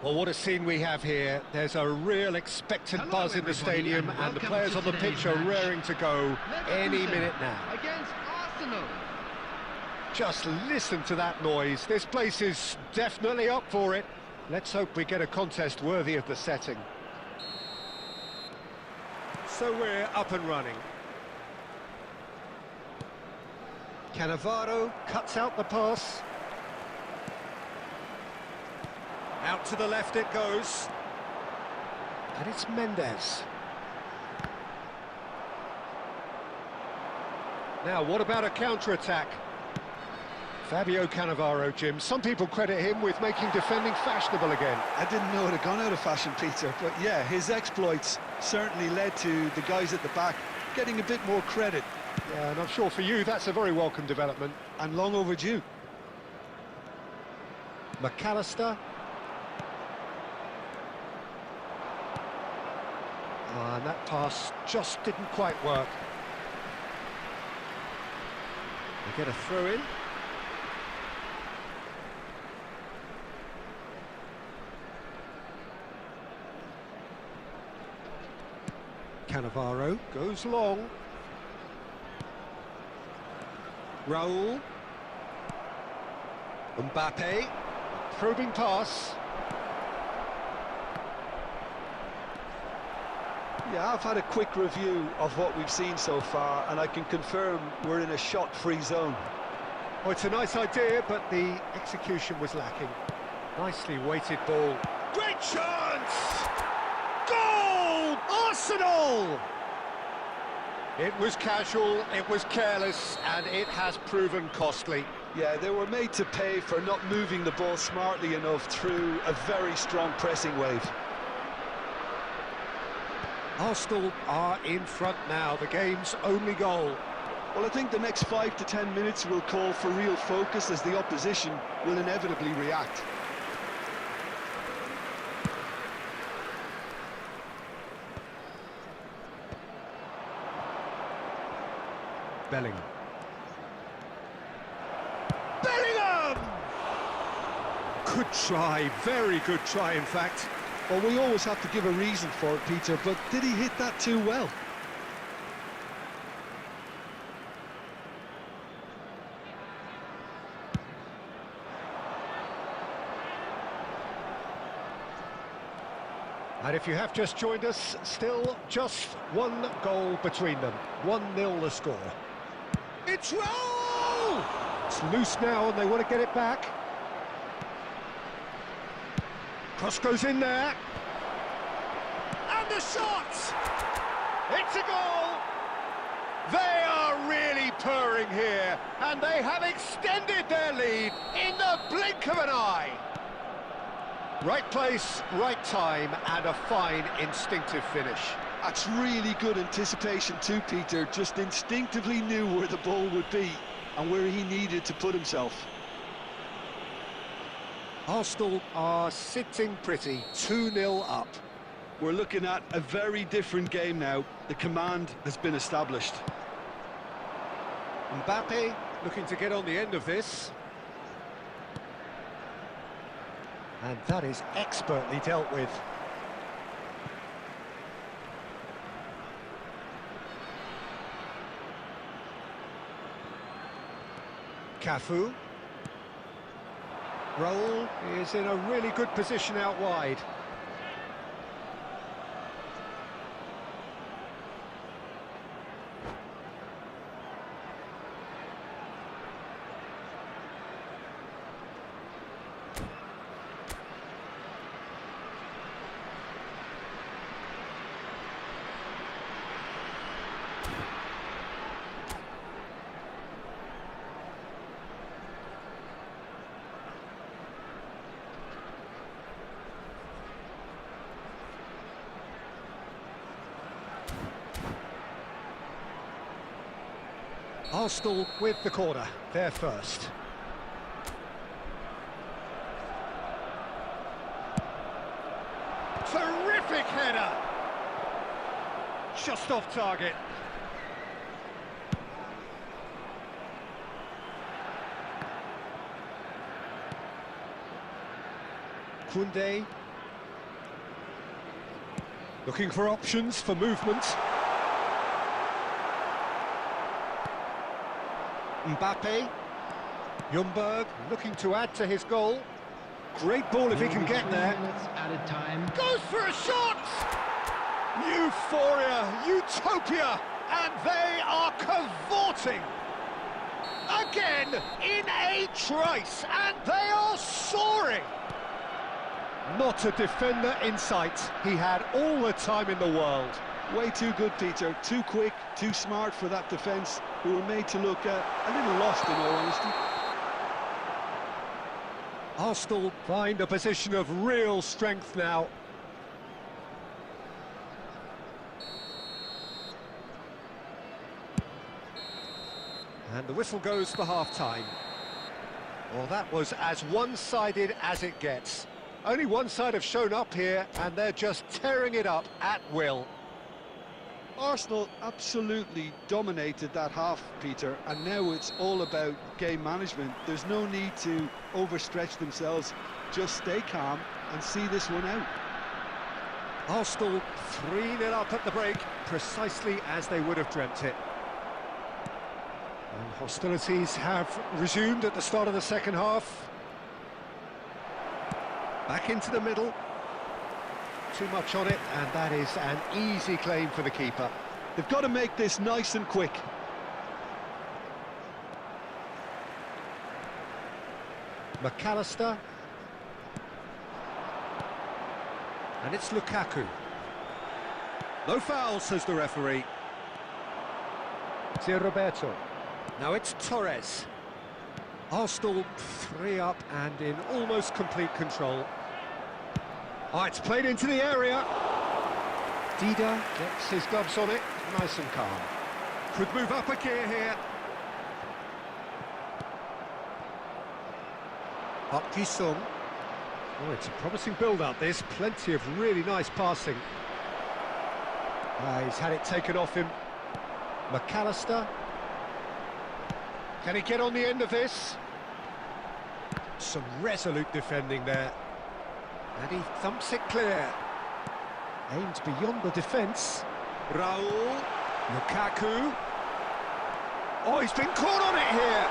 Well, what a scene we have here. There's a real expectant buzz in the stadium, and the players on the pitch are raring to go any minute now. Against Arsenal. Just listen to that noise. This place is definitely up for it. Let's hope we get a contest worthy of the setting. So we're up and running. Cannavaro cuts out the pass. Out to the left it goes. And it's Mendes. Now, what about a counter-attack? Fabio Cannavaro, Jim. Some people credit him with making defending fashionable again. I didn't know it had gone out of fashion, Peter, but yeah, his exploits certainly led to the guys at the back getting a bit more credit. Yeah, and I'm sure for you that's a very welcome development. And long overdue. McAllister. Oh, and that pass just didn't quite work. They get a throw in. Cannavaro goes long. Raul. Mbappe. Probing pass. Yeah, I've had a quick review of what we've seen so far, and I can confirm we're in a shot-free zone. Oh, it's a nice idea, but the execution was lacking. Nicely weighted ball. Great chance! Goal! Arsenal! It was casual, it was careless, and it has proven costly. Yeah, they were made to pay for not moving the ball smartly enough through a very strong pressing wave. Arsenal are in front now, the game's only goal. Well, I think the next 5 to 10 minutes will call for real focus as the opposition will inevitably react. Bellingham. Bellingham! Good try, very good try in fact. Well, we always have to give a reason for it, Peter, but did he hit that too well? And if you have just joined us, still just one goal between them. 1-0 the score. It's Raul! It's loose now and they want to get it back. Cross goes in there. And the shot! It's a goal! They are really purring here, and they have extended their lead in the blink of an eye. Right place, right time, and a fine instinctive finish. That's really good anticipation too, Peter. Just instinctively knew where the ball would be and where he needed to put himself. Arsenal are sitting pretty, 2-0 up. We're looking at a very different game now. The command has been established. Mbappe looking to get on the end of this. And that is expertly dealt with. Cafu. Raul is in a really good position out wide. Arsenal with the corner, they're first. Terrific header! Just off target. Koundé Looking for options for movement. Mbappe. Ljungberg looking to add to his goal. Great ball if he can get there. Added time. Goes for a shot! Euphoria, utopia, and they are cavorting. Again, in a trice, and they are soaring. Not a defender in sight. He had all the time in the world. Way too good, Peter. Too quick, too smart for that defence, who were made to look a little lost, in all honesty. Arsenal find a position of real strength now. And the whistle goes for half-time. Well, that was as one-sided as it gets. Only one side have shown up here, and they're just tearing it up at will. Arsenal absolutely dominated that half, Peter, and now it's all about game management. There's no need to overstretch themselves. Just stay calm and see this one out. Arsenal 3-0 up at the break, precisely as they would have dreamt it. And hostilities have resumed at the start of the second half. Back into the middle. Too much on it, and that is an easy claim for the keeper. They've got to make this nice and quick. McAllister. And it's Lukaku. No foul, says the referee. It's Roberto. Now it's Torres. Arsenal 3 up and in almost complete control. Oh, it's played into the area. Dida gets his gloves on it, nice and calm. Could move up a gear here. Park Ji-sung. Oh, it's a promising build-up, this. Plenty of really nice passing. He's had it taken off him. McAllister. Can he get on the end of this? Some resolute defending there. And he thumps it clear. Aimed beyond the defence. Raul. Lukaku. Oh, he's been caught on it here.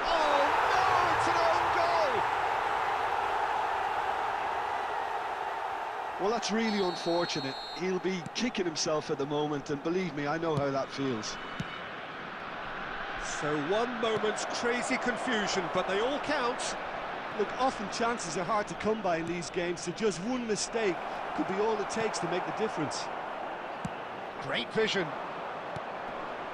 Oh, no, it's an own goal. Well, that's really unfortunate. He'll be kicking himself at the moment, and believe me, I know how that feels. So one moment's crazy confusion, but they all count. Look, often chances are hard to come by in these games, so just one mistake could be all it takes to make the difference. Great vision.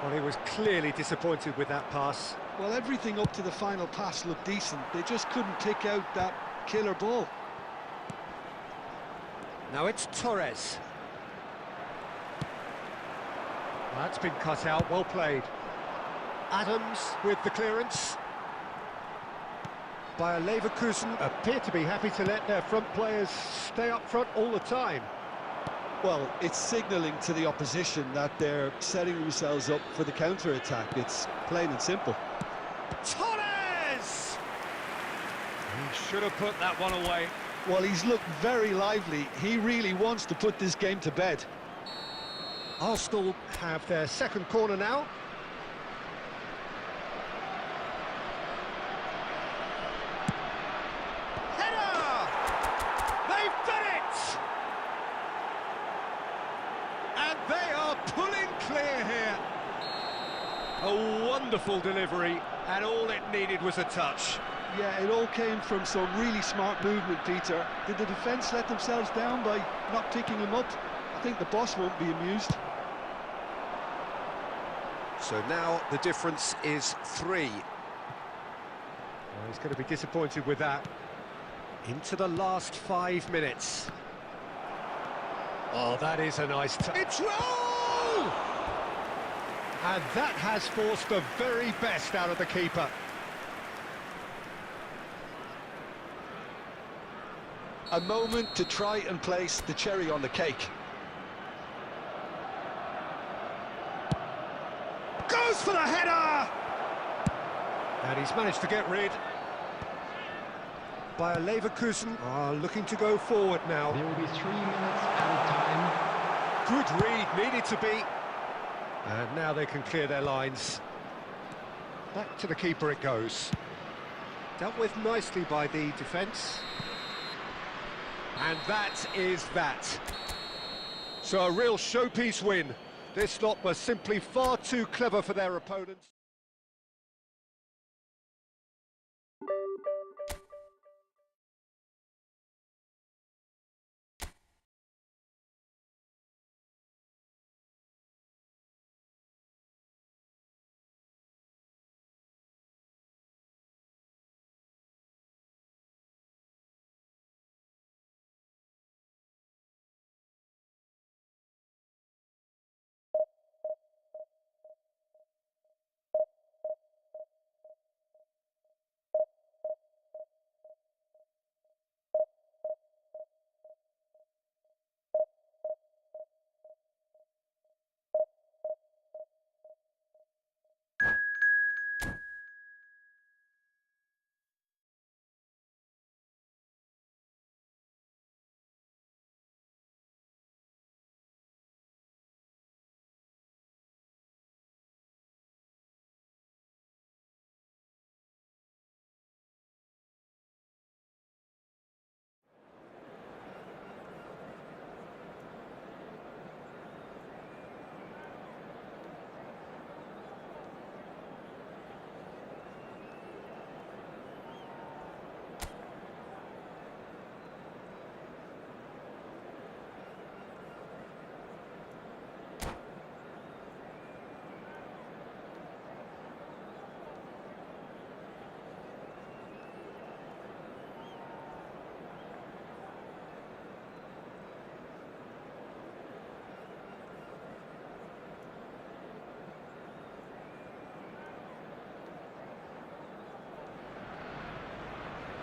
Well, he was clearly disappointed with that pass. Well, everything up to the final pass looked decent. They just couldn't pick out that killer ball. Now it's Torres. That's been cut out, well played. Adams with the clearance. Bayer Leverkusen appear to be happy to let their front players stay up front all the time. Well, it's signalling to the opposition that they're setting themselves up for the counter-attack. It's plain and simple. Torres! He should have put that one away. Well, he's looked very lively. He really wants to put this game to bed. Arsenal have their second corner now. They are pulling clear here. A wonderful delivery, and all it needed was a touch. Yeah, it all came from some really smart movement, Peter. Did the defence let themselves down by not picking him up? I think the boss won't be amused. So now the difference is 3. Well, he's going to be disappointed with that. Into the last 5 minutes. Oh, that is a nice touch. It's roll! And that has forced the very best out of the keeper. A moment to try and place the cherry on the cake. Goes for the header! And he's managed to get rid. Bayer Leverkusen are looking to go forward now. There will be 3 minutes added time. Good read, needed to be. And now they can clear their lines. Back to the keeper it goes. Dealt with nicely by the defence. And that is that. So a real showpiece win. This lot was simply far too clever for their opponents.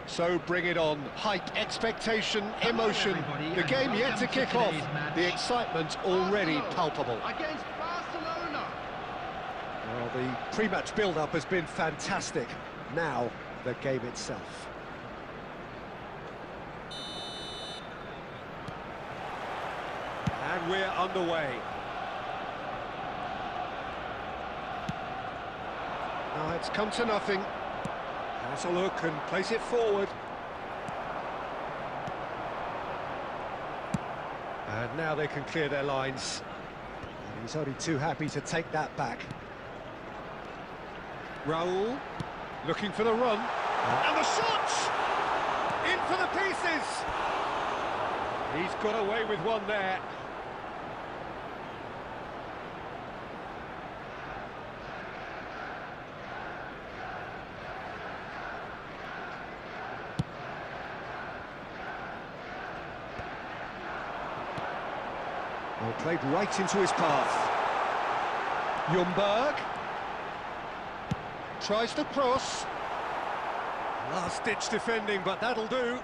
So bring it on. Hype, expectation, emotion. The game yet to kick off. The excitement already palpable. Against Barcelona. Well, the pre-match build-up has been fantastic. Now, the game itself. And we're underway. Now it's come to nothing. Has a look and place it forward. And now they can clear their lines. And he's only too happy to take that back. Raul, looking for the run. And the shot! In for the pieces! He's got away with one there. Well, played right into his path. Ljungberg tries to cross. Last-ditch defending, but that'll do.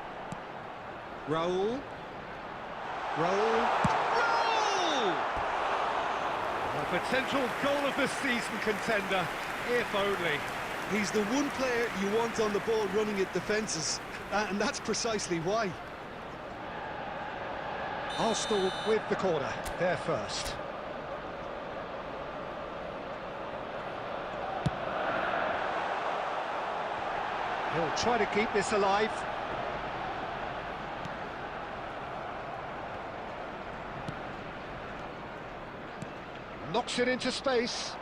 Raul. A potential goal of the season contender, if only. He's the one player you want on the ball running at defences, and that's precisely why. Arsenal with the corner, they're first. He'll try to keep this alive. Knocks it into space.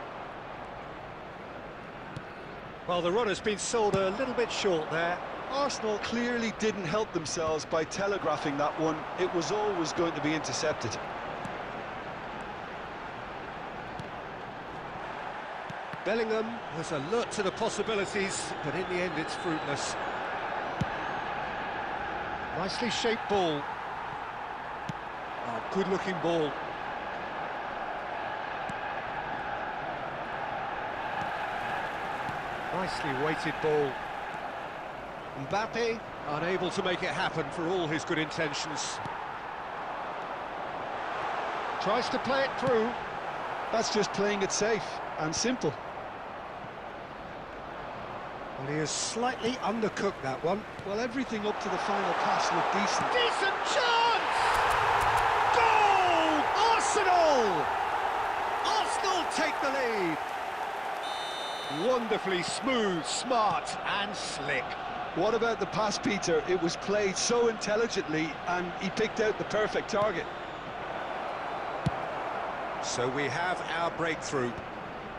Well, the run has been sold a little bit short there. Arsenal clearly didn't help themselves by telegraphing that one. It was always going to be intercepted. Bellingham was alert to the possibilities, but in the end it's fruitless. Nicely shaped ball. Oh, good-looking ball. Nicely weighted ball. Mbappe unable to make it happen for all his good intentions. Tries to play it through. That's just playing it safe and simple. Well, he has slightly undercooked that one. Well, everything up to the final pass looked decent. Decent chance! Goal! Arsenal! Wonderfully smooth, smart and slick. What about the pass, Peter? It was played so intelligently and he picked out the perfect target. So we have our breakthrough.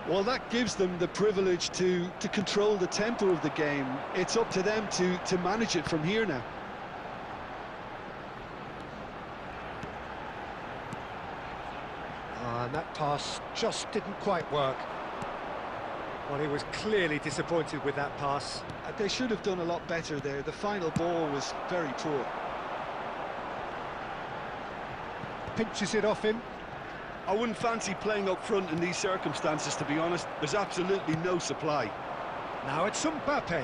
Well, that gives them the privilege to control the tempo of the game. It's up to them to manage it from here now. And that pass just didn't quite work. Well, he was clearly disappointed with that pass. They should have done a lot better there. The final ball was very poor. Pinches it off him. I wouldn't fancy playing up front in these circumstances, to be honest. There's absolutely no supply. Now it's Mbappe.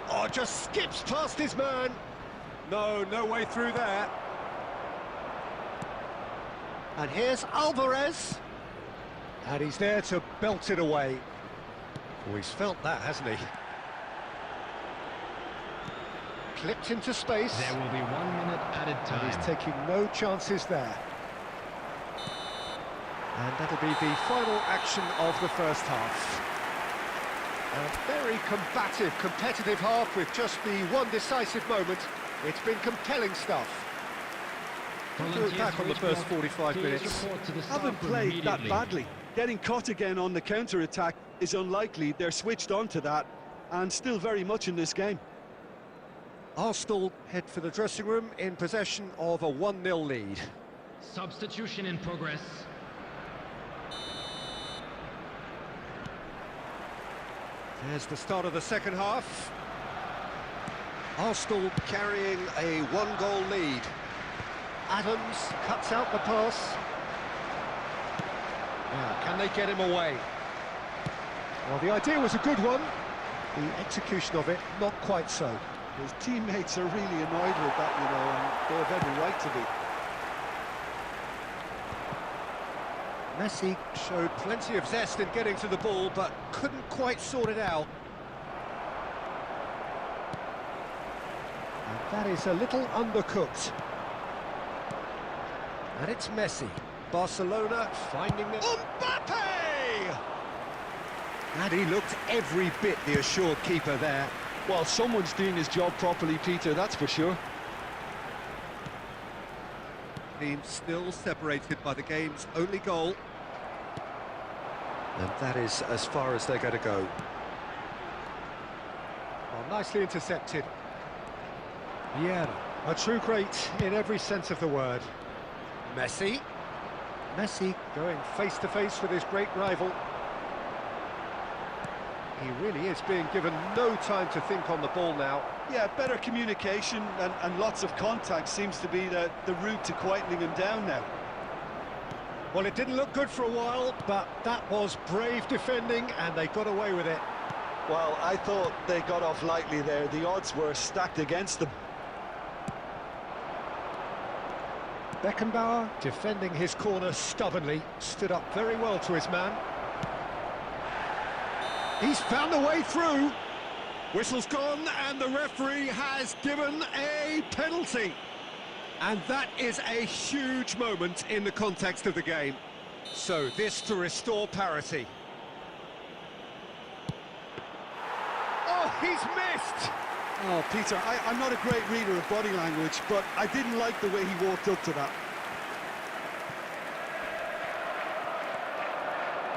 Oh, just skips past his man. No way through there. And here's Alvarez. And he's there to belt it away. Oh, he's felt that, hasn't he? Clipped into space. There will be 1 minute added time. And he's taking no chances there. And that'll be the final action of the first half. A very combative, competitive half with just the one decisive moment. It's been compelling stuff. Look back on the first 45 minutes. Haven't played that badly. Getting caught again on the counter-attack is unlikely. They're switched on to that and still very much in this game. Arsenal head for the dressing room in possession of a 1-0 lead. Substitution in progress. There's the start of the second half. Arsenal carrying a 1-goal lead. Adams cuts out the pass. Now, can they get him away? Well, the idea was a good one. The execution of it, not quite so. His teammates are really annoyed with that, you know, and they have every right to be. Messi showed plenty of zest in getting to the ball, but couldn't quite sort it out. And that is a little undercooked. And it's Messi. Barcelona finding them. Mbappe! And he looked every bit the assured keeper there. Well, someone's doing his job properly, Peter, that's for sure. Team still separated by the game's only goal. And that is as far as they're going to go. Well, nicely intercepted. Vieira, a true great in every sense of the word. Messi. Messi going face-to-face with his great rival. He really is being given no time to think on the ball now. Yeah, better communication and lots of contact seems to be the route to quietening him down now. Well, it didn't look good for a while, but that was brave defending and they got away with it. Well, I thought they got off lightly there. The odds were stacked against them. Beckenbauer, defending his corner stubbornly, stood up very well to his man. He's found a way through. Whistle's gone and the referee has given a penalty. And that is a huge moment in the context of the game. So this to restore parity. Oh, he's missed! Oh, Peter, I'm not a great reader of body language, but I didn't like the way he walked up to that.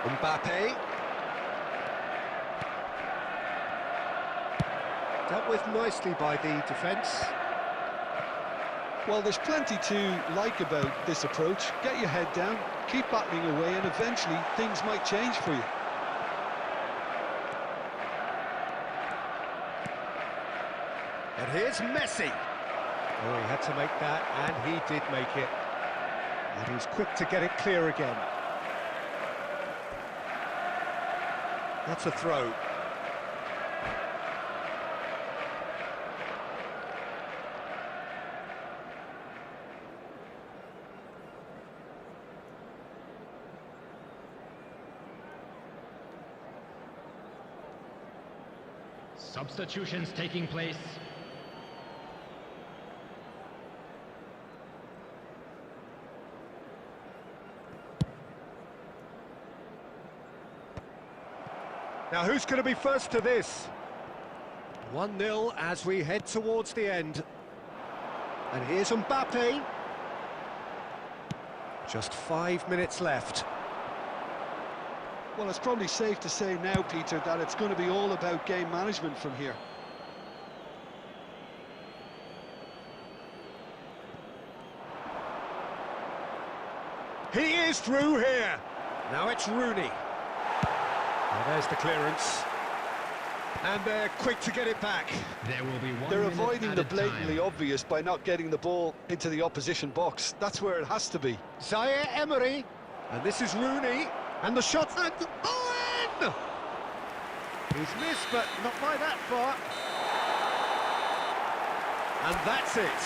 Mbappe. Dealt with nicely by the defence. Well, there's plenty to like about this approach. Get your head down, keep battling away, and eventually things might change for you. And here's Messi. Oh, he had to make that, and he did make it. And he's quick to get it clear again. That's a throw. Substitutions taking place. Now, who's going to be first to this? 1-0 as we head towards the end. And here's Mbappe. Just 5 minutes left. Well, it's probably safe to say now, Peter, that it's going to be all about game management from here. He is through here. Now it's Rooney. Well, there's the clearance. And they're quick to get it back. There will be 1 They're minute avoiding the added blatantly time. obvious by not getting the ball into the opposition box. That's where it has to be. Zaire Emery. And this is Rooney. And the shot. And Owen! He's missed, but not by that far. And that's it.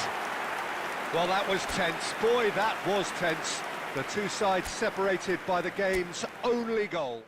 Well, that was tense. Boy, that was tense. The two sides separated by the game's only goal.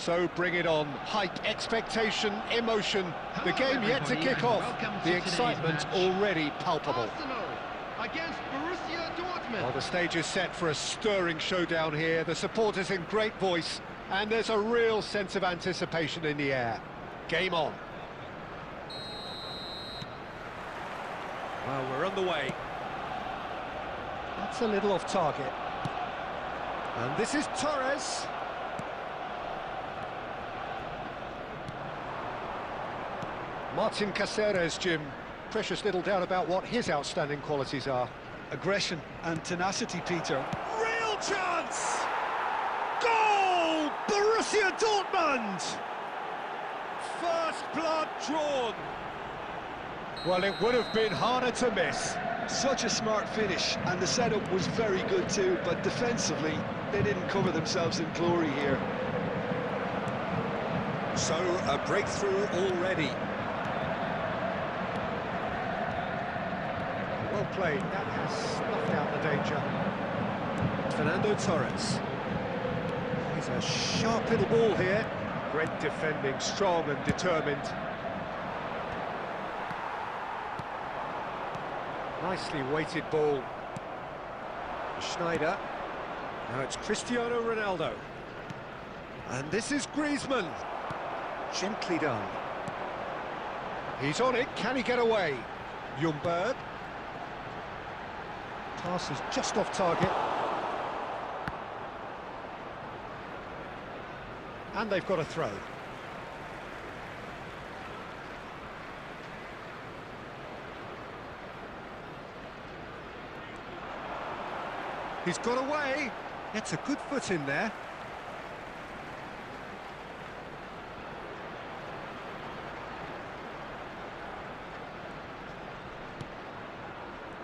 So bring it on. Hype, expectation, emotion. The game yet to kick off. The excitement already palpable. Arsenal against Borussia Dortmund. Well, the stage is set for a stirring showdown here. The supporters in great voice, and there's a real sense of anticipation in the air. Game on. Well, we're underway. That's a little off target. And this is Torres. Martin Caceres, Jim. Precious little doubt about what his outstanding qualities are. Aggression and tenacity, Peter. Real chance! Goal! Borussia Dortmund! First blood drawn. Well, it would have been harder to miss. Such a smart finish, and the setup was very good too, but defensively, they didn't cover themselves in glory here. So, a breakthrough already. Well played, that has snuffed out the danger. Fernando Torres. He's a sharp little ball here. Great defending, strong and determined. Nicely weighted ball. Schneider. Now it's Cristiano Ronaldo. And this is Griezmann. Gently done. He's on it, can he get away? Ljungberg. Pass is just off target. And they've got a throw. He's got away. Gets a good foot in there.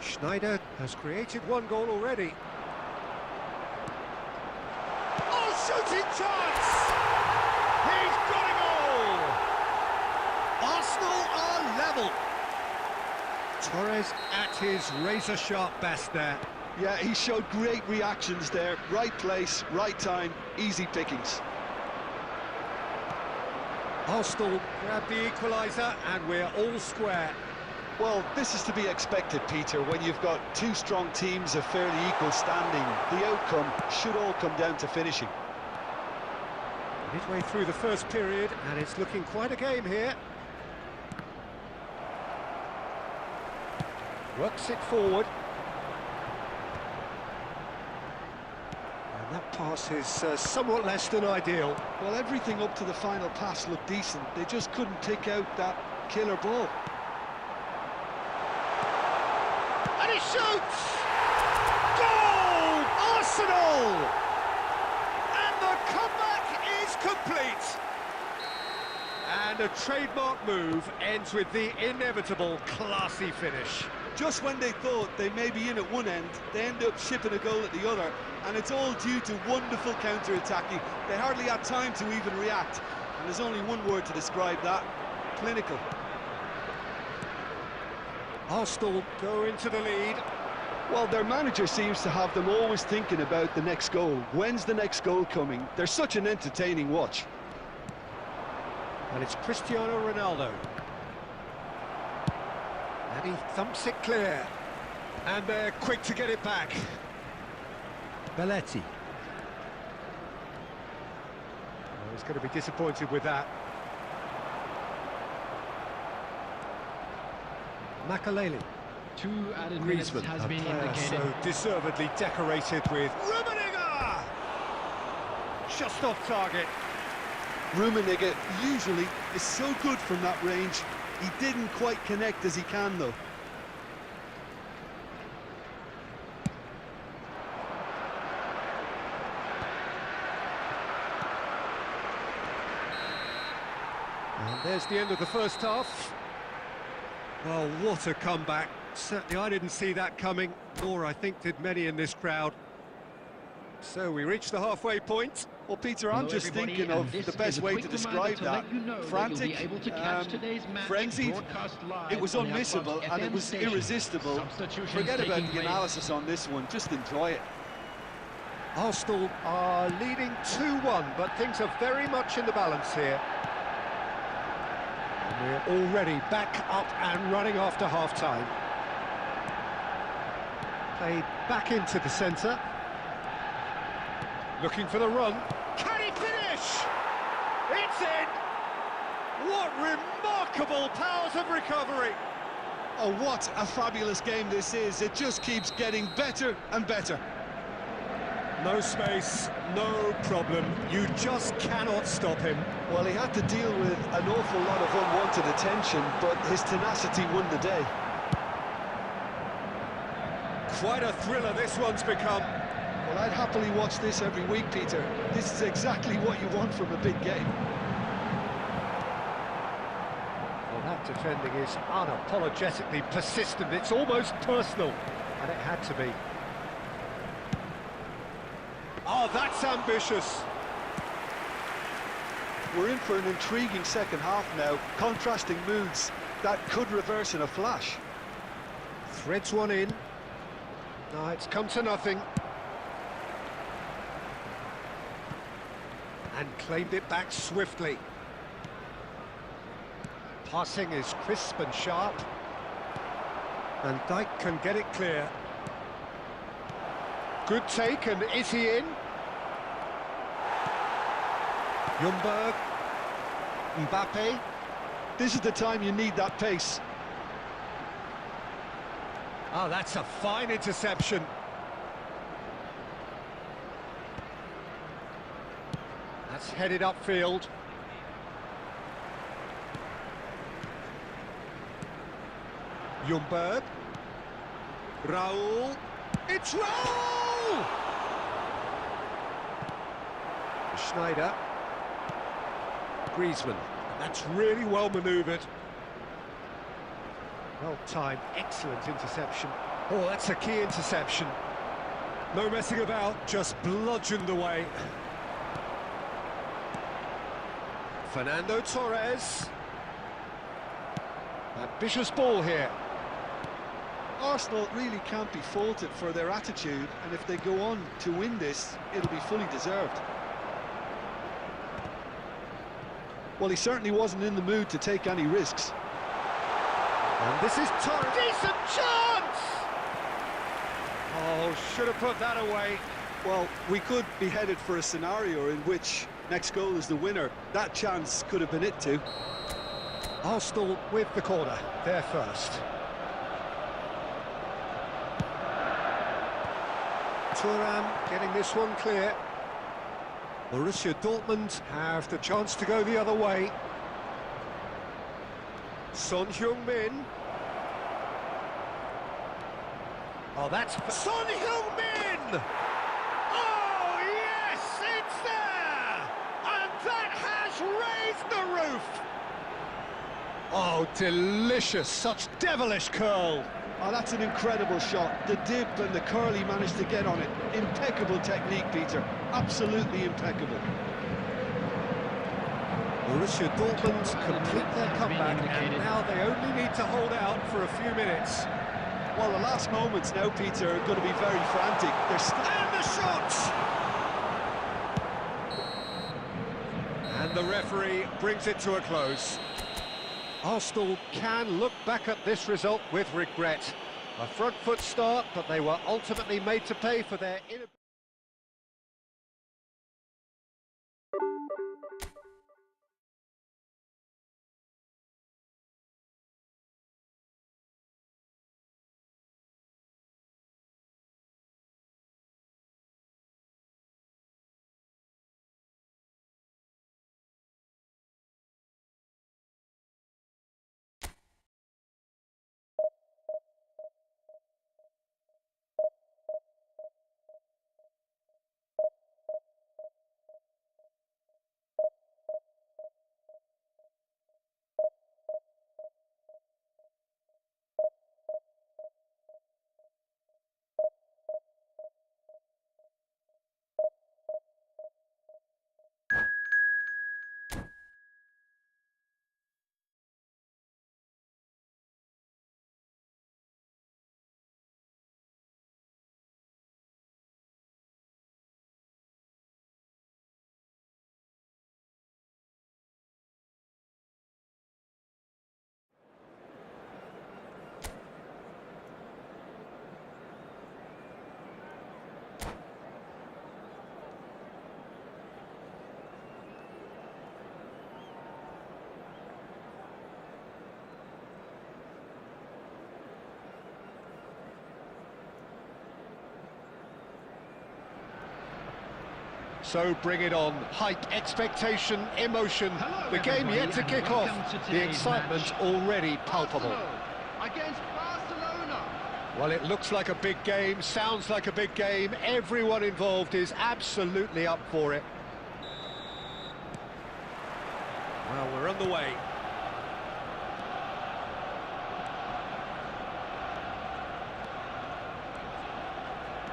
Schneider has created one goal already. Oh, shooting chance! He's got a goal! Arsenal are level. Torres at his razor-sharp best there. Yeah, he showed great reactions there. Right place, right time, easy pickings. Arsenal grab the equaliser and we're all square. Well, this is to be expected, Peter, when you've got two strong teams of fairly equal standing. The outcome should all come down to finishing. Midway through the first period, and it's looking quite a game here. Works it forward. And that pass is somewhat less than ideal. Well, everything up to the final pass looked decent. They just couldn't pick out that killer ball. And he shoots! Goal! Arsenal! And the comeback is complete. And a trademark move ends with the inevitable classy finish. Just when they thought they may be in at one end, they end up shipping a goal at the other, and it's all due to wonderful counter-attacking. They hardly had time to even react, and there's only one word to describe that: clinical. Arsenal go into the lead. Well, their manager seems to have them always thinking about the next goal. When's the next goal coming? They're such an entertaining watch. And it's Cristiano Ronaldo. And he thumps it clear. And they're quick to get it back. Belletti. Oh, he's going to be disappointed with that. Makaleli. 2 added minutes has been indicated. So deservedly decorated with Rummenigge! Just off target. Rummenigge usually is so good from that range. He didn't quite connect as he can, though. And there's the end of the first half. Well, what a comeback. Certainly I didn't see that coming, nor I think did many in this crowd. So we reached the halfway point. Well, Peter, I'm just thinking of the best way to describe that. Frantic, frenzied, it was unmissable and it was irresistible. Forget about the analysis on this one, just enjoy it. Arsenal are leading 2-1, but things are very much in the balance here. And we're already back up and running after half-time. Played back into the centre. Looking for the run. Can he finish? It's in! What remarkable powers of recovery! Oh, what a fabulous game this is. It just keeps getting better and better. No space, no problem. You just cannot stop him. Well, he had to deal with an awful lot of unwanted attention, but his tenacity won the day. Quite a thriller this one's become. Well, I'd happily watch this every week, Peter. This is exactly what you want from a big game. Well, that defending is unapologetically persistent. It's almost personal, and it had to be. Oh, that's ambitious. We're in for an intriguing second half now. Contrasting moods that could reverse in a flash. Threads one in. No, it's come to nothing. And claimed it back swiftly. Passing is crisp and sharp. And Dijk can get it clear. Good take, and is he in? Ljungberg. Mbappe. This is the time you need that pace. Oh, that's a fine interception. That's headed upfield. Ljungberg. Raul. It's Raul! goal! Schneider. Griezmann. And that's really well manoeuvred. Well timed, excellent interception. Oh, that's a key interception. No messing about, just bludgeoned away. Fernando Torres. Ambitious ball here. Arsenal really can't be faulted for their attitude, and if they go on to win this, it'll be fully deserved. Well, he certainly wasn't in the mood to take any risks. And this is Torres. Decent chance! Oh, should have put that away. Well, we could be headed for a scenario in which next goal is the winner. That chance could have been it too. Arsenal with the corner, they're first. Thuram getting this one clear. Borussia Dortmund have the chance to go the other way. Son Heung-min. Oh, that's Son Heung-min! Oh, yes, it's there! And that has raised the roof! Oh, delicious, such devilish curl. Oh, that's an incredible shot. The dip and the curl he managed to get on it. Impeccable technique, Peter. Absolutely impeccable. Borussia Dortmund complete their comeback, and now they only need to hold out for a few minutes. Well, the last moments now, Peter, are going to be very frantic. And the shot! And the referee brings it to a close. Arsenal can look back at this result with regret. A front foot start, but they were ultimately made to pay for their inability. So bring it on. Height, expectation, emotion. Hello, the game everybody, yet to and kick welcome off. to The today's excitement match. already palpable. Against Barcelona. Well, it looks like a big game, sounds like a big game. Everyone involved is absolutely up for it. Well, we're on the way.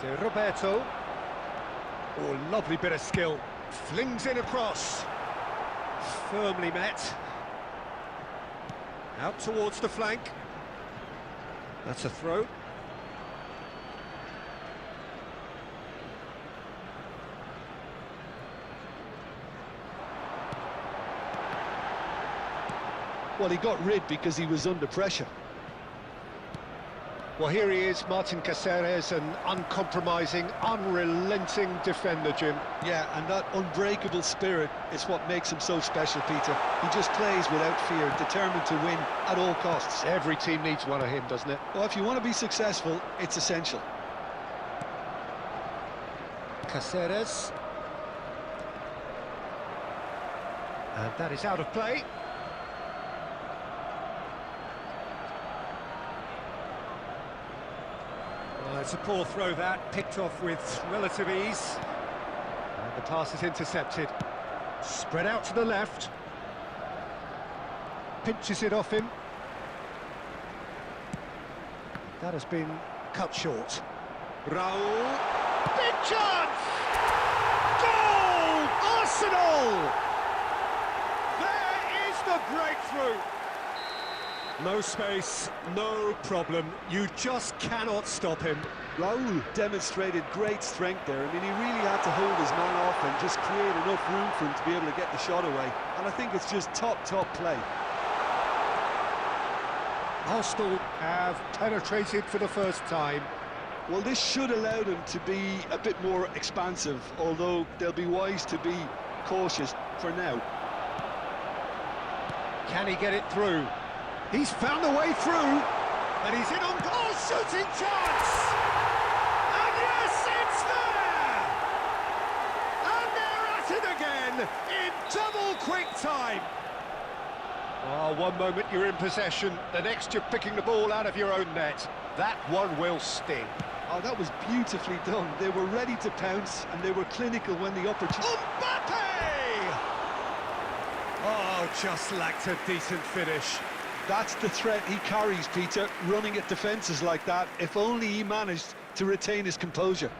De Roberto. Oh, lovely bit of skill. Flings in across. Firmly met. Out towards the flank. That's a throw. Well, he got rid because he was under pressure. Well, here he is, Martin Caceres, an uncompromising, unrelenting defender, Jim. Yeah, and that unbreakable spirit is what makes him so special, Peter. He just plays without fear, determined to win at all costs. Every team needs one of him, doesn't it? Well, if you want to be successful, it's essential. Caceres. And that is out of play. It's a poor throw that, picked off with relative ease. And the pass is intercepted. Spread out to the left. Pinches it off him. That has been cut short. Raul. Big chance! Goal! Arsenal! There is the breakthrough. No space, no problem. You just cannot stop him. Raul demonstrated great strength there. I mean, he really had to hold his man off and just create enough room for him to be able to get the shot away. And I think it's just top play. Arsenal have penetrated for the first time. Well, this should allow them to be a bit more expansive, although they'll be wise to be cautious for now. Can he get it through? He's found a way through, and he's in on goal, shooting chance! And yes, it's there! And they're at it again, in double quick time! Oh, one moment you're in possession, the next you're picking the ball out of your own net. That one will sting. Oh, that was beautifully done. They were ready to pounce, and they were clinical when the opportunity... Mbappe! Oh, just lacked a decent finish. That's the threat he carries, Peter, running at defences like that, if only he managed to retain his composure.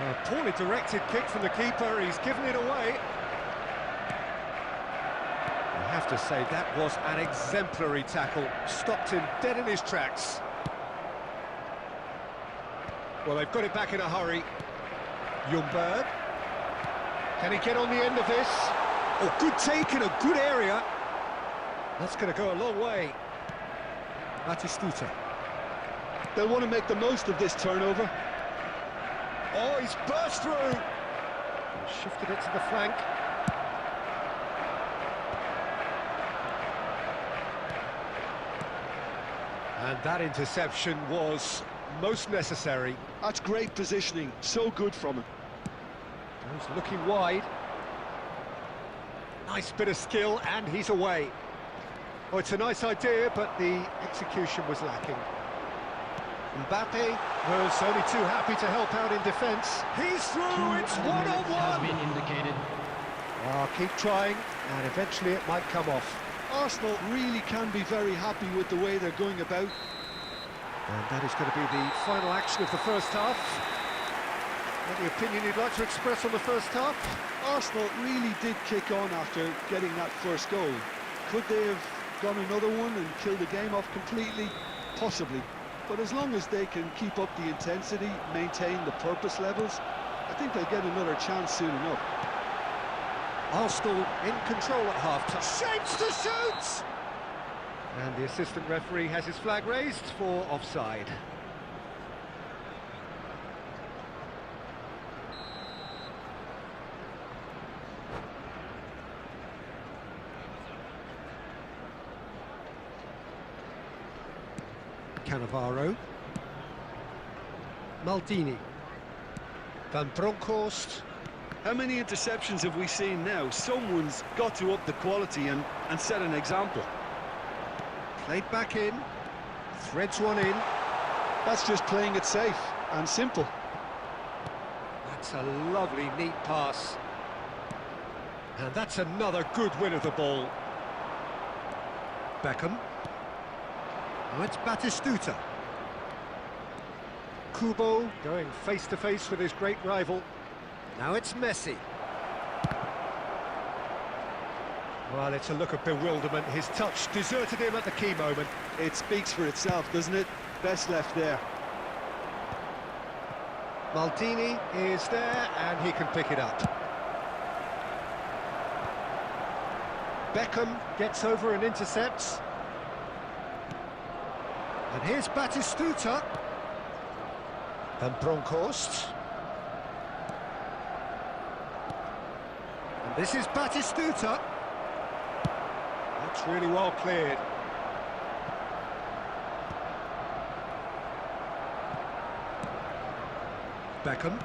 A poorly directed kick from the keeper, he's given it away. I have to say, that was an exemplary tackle, stopped him dead in his tracks. Well, they've got it back in a hurry. Ljungberg. Can he get on the end of this? Oh, good take in a good area. That's going to go a long way. Batistuta. They'll want to make the most of this turnover. Oh, he's burst through. He shifted it to the flank. And that interception was most necessary. That's great positioning, so good from him. He's looking wide. Nice bit of skill, and he's away. Oh, it's a nice idea, but the execution was lacking. Mbappe was only too happy to help out in defence. He's through, it's one-on-one! Been indicated. Oh, keep trying, and eventually it might come off. Arsenal really can be very happy with the way they're going about. And that is going to be the final action of the first half. Any opinion you'd like to express on the first half? Arsenal really did kick on after getting that first goal. Could they have gone another one and killed the game off completely? Possibly. But as long as they can keep up the intensity, maintain the purpose levels, I think they'll get another chance soon enough. Arsenal in control at half-time. Shapes to shoot! And the assistant referee has his flag raised for offside. Cannavaro. Maldini. Van Bronckhorst. How many interceptions have we seen now? Someone's got to up the quality and set an example. Played back in, threads one in. That's just playing it safe and simple. That's a lovely, neat pass. And that's another good win of the ball. Beckham. Now it's Batistuta. Kubo going face-to-face with his great rival. Now it's Messi. Well, it's a look of bewilderment. His touch deserted him at the key moment. It speaks for itself, doesn't it? Best left there. Maldini is there, and he can pick it up. Beckham gets over and intercepts. And here's Batistuta. Van Bronckhorst. And this is Batistuta. That's really well cleared. Beckham.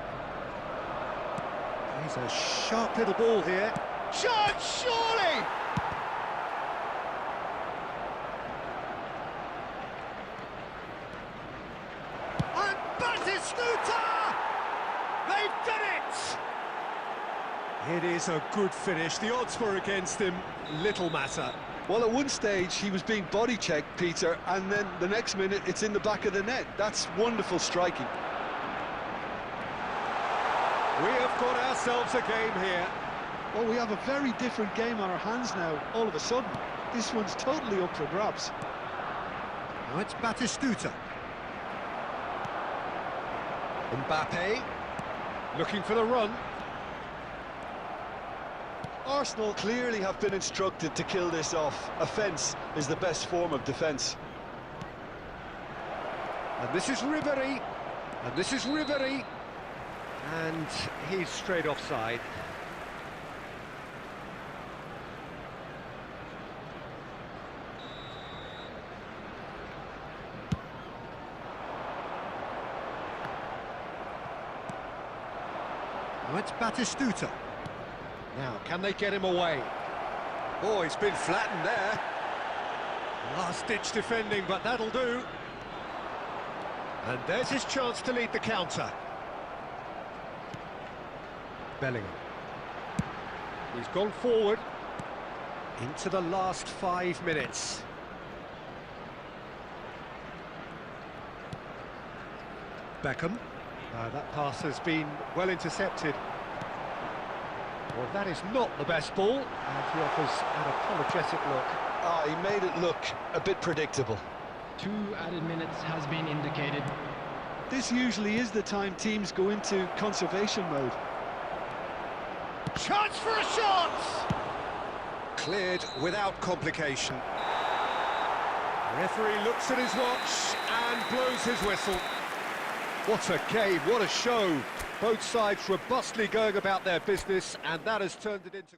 He's a sharp little ball here. Chance, surely! Batistuta! They've done it! It is a good finish. The odds were against him. Little matter. Well, at one stage he was being body checked, Peter, and then the next minute it's in the back of the net. That's wonderful striking. We have got ourselves a game here. Well, we have a very different game on our hands now, all of a sudden. This one's totally up for grabs. Now it's Batistuta. Mbappe, looking for the run. Arsenal clearly have been instructed to kill this off. Offence is the best form of defence. And this is Ribery. And this is Ribery. And he's straight offside. Now it's Batistuta. Now, can they get him away? Oh, he's been flattened there. Last-ditch defending, but that'll do. And there's his chance to lead the counter. Bellingham. He's gone forward into the last 5 minutes. Beckham. That pass has been well intercepted. Well, that is not the best ball, and he offers an apologetic look. He made it look a bit predictable. 2 added minutes has been indicated. This usually is the time teams go into conservation mode. Chance for a shot! Cleared without complication. The referee looks at his watch and blows his whistle. What a game, what a show. Both sides robustly going about their business, and that has turned it into...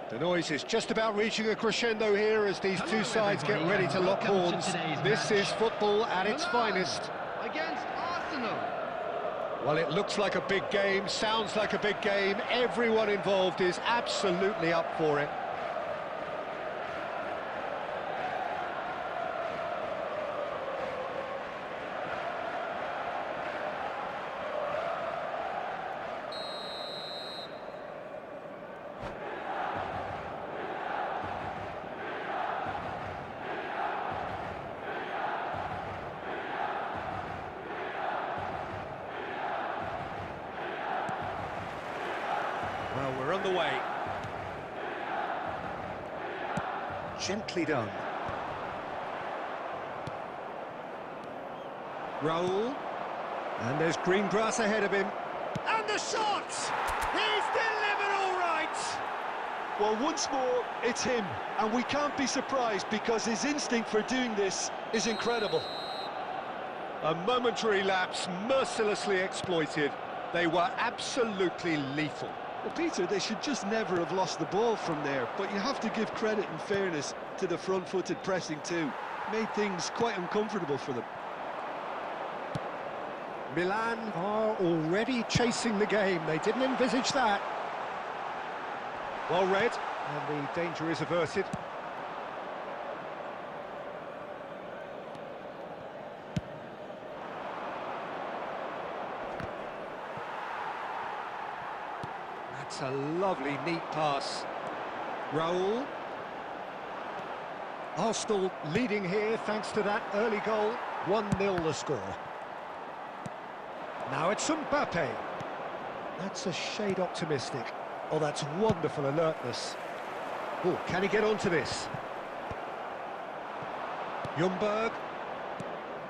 The noise is just about reaching a crescendo here as these two sides get ready to lock horns. This is football at its finest. Against Arsenal. Well, it looks like a big game, sounds like a big game. Everyone involved is absolutely up for it. Well, we're on the way. Gently done. Raul. And there's green grass ahead of him. And the shot! He's delivered all right! Well, once more, it's him. And we can't be surprised because his instinct for doing this is incredible. A momentary lapse mercilessly exploited. They were absolutely lethal. Well, Peter, they should just never have lost the ball from there, but you have to give credit and fairness to the front-footed pressing too. Made things quite uncomfortable for them. Milan are already chasing the game. They didn't envisage that. Well read, and the danger is averted. That's a lovely, neat pass. Raul. Arsenal leading here thanks to that early goal. 1-0 the score. Now it's Mbappe. That's a shade optimistic. Oh, that's wonderful alertness. Oh, can he get onto this? Ljungberg.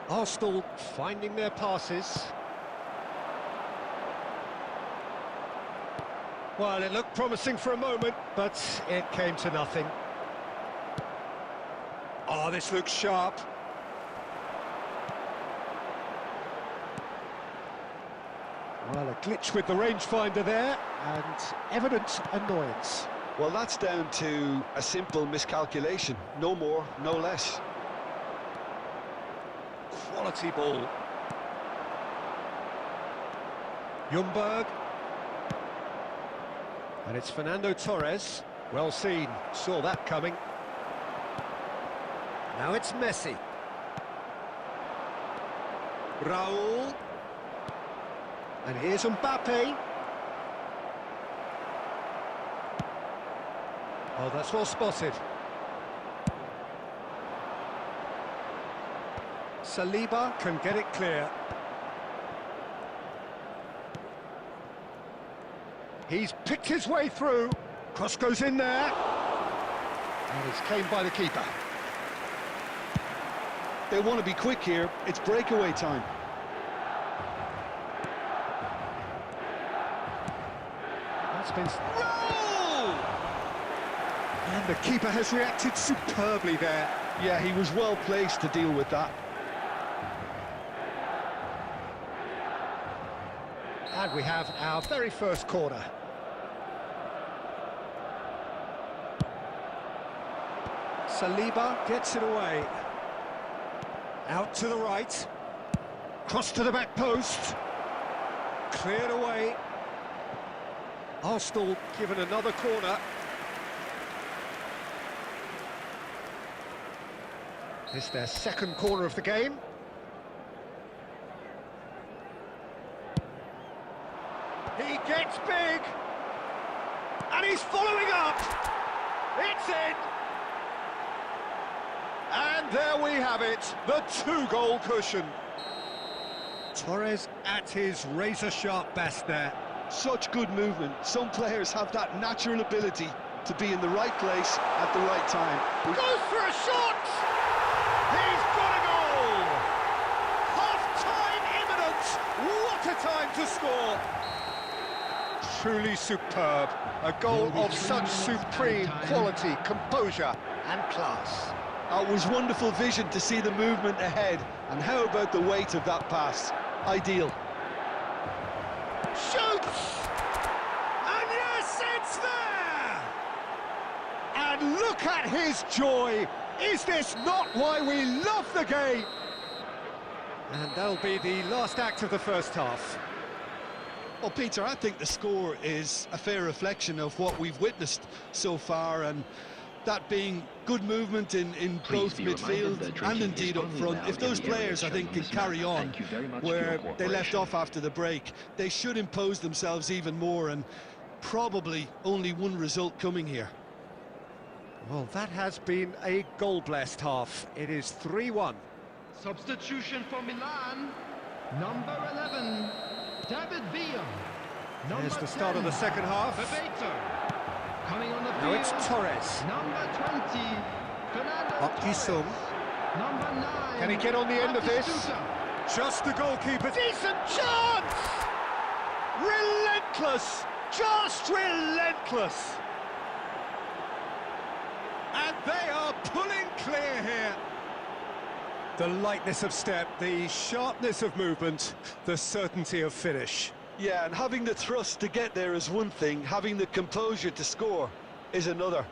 Arsenal finding their passes. Well, it looked promising for a moment, but it came to nothing. Oh, this looks sharp. Well, a glitch with the rangefinder there, and evident annoyance. Well, that's down to a simple miscalculation. No more, no less. Quality ball. Ljungberg. And it's Fernando Torres. Well seen, saw that coming. Now it's Messi. Raul. And here's Mbappe. Oh, that's well spotted. Saliba can get it clear. He's picked his way through. Cross goes in there. And it's claimed by the keeper. They want to be quick here. It's breakaway time. That's been... Roll! And the keeper has reacted superbly there. Yeah, he was well placed to deal with that. And we have our very first corner. Saliba gets it away. Out to the right. Cross to the back post. Cleared away. Arsenal given another corner. It's their second corner of the game. He gets big. And he's following up. It's in. And there we have it, the two-goal cushion. Torres at his razor-sharp best there. Such good movement. Some players have that natural ability to be in the right place at the right time. Goes for a shot! He's got a goal! Half-time imminent! What a time to score! Truly superb. A goal of such supreme quality, composure and class. It was wonderful vision to see the movement ahead. And how about the weight of that pass? Ideal. Shoots! And yes, it's there! And look at his joy! Is this not why we love the game? And that'll be the last act of the first half. Well, Peter, I think the score is a fair reflection of what we've witnessed so far, and that being good movement in both midfield and indeed up front. If those players, I think, can carry on where they left off after the break, they should impose themselves even more, and probably only one result coming here. Well, that has been a goal-blessed half. It is 3-1. Substitution for Milan. Number 11, David Villa. There's the start of the second half. Bebeto. Coming on the field. Now it's Torres. Number 20, Fernando Up Torres. Ji-sung. Number 9. Can he get on the end of this? Batistuta. Just the goalkeeper. Decent chance! Relentless! Just relentless! And they are pulling clear here. The lightness of step, the sharpness of movement, the certainty of finish. Yeah, and having the thrust to get there is one thing, having the composure to score is another.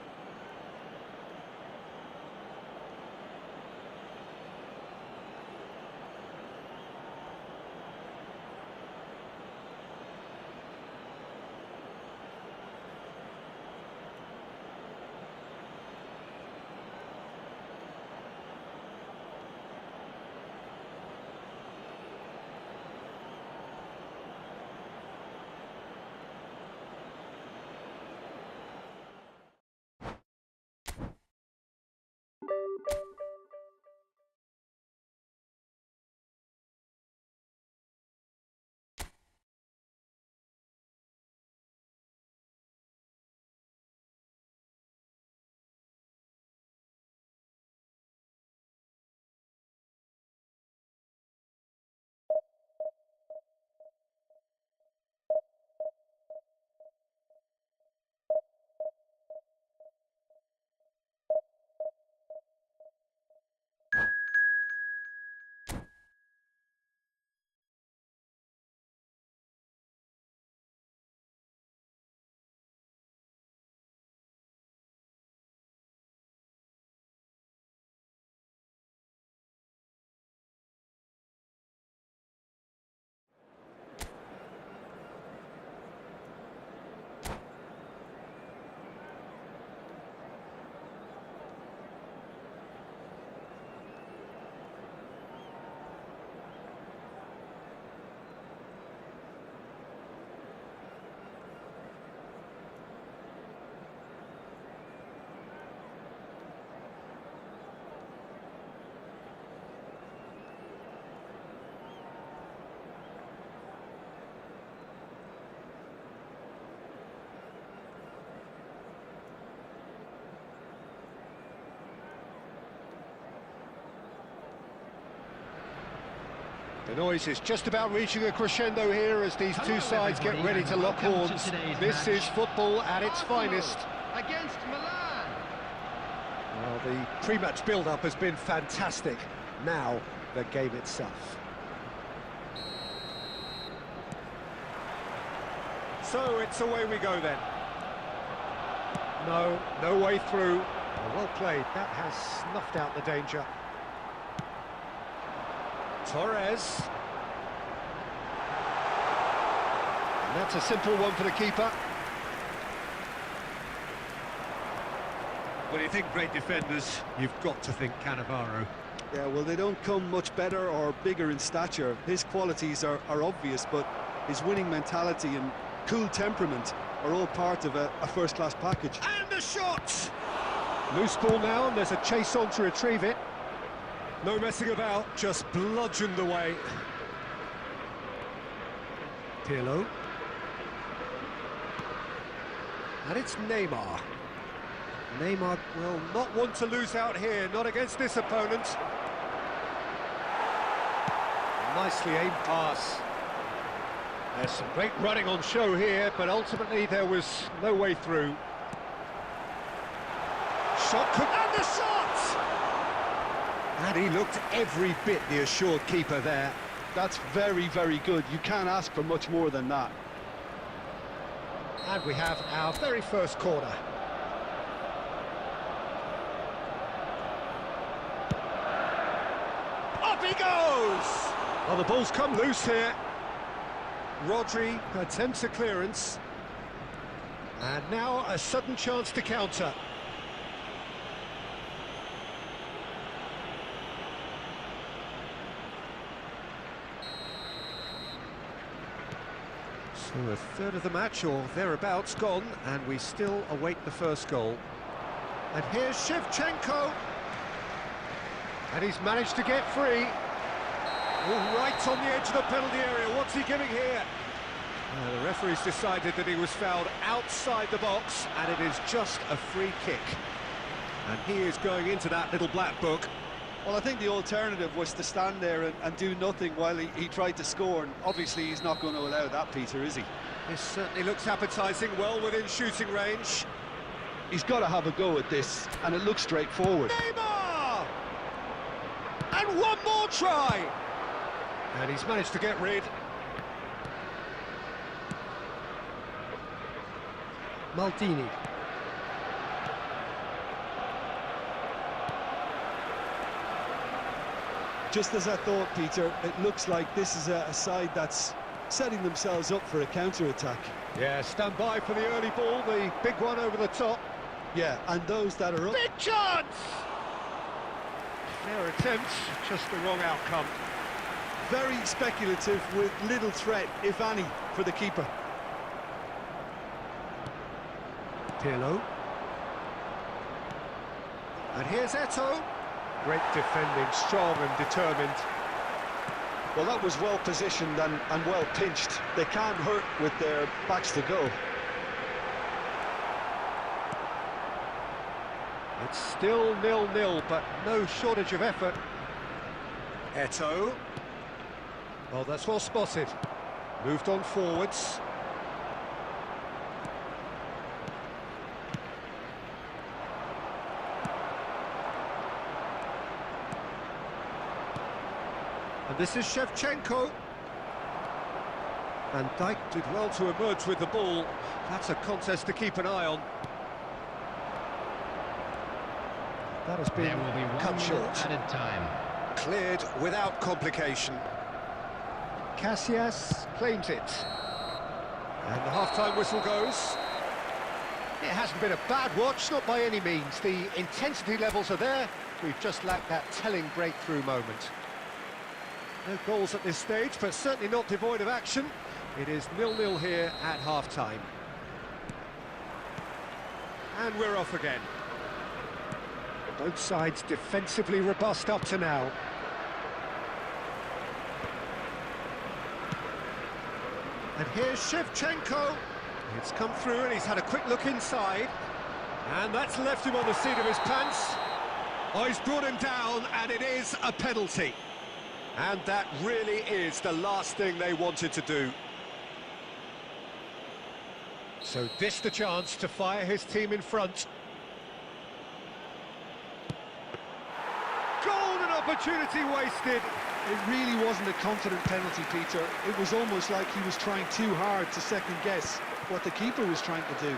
The noise is just about reaching a crescendo here as these two sides get ready to lock horns. This is football at its finest. Against Milan. Well, the pre-match build-up has been fantastic. Now, the game itself. So, it's away we go then. No way through. Well played, that has snuffed out the danger. Torres. And that's a simple one for the keeper. When you think great defenders, you've got to think Cannavaro. Yeah, well, they don't come much better or bigger in stature. His qualities are obvious, but his winning mentality and cool temperament are all part of a first-class package. And the shot! Loose ball now, and there's a chase on to retrieve it. No messing about, just bludgeoned away. Pirlo. And it's Neymar. Neymar will not want to lose out here, not against this opponent. Nicely aimed pass. There's some great running on show here, but ultimately there was no way through. Shot, and the shot! And he looked every bit the assured keeper there. That's very, very good. You can't ask for much more than that. And we have our very first corner. he goes! Well, the ball's come loose here. Rodri attempts a clearance. And now a sudden chance to counter. So a third of the match or thereabouts gone, and we still await the first goal. And here's Shevchenko. And he's managed to get free. Oh, right on the edge of the penalty area. What's he giving here? The referee's decided that he was fouled outside the box, and it is just a free kick. And he is going into that little black book. Well, I think the alternative was to stand there and do nothing while he tried to score, and obviously he's not going to allow that, Peter, is he? This certainly looks appetising, well within shooting range. He's got to have a go at this, and it looks straightforward. Neymar! And one more try! And he's managed to get rid. Maldini. Just as I thought, Peter, it looks like this is a side that's setting themselves up for a counter-attack. Yeah, stand by for the early ball, the big one over the top. Yeah, and those that are up... Big chance! Their attempts, just the wrong outcome. Very speculative with little threat, if any, for the keeper. Pirlo. And here's Eto'o. Great defending, strong and determined. Well, that was well positioned and well pinched. They can't hurt with their backs to go. It's still 0-0, but no shortage of effort. Eto'o. Oh, that's well spotted. Moved on forwards. And this is Shevchenko. And Dijk did well to emerge with the ball. That's a contest to keep an eye on. That has been There will be cut 1 short. minute added time. Cleared without complication. Casillas claims it. And the half-time whistle goes. It hasn't been a bad watch, not by any means. The intensity levels are there. We've just lacked that telling breakthrough moment. No goals at this stage, but certainly not devoid of action. It is 0-0 here at half-time. And we're off again. Both sides defensively robust up to now. And here's Shevchenko. It's come through and he's had a quick look inside. And that's left him on the seat of his pants. Oh, he's brought him down, and it is a penalty. And that really is the last thing they wanted to do. So this the chance to fire his team in front. Golden opportunity wasted. It really wasn't a confident penalty, Peter. It was almost like he was trying too hard to second-guess what the keeper was trying to do.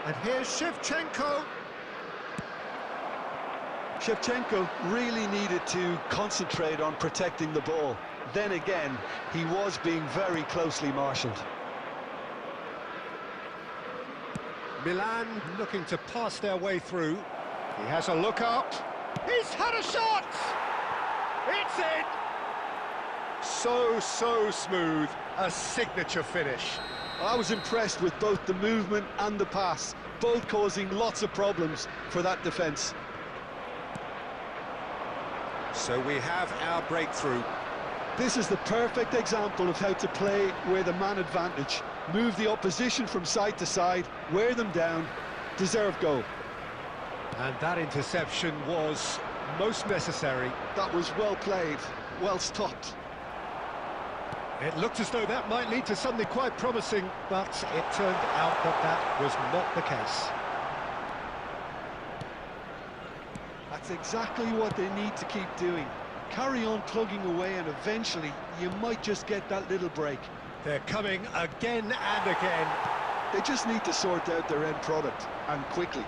And here's Shevchenko. Shevchenko really needed to concentrate on protecting the ball. Then again, he was being very closely marshalled. Milan looking to pass their way through. He has a look up. He's had a shot! It's in! So smooth. A signature finish. I was impressed with both the movement and the pass, both causing lots of problems for that defence. So we have our breakthrough. This is the perfect example of how to play with a man advantage. Move the opposition from side to side, wear them down, deserve goal. And that interception was most necessary. That was well played, well stopped. It looked as though that might lead to something quite promising, but it turned out that that was not the case. That's exactly what they need to keep doing. Carry on plugging away, and eventually you might just get that little break. They're coming again and again. They just need to sort out their end product, and quickly.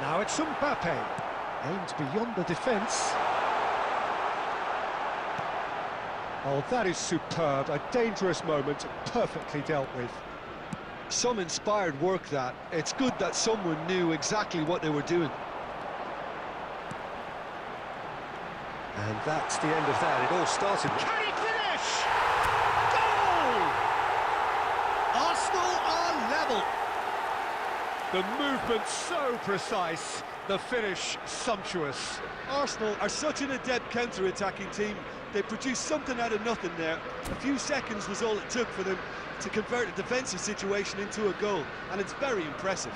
Now it's Mbappe. Aimed beyond the defence. Oh, that is superb. A dangerous moment, perfectly dealt with. Some inspired work that. It's good that someone knew exactly what they were doing. And that's the end of that. It all started. Can he finish? Goal! Arsenal are level. The movement so precise, the finish sumptuous. Arsenal are such an adept counter-attacking team. They produced something out of nothing there. A few seconds was all it took for them to convert a defensive situation into a goal, and it's very impressive.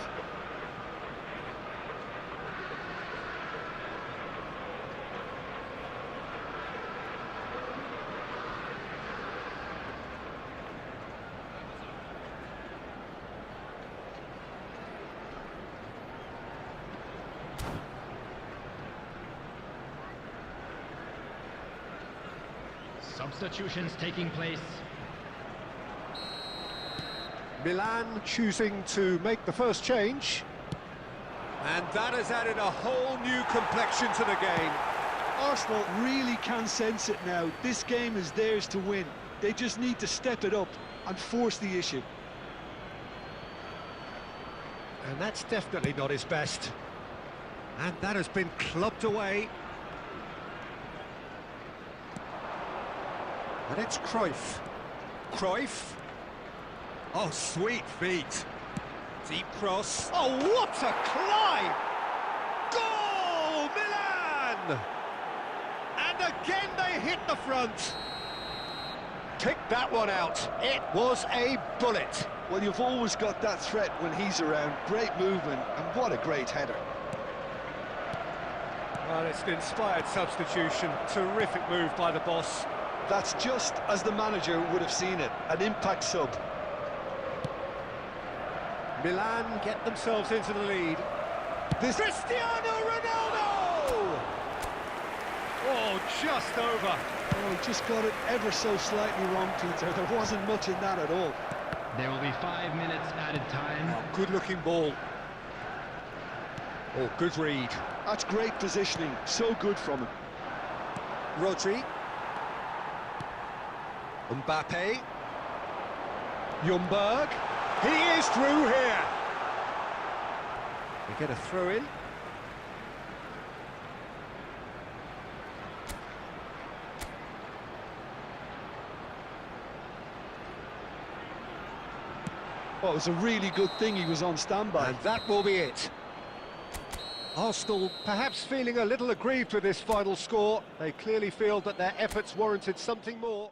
Substitutions taking place. Milan choosing to make the first change. And that has added a whole new complexion to the game. Arsenal really can sense it now. This game is theirs to win. They just need to step it up and force the issue. And that's definitely not his best. And that has been clubbed away. And it's Cruyff. Cruyff. Oh, sweet feet. Deep cross. Oh, what a climb! Goal, Milan! And again they hit the front. Pick that one out. It was a bullet. Well, you've always got that threat when he's around. Great movement, and what a great header. Well, it's an inspired substitution. Terrific move by the boss. That's just as the manager would have seen it, an impact sub. Milan get themselves into the lead. This Cristiano Ronaldo! Oh, just over. Oh, he just got it ever so slightly wrong, Peter. There wasn't much in that at all. There will be 5 minutes added time. Oh, good-looking ball. Oh, good read. That's great positioning, so good from him. Rodri. Mbappe. Ljungberg. He is through here. We get a throw in. Well, it was a really good thing he was on standby. And that will be it. Arsenal perhaps feeling a little aggrieved with this final score. They clearly feel that their efforts warranted something more.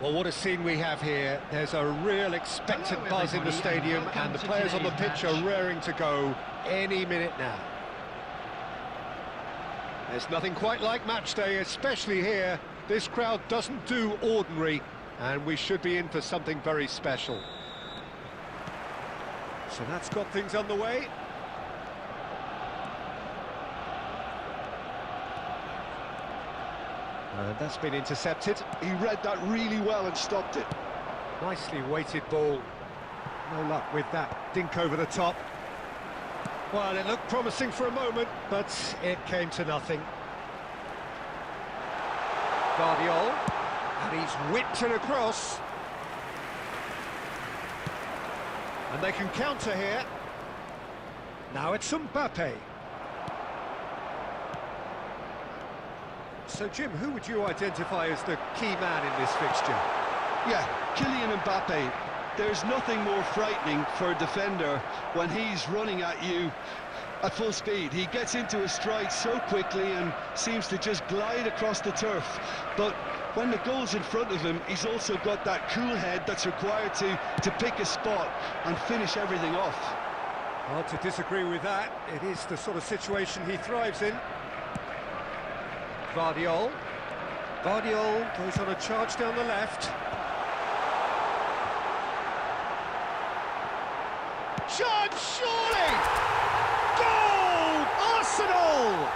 Well, what a scene we have here. There's a real expectant Hello, buzz in the everybody, and stadium, welcome and the to players on the today's pitch match. are raring to go any minute now. There's nothing quite like match day, especially here. This crowd doesn't do ordinary, and we should be in for something very special. So that's got things underway. And that's been intercepted. He read that really well and stopped it. Nicely weighted ball. No luck with that dink over the top. Well, it looked promising for a moment, but it came to nothing. Guardiola, and he's whipped it across. And they can counter here. Now it's Mbappe. So, Jim, who would you identify as the key man in this fixture? Yeah, Kylian Mbappe. There's nothing more frightening for a defender when he's running at you at full speed. He gets into a stride so quickly and seems to just glide across the turf. But when the goal's in front of him, he's also got that cool head that's required to pick a spot and finish everything off. Hard to disagree with that. It is the sort of situation he thrives in. Guardiola. Guardiola goes on a charge down the left. Chance, surely! Goal! Arsenal!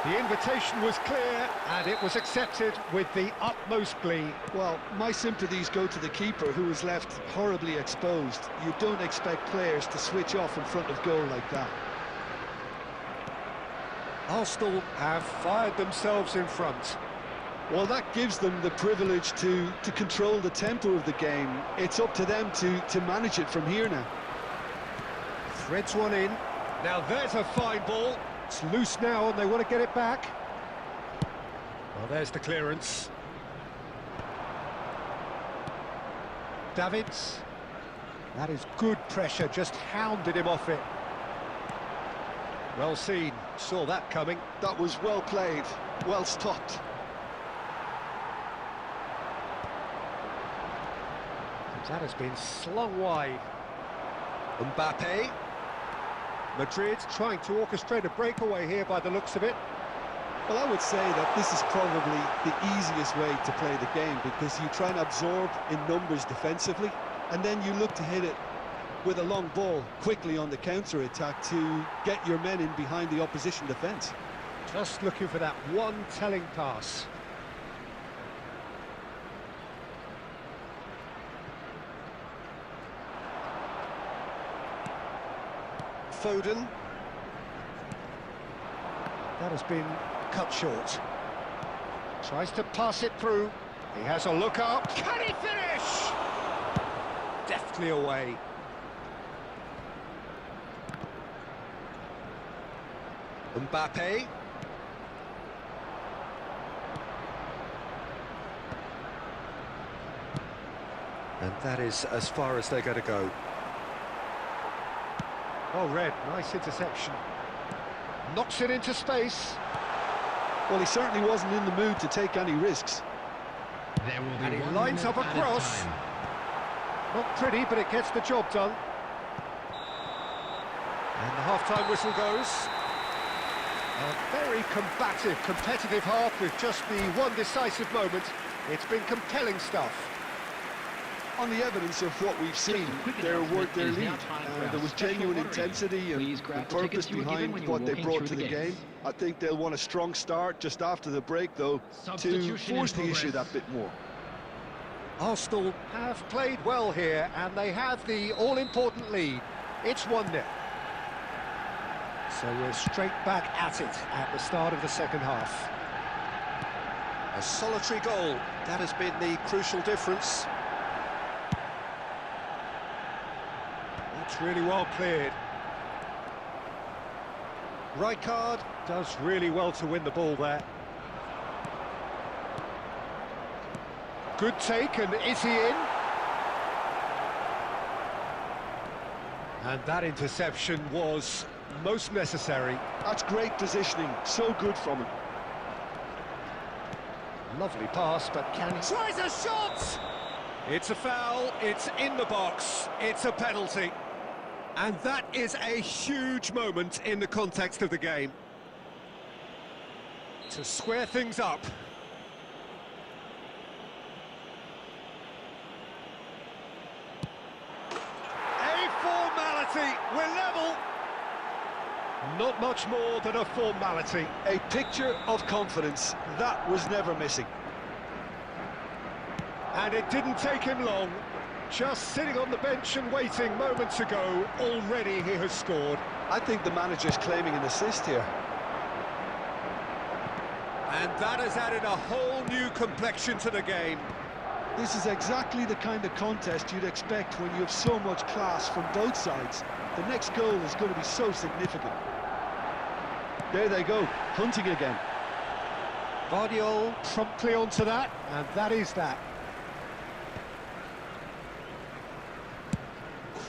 The invitation was clear, and it was accepted with the utmost glee. Well, my sympathies go to the keeper, who was left horribly exposed. You don't expect players to switch off in front of goal like that. Arsenal have fired themselves in front. Well, that gives them the privilege to control the tempo of the game. It's up to them to manage it from here now. Threads one in. Now there's a fine ball. It's loose now and they want to get it back. Well, there's the clearance. Davids. That is good pressure, just hounded him off it. Well seen, saw that coming. That was well played, well stopped. That has been slung wide. Mbappe. Madrid trying to orchestrate a breakaway here by the looks of it. Well, I would say that this is probably the easiest way to play the game, because you try and absorb in numbers defensively, and then you look to hit it with a long ball quickly on the counter-attack to get your men in behind the opposition defence. Just looking for that one telling pass. Foden. That has been cut short. Tries to pass it through. He has a look up. Can he finish? Deftly away. Mbappe. And that is as far as they're going to go. Oh, Red, nice interception. Knocks it into space. Well, he certainly wasn't in the mood to take any risks. There will be And he 1 lines minute up a added cross. time. Not pretty, but it gets the job done. And the half-time whistle goes. A very combative, competitive half with just the one decisive moment. It's been compelling stuff. On the evidence of what we've seen, their word, their lead. There was genuine intensity and purpose behind what they brought to the game. I think they'll want a strong start just after the break, though, to force the issue that bit more. Arsenal have played well here, and they have the all-important lead. It's 1-0. So we're straight back at it at the start of the second half. A solitary goal, that has been the crucial difference. That's really well cleared. Rijkaard does really well to win the ball there. Good take, and is he in? And that interception was most necessary. That's great positioning, so good from him. Lovely pass, but can he... Tries a shot! It's a foul, it's in the box, it's a penalty. And that is a huge moment in the context of the game. To square things up. A formality, we're level. Not much more than a formality. A picture of confidence, that was never missing. And it didn't take him long. Just sitting on the bench and waiting moments ago, already he has scored. I think the manager's claiming an assist here. And that has added a whole new complexion to the game. This is exactly the kind of contest you'd expect when you have so much class from both sides. The next goal is going to be so significant. There they go, hunting again. Guardiola promptly onto that, and that is that.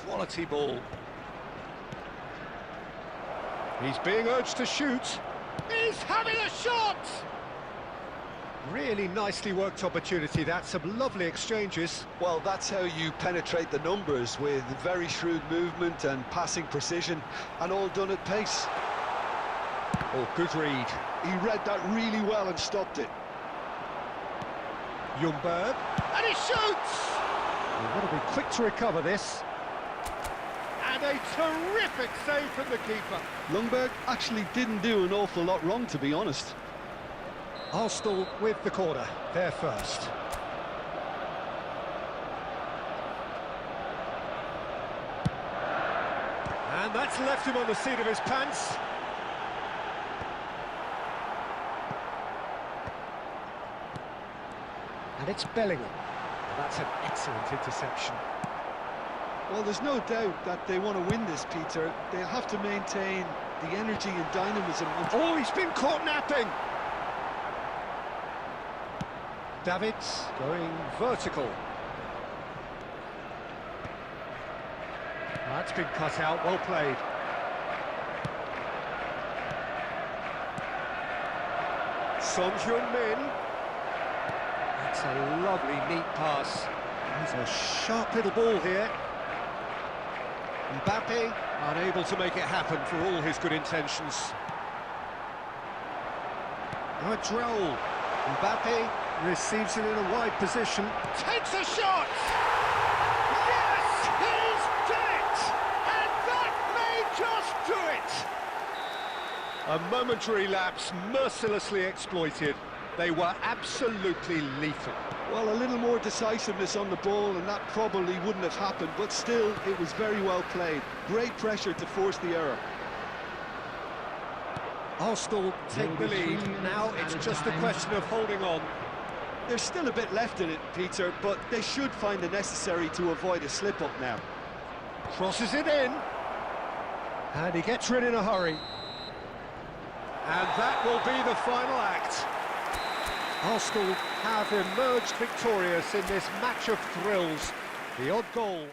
Quality ball. He's being urged to shoot. He's having a shot! Really nicely worked opportunity, that's some lovely exchanges. Well, that's how you penetrate the numbers, with very shrewd movement and passing precision, and all done at pace. Oh, good read. He read that really well and stopped it. Ljungberg, and he shoots! You've got to be quick to recover this. And a terrific save from the keeper. Ljungberg actually didn't do an awful lot wrong, to be honest. Arsenal with the corner, there first. And that's left him on the seat of his pants. And it's Bellingham. That's an excellent interception. Well, there's no doubt that they want to win this, Peter. They'll have to maintain the energy and dynamism. Oh, he's been caught napping! Davids going vertical. That's been cut out, well played. Son Heung-min. That's a lovely, neat pass. There's a sharp little ball here. Mbappe unable to make it happen for all his good intentions. Now a Droll. Mbappe receives it in a wide position. Takes a shot! Yes! He's done it! And that may just do it! A momentary lapse mercilessly exploited. They were absolutely lethal. Well, a little more decisiveness on the ball and that probably wouldn't have happened, but still, it was very well played. Great pressure to force the error. Arsenal take the lead. Now it's just a question of holding on. There's still a bit left in it, Peter, but they should find the necessary to avoid a slip-up now. Crosses it in. And he gets rid in a hurry. And that will be the final act. Arsenal have emerged victorious in this match of thrills. The odd goal...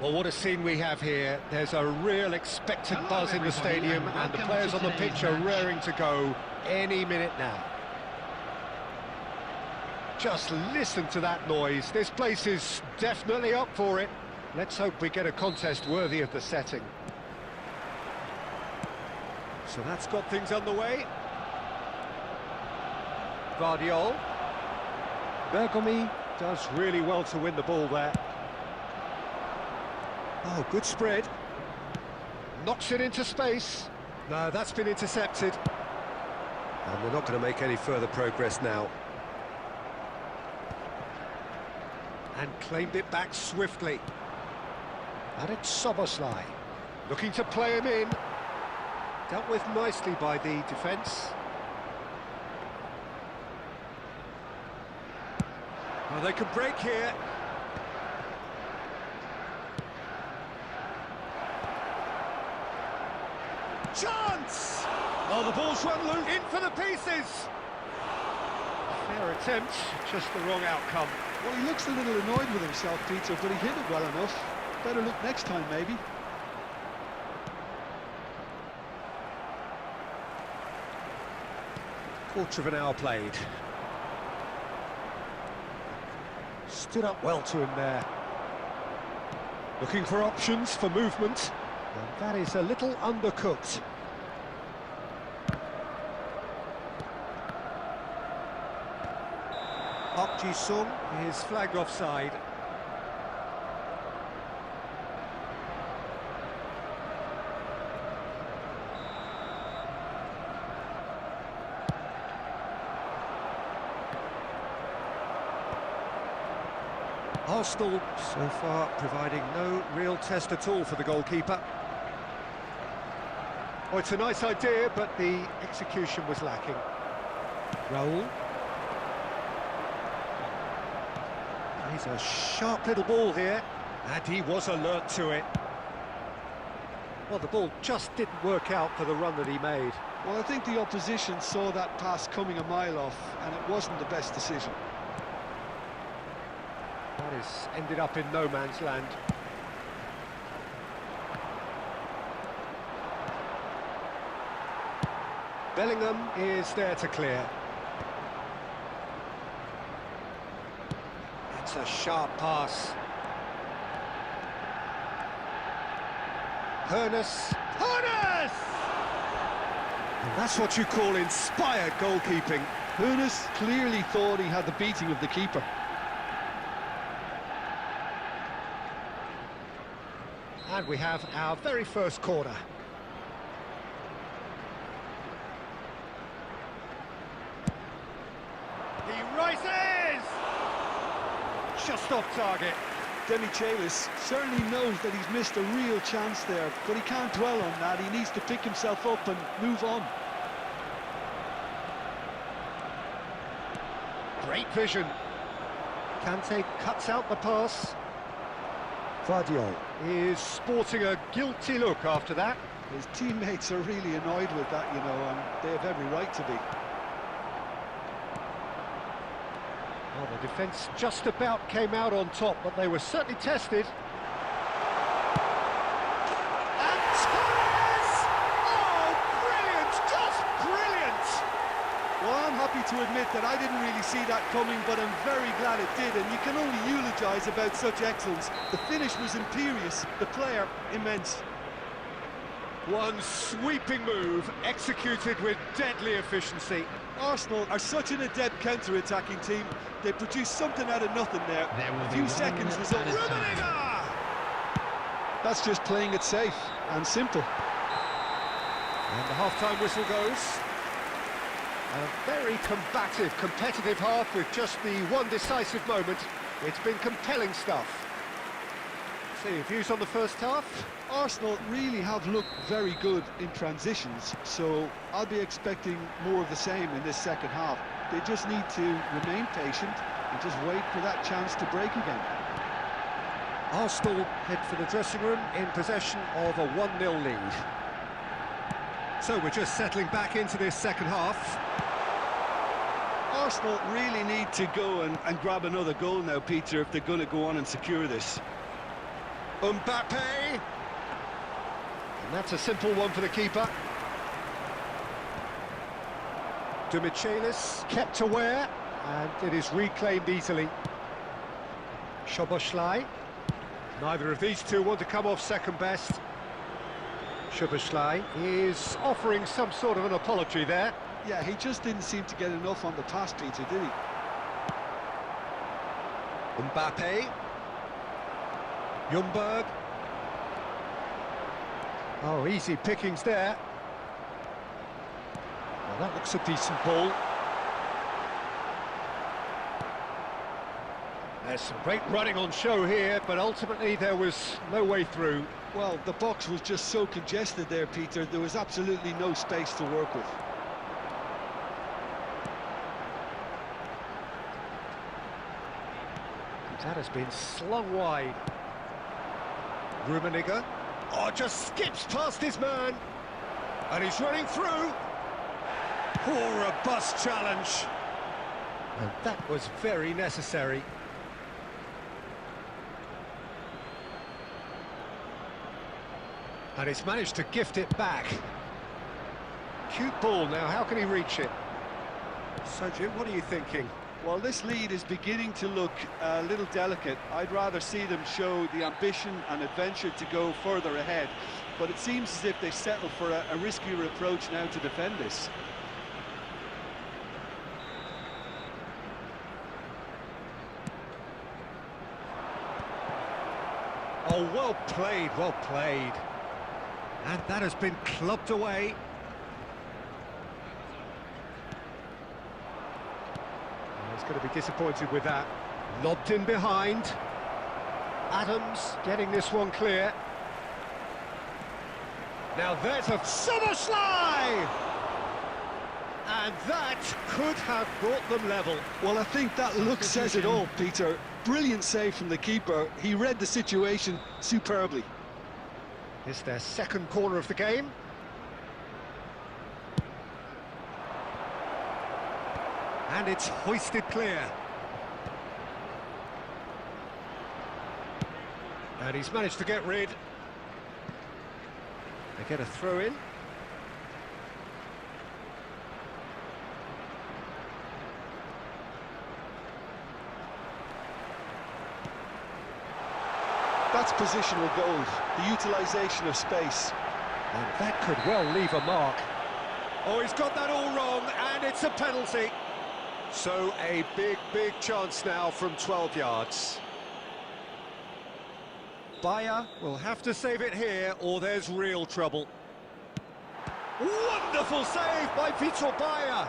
Well, what a scene we have here. There's a real expectant Hello, buzz in the everybody, stadium, and and the welcome players to on the today's pitch are match. raring to go any minute now. Just listen to that noise. This place is definitely up for it. Let's hope we get a contest worthy of the setting. So that's got things underway. Guardiola. Bergomi does really well to win the ball there. Oh, good spread. Knocks it into space. No, that's been intercepted. And they're not going to make any further progress now. And claimed it back swiftly. And it's Soboslai. Looking to play him in. Dealt with nicely by the defence. Well, they can break here. Chance! Oh, the ball's run loose. In for the pieces. Fair attempt, just the wrong outcome. Well, he looks a little annoyed with himself, Peter, but he hit it well enough. Better look next time, maybe. Quarter of an hour played. Stood up well to him there. Looking for options for movement. And that is a little undercooked. Park Ji-sung is flagged offside. Arsenal so far providing no real test at all for the goalkeeper. Oh, it's a nice idea, but the execution was lacking. Raul. He's a sharp little ball here, and he was alert to it. Well, the ball just didn't work out for the run that he made. Well, I think the opposition saw that pass coming a mile off, and it wasn't the best decision. That has ended up in no man's land. Bellingham is there to clear. It's a sharp pass. Hoeneß. Hoeneß! And that's what you call inspired goalkeeping. Hoeneß clearly thought he had the beating of the keeper. And we have our very first corner. He rises! Just off target. Demichelis certainly knows that he's missed a real chance there, but he can't dwell on that. He needs to pick himself up and move on. Great vision. Kante cuts out the pass. Guardiola is sporting a guilty look after that. His teammates are really annoyed with that, you know, and they have every right to be. Well, the defence just about came out on top, but they were certainly tested. And scores! Oh, brilliant! Just brilliant! Well, I'm happy to admit that I didn't really see that coming, but I'm very glad it did, and you can only eulogise about such excellence. The finish was imperious, the player immense. One sweeping move, executed with deadly efficiency. Arsenal are such an adept counter-attacking team. They produced something out of nothing there. There will A be few 1 seconds minute was up. added time. Rummenigge! That's just playing it safe and simple. And the half-time whistle goes. A very combative, competitive half with just the one decisive moment. It's been compelling stuff. So, your views on the first half? Arsenal really have looked very good in transitions, so I'll be expecting more of the same in this second half. They just need to remain patient and just wait for that chance to break again. Arsenal head for the dressing room in possession of a 1-0 lead. So we're just settling back into this second half. Arsenal really need to go and grab another goal now, Peter, if they're going to go on and secure this. Mbappe. And that's a simple one for the keeper. Demichelis kept aware, and it is reclaimed easily. Szoboszlai. Neither of these two want to come off second best. Szoboszlai is offering some sort of an apology there. Yeah, he just didn't seem to get enough on the pass, Peter, did he? Mbappe. Ljungberg. Oh, easy pickings there. Well, that looks a decent ball. There's some great running on show here, but ultimately there was no way through. Well, the box was just so congested there, Peter. There was absolutely no space to work with. That has been slung wide. Rummenigge. Oh, just skips past his man. And he's running through. Poor robust challenge. And that was very necessary. And he's managed to gift it back. Cute ball now, how can he reach it? Sergio, what are you thinking? Well, this lead is beginning to look a little delicate. I'd rather see them show the ambition and adventure to go further ahead. But it seems as if they settle for a riskier approach now to defend this. Oh, well played, well played. And that has been clubbed away. He's going to be disappointed with that. Lobbed in behind. Adams getting this one clear. Now there's a Szoboszlai! And that could have brought them level. Well, I think that look says it all, Peter. Brilliant save from the keeper. He read the situation superbly. It's their second corner of the game. And it's hoisted clear. And he's managed to get rid. They get a throw in. That's positional gold, the utilisation of space. And that could well leave a mark. Oh, he's got that all wrong, and it's a penalty. So a big, big chance now from 12 yards. Bayer will have to save it here, or there's real trouble. Wonderful save by Vitor Bayer.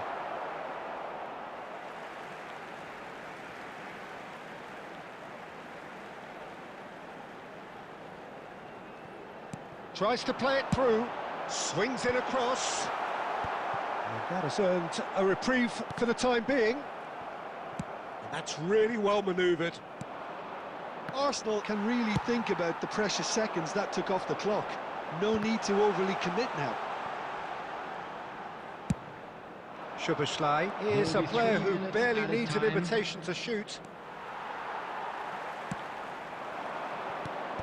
Tries to play it through, swings in across. And that has earned a reprieve for the time being. And that's really well manoeuvred. Arsenal can really think about the precious seconds that took off the clock. No need to overly commit now. Szoboszlai is a player who barely needs an invitation to shoot.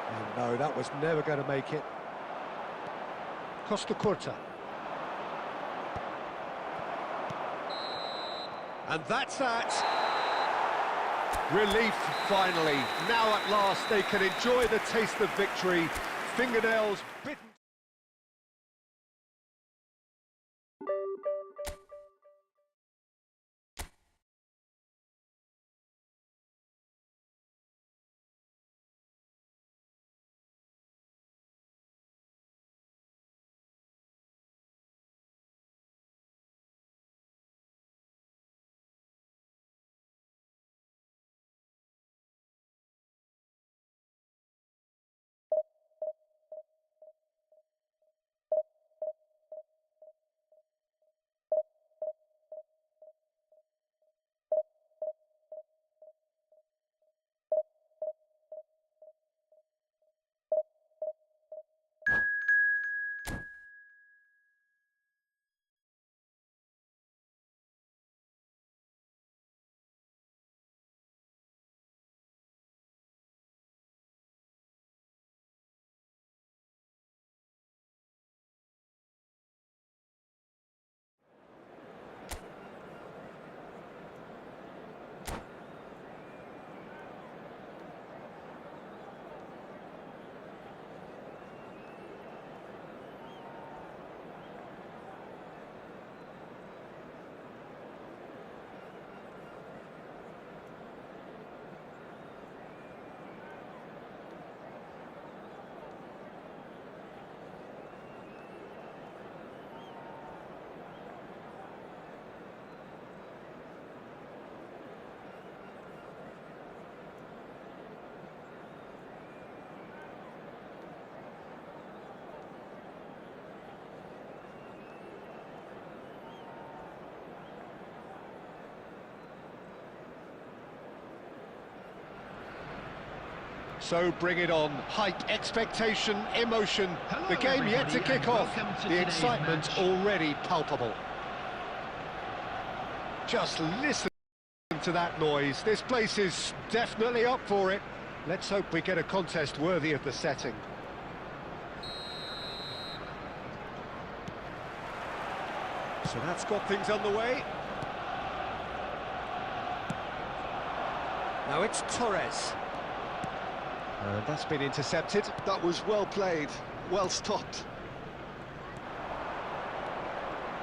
And no, that was never going to make it. Costa Curta. And that's that. Relief, finally. Now at last they can enjoy the taste of victory. Fingernails bitten. So bring it on. Hype, expectation, emotion. Hello, The game yet to everybody, kick and off. welcome to The today's excitement match. already palpable. Just listen to that noise. This place is definitely up for it. Let's hope we get a contest worthy of the setting. So that's got things underway. Now it's Torres. And that's been intercepted. That was well played, well stopped.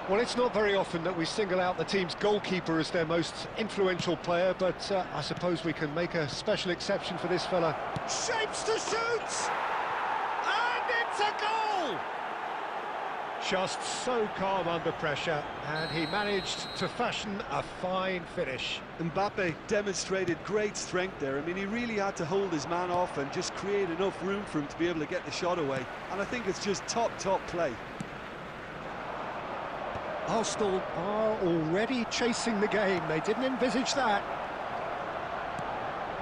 Well, it's not very often that we single out the team's goalkeeper as their most influential player, but I suppose we can make a special exception for this fella. Shapes to shoot! And it's a goal! Just so calm under pressure, and he managed to fashion a fine finish. Mbappe demonstrated great strength there. I mean, he really had to hold his man off and just create enough room for him to be able to get the shot away. And I think it's just top play. Arsenal are already chasing the game. They didn't envisage that.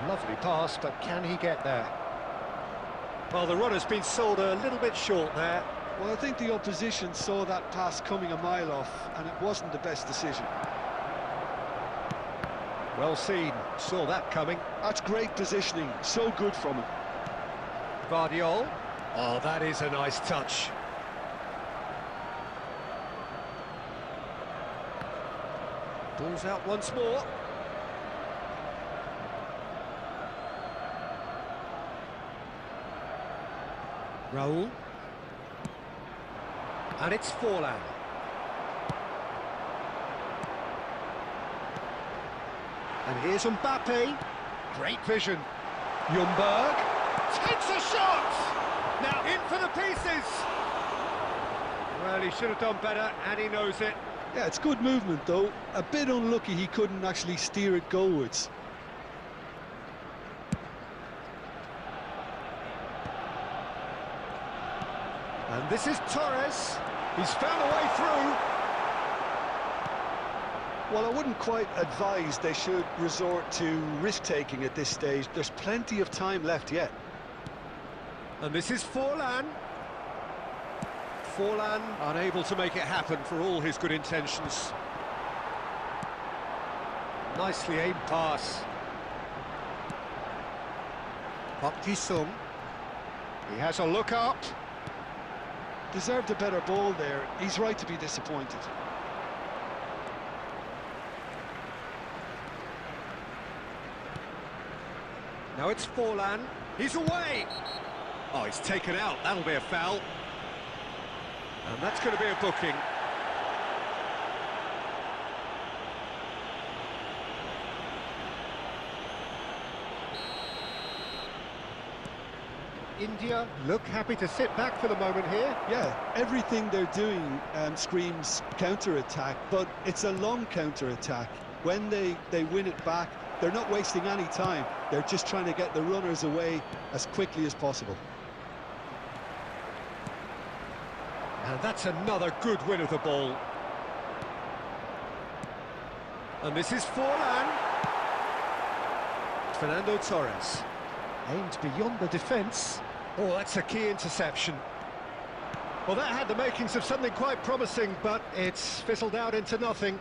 Lovely pass, but can he get there? Well, the runner's been sold a little bit short there. Well, I think the opposition saw that pass coming a mile off, and it wasn't the best decision. Well seen, saw that coming. That's great positioning, so good from him. Guardiola. Oh, that is a nice touch. Ball's out once more. Raul. And it's Forlan. And here's Mbappe. Great vision. Ljungberg takes a shot! Now in for the pieces! Well, he should have done better, and he knows it. Yeah, it's good movement, though. A bit unlucky he couldn't actually steer it goalwards. And this is Torres. He's found a way through. Well, I wouldn't quite advise they should resort to risk-taking at this stage. There's plenty of time left yet. And this is Forlan. Forlan unable to make it happen for all his good intentions. Nicely aimed pass. Park Ji-sung. He has a look up. Deserved a better ball there. He's right to be disappointed. Now it's Forlan. He's away. Oh, he's taken out. That'll be a foul. And that's going to be a booking. India look happy to sit back for the moment here. Yeah, everything they're doing screams counter-attack, but it's a long counter-attack. When they win it back, they're not wasting any time. They're just trying to get the runners away as quickly as possible. And that's another good win of the ball. And this is Forlan. Fernando Torres. Aimed beyond the defence. Oh, that's a key interception. Well, that had the makings of something quite promising, but it's fizzled out into nothing.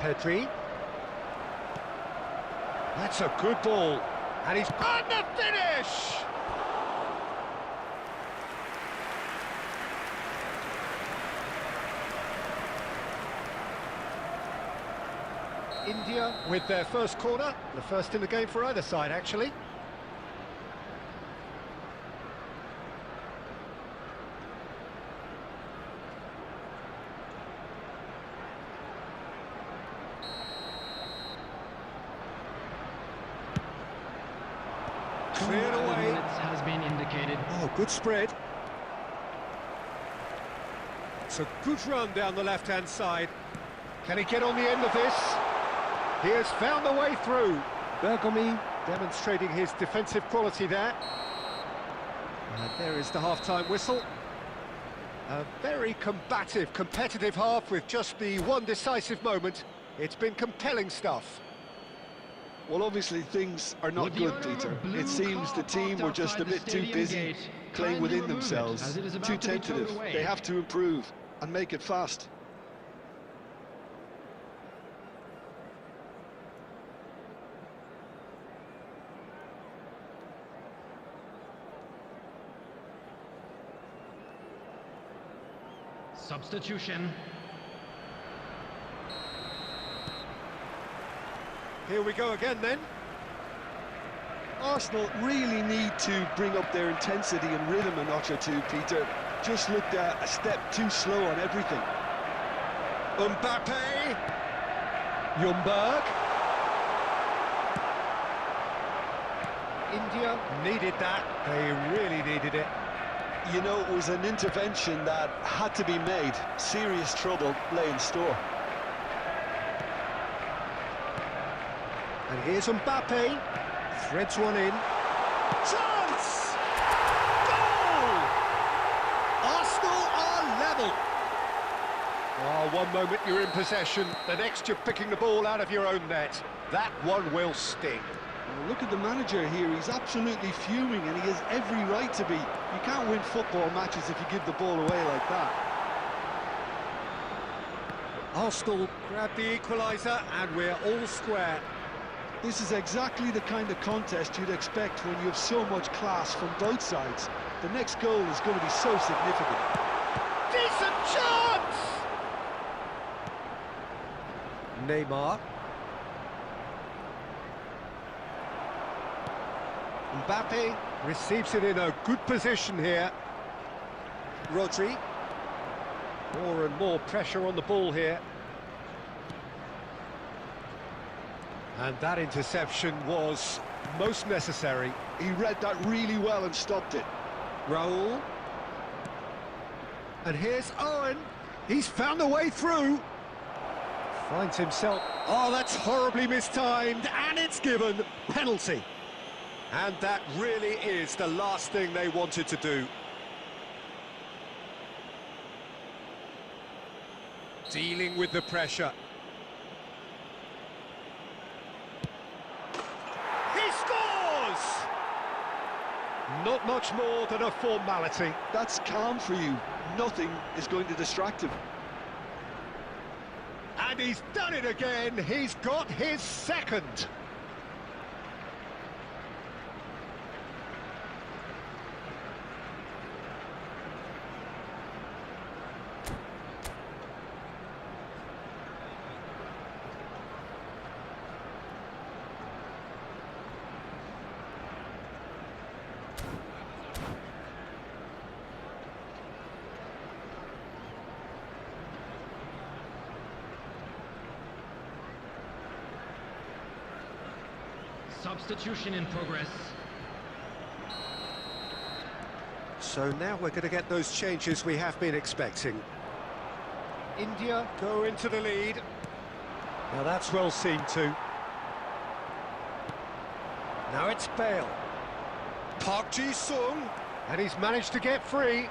Pedri. That's a good ball. And he's on the finish! India with their first corner, the first in the game for either side, actually. Cleared away. Minutes has been indicated. Oh, good spread. It's a good run down the left-hand side. Can he get on the end of this? He has found the way through. Bergomi demonstrating his defensive quality there. And there is the half-time whistle. A very combative, competitive half with just the one decisive moment. It's been compelling stuff. Well, obviously things are not Would the good, owner of a Peter. blue It seems car the team parked were just a outside the bit too stadium busy gate playing kindly within remove it, themselves, as it is about too to be towed tentative. away. They have to improve and make it fast. Substitution. Here we go again then. Arsenal really need to bring up their intensity and rhythm a notch or two, Peter. Just looked a step too slow on everything. Mbappe. Ljungberg. India needed that. They really needed it. You know, it was an intervention that had to be made. Serious trouble lay in store. And here's Mbappe. Threads one in. Chance! Goal! Arsenal are level. Oh, one moment you're in possession, the next you're picking the ball out of your own net. That one will sting. Well, look at the manager here. He's absolutely fuming, and he has every right to be. You can't win football matches if you give the ball away like that. Arsenal grab the equaliser, and we're all square. This is exactly the kind of contest you'd expect when you have so much class from both sides. The next goal is going to be so significant. Decent chance! Neymar. Mbappe receives it in a good position here. Rodri. More and more pressure on the ball here. And that interception was most necessary. He read that really well and stopped it. Raul. And here's Owen. He's found a way through. Finds himself... Oh, that's horribly mistimed, and it's given. Penalty. And that really is the last thing they wanted to do. Dealing with the pressure. He scores! Not much more than a formality. That's calm for you. Nothing is going to distract him. And he's done it again. He's got his second. Substitution in progress. So now we're going to get those changes we have been expecting. India go into the lead. Now that's well seen too. Now it's Bale. Park Ji-sung. And he's managed to get free.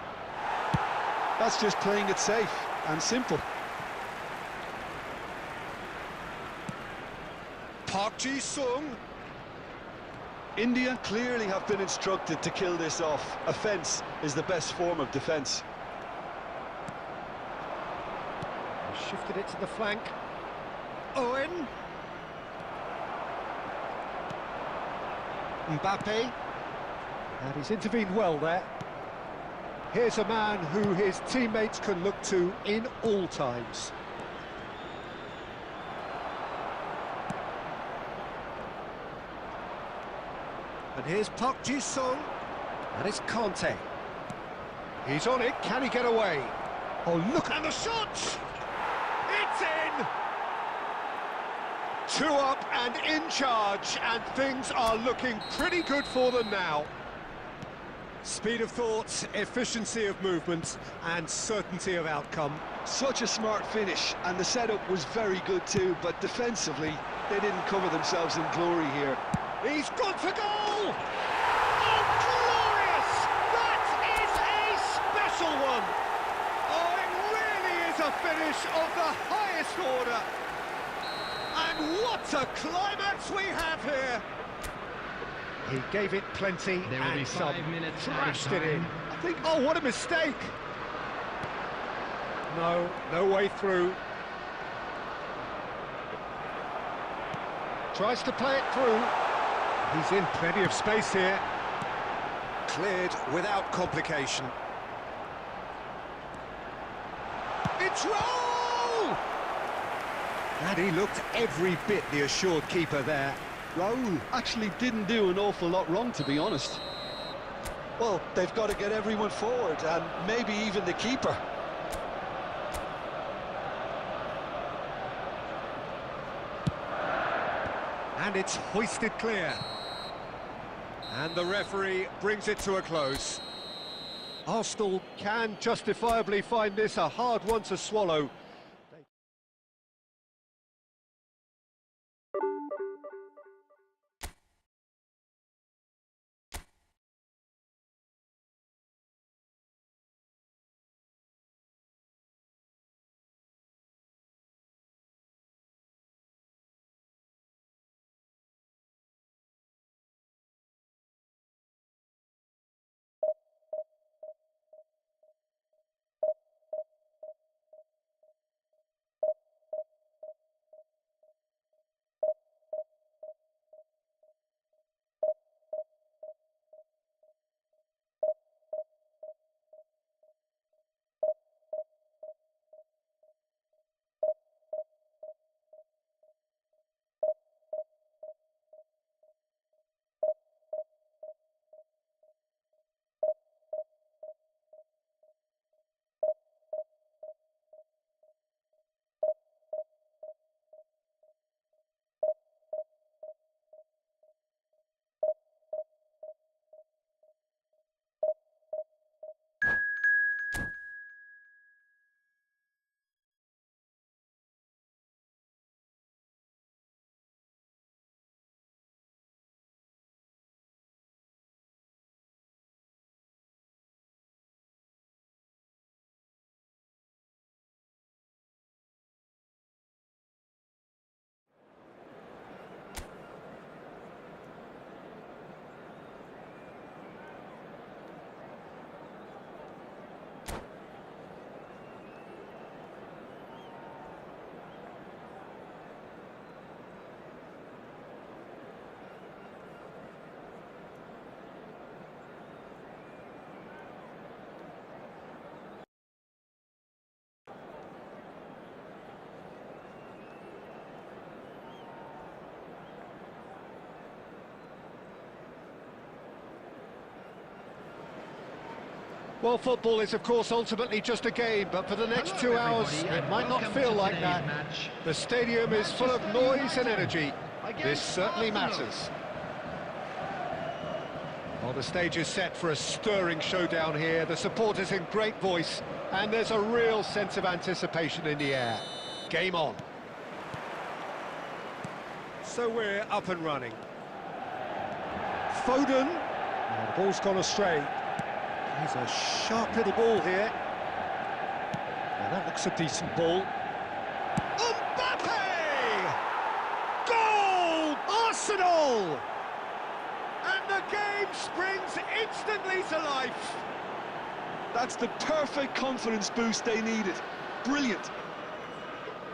That's just playing it safe and simple. Park Ji-sung. India clearly have been instructed to kill this off. Offence is the best form of defence. Shifted it to the flank. Owen. Mbappe. And he's intervened well there. Here's a man who his teammates can look to in all times. And here's Park Ji-sung. And it's Conte. He's on it. Can he get away? Oh, look at the shot! It's in! 2 up and in charge, and things are looking pretty good for them now. Speed of thought, efficiency of movement, and certainty of outcome. Such a smart finish, and the setup was very good too, but defensively, they didn't cover themselves in glory here. He's gone for goal! Oh, glorious! That is a special one! Oh, it really is a finish of the highest order. And what a climax we have here! He gave it plenty There will be and 5 some minutes thrashed added it in. time. I think, oh, what a mistake! No way through. Tries to play it through. He's in plenty of space here. Cleared without complication. It's Raul! And he looked every bit the assured keeper there. Raul actually didn't do an awful lot wrong, to be honest. Well, they've got to get everyone forward, and maybe even the keeper. And it's hoisted clear. And the referee brings it to a close. Arsenal can justifiably find this a hard one to swallow. Well, football is, of course, ultimately just a game, but for the next Hello, 2 hours, everybody, it and might not welcome feel to like today's that. match. The stadium is full of noise and energy. This Against certainly Arsenal. matters. Well, the stage is set for a stirring showdown here. The supporters in great voice, and there's a real sense of anticipation in the air. Game on. So we're up and running. Foden. Oh, the ball's gone astray. He's a sharp little ball here. Well, that looks a decent ball. Mbappe! Goal! Arsenal! And the game springs instantly to life. That's the perfect confidence boost they needed. Brilliant.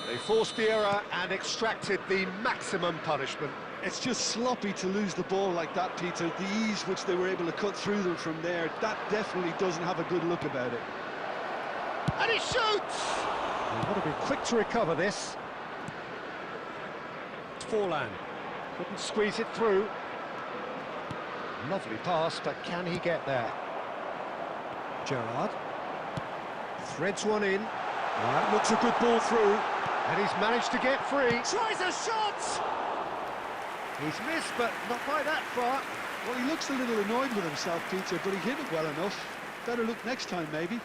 They forced the error and extracted the maximum punishment. It's just sloppy to lose the ball like that, Peter. The ease which they were able to cut through them from there, that definitely doesn't have a good look about it. And he shoots! He would have been quick to recover this. Forlan couldn't squeeze it through. Lovely pass, but can he get there? Gerrard threads one in. Well, that looks a good ball through. And he's managed to get free. Tries a shot! He's missed, but not by that far. Well, he looks a little annoyed with himself, Peter, but he hit it well enough. Better look next time, maybe.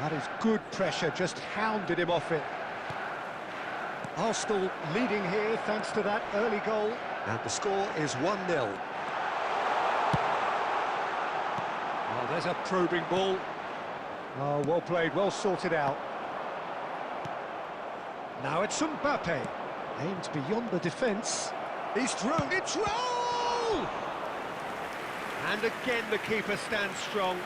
That is good pressure, just hounded him off it. Arsenal leading here thanks to that early goal. And the score is 1-0. Well, there's a probing ball. Oh, well played, well sorted out. Now it's Mbappe. Aimed beyond the defence. He's through. It's roll! And again the keeper stands strong.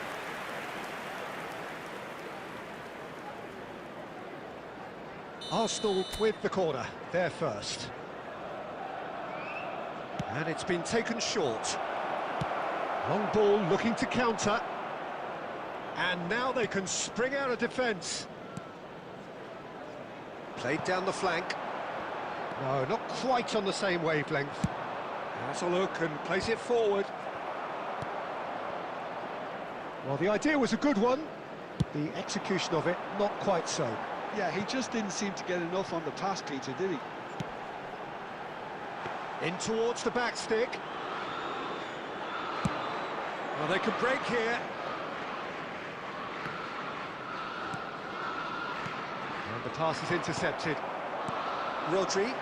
Arsenal with the corner, they're first. And it's been taken short. Long ball looking to counter. And now they can spring out of defence. Played down the flank. No, not quite on the same wavelength. Has a look and plays it forward. Well, the idea was a good one. The execution of it, not quite so. Yeah, he just didn't seem to get enough on the pass, Peter, did he? In towards the back stick. Well, they could break here. And the pass is intercepted. Rodri.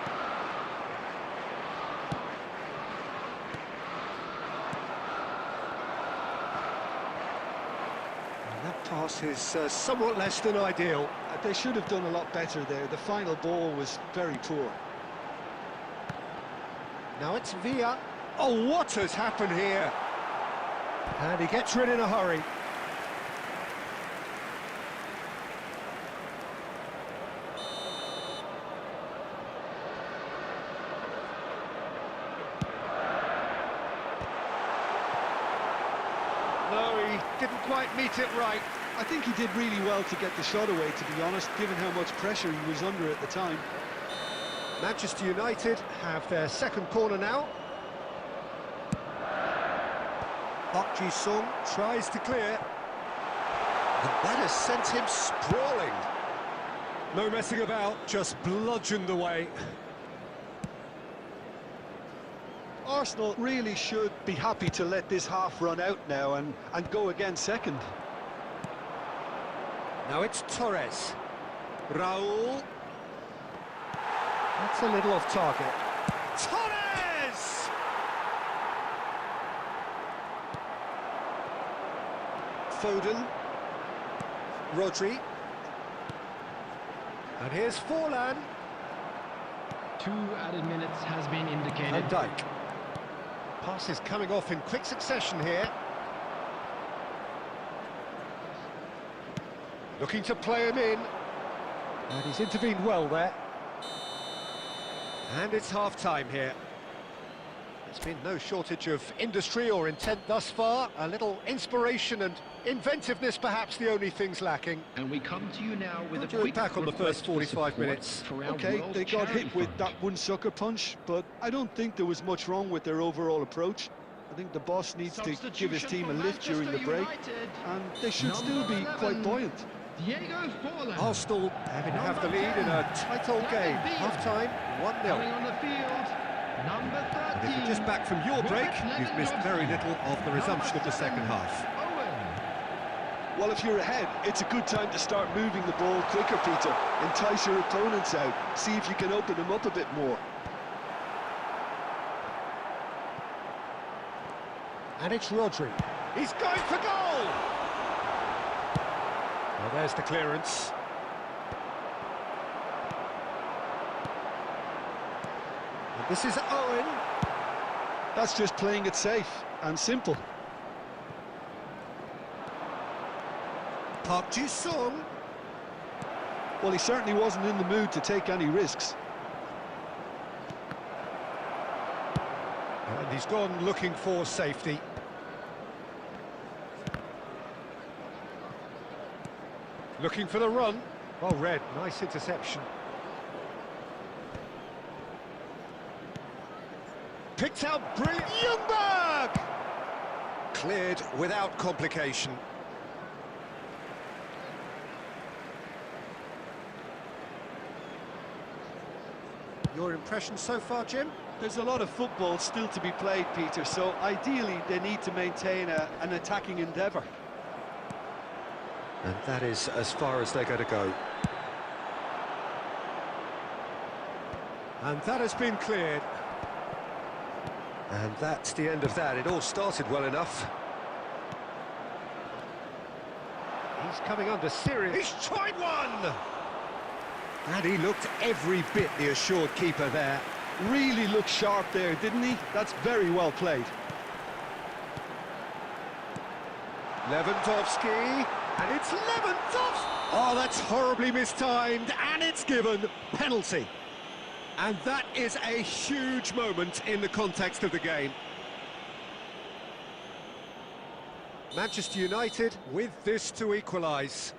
And that pass is somewhat less than ideal. They should have done a lot better there. The final ball was very poor. Now it's Villa. Oh, what has happened here? And he gets rid in a hurry. No, he didn't quite meet it right. I think he did really well to get the shot away, to be honest, given how much pressure he was under at the time. Manchester United have their second corner now. Park Ji-sung tries to clear. And that has sent him sprawling. No messing about, just bludgeoned away. Arsenal really should be happy to let this half run out now and go again second. Now it's Torres. Raul. That's a little off target. Torres! Foden. Rodri. And here's Forlan. 2 added minutes has been indicated. Van Dijk. Passes coming off in quick succession here. Looking to play him in. And he's intervened well there. And it's half-time here. There's been no shortage of industry or intent thus far. A little inspiration and inventiveness, perhaps the only things lacking. And we come to you now with Not a doing quick back on the first request 45 for support minutes. for our Okay, World they got Charity hit with Fund. that one sucker punch, but I don't think there was much wrong with their overall approach. I think the boss needs to give his team a lift during the break, and they should still be quite buoyant. Diego Forlan. Arsenal having to have the lead in a tight old game. Half-time, 1-0. Coming on the field, number 13. And if you're just back from your break, you've missed very little of the resumption of the second half. Owen. Well, if you're ahead, it's a good time to start moving the ball quicker, Peter. Entice your opponents out. See if you can open them up a bit more. And it's Rodri. He's going for goal! Well, there's the clearance. And this is Owen. That's just playing it safe and simple. Park Ji-sung. Well, he certainly wasn't in the mood to take any risks. And he's gone looking for safety. Looking for the run. Well read, nice interception. Picked out brilliant. Ljungberg! Cleared without complication. Your impression so far, Jim? There's a lot of football still to be played, Peter, so ideally they need to maintain an attacking endeavour. And that is as far as they're going to go. And that has been cleared. And that's the end of that. It all started well enough. He's coming under serious... He's tried one! And he looked every bit the assured keeper there. Really looked sharp there, didn't he? That's very well played. Lewandowski, and it's Lewandowski! Oh, that's horribly mistimed, and it's given penalty. And that is a huge moment in the context of the game. Manchester United with this to equalise.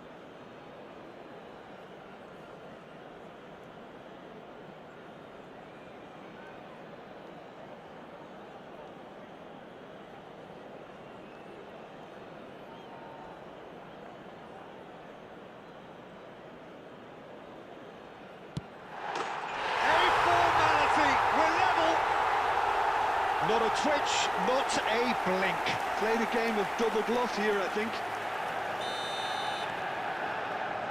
Not a twitch, not a blink. Played a game of double bluff here, I think.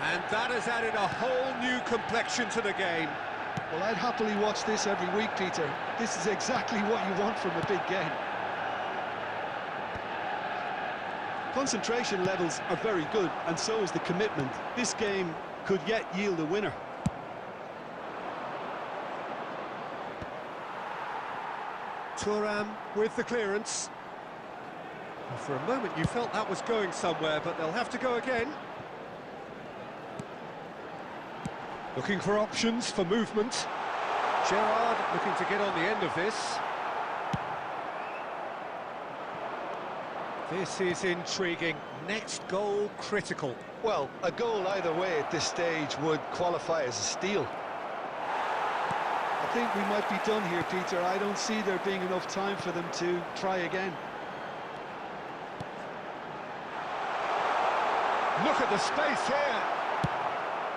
And that has added a whole new complexion to the game. Well, I'd happily watch this every week, Peter. This is exactly what you want from a big game. Concentration levels are very good, and so is the commitment. This game could yet yield a winner. Thuram with the clearance. Well, for a moment you felt that was going somewhere, but they'll have to go again. Looking for options for movement. Gerrard looking to get on the end of this. This is intriguing. Next goal critical. Well, a goal either way at this stage would qualify as a steal. I think we might be done here, Peter. I don't see there being enough time for them to try again. Look at the space here.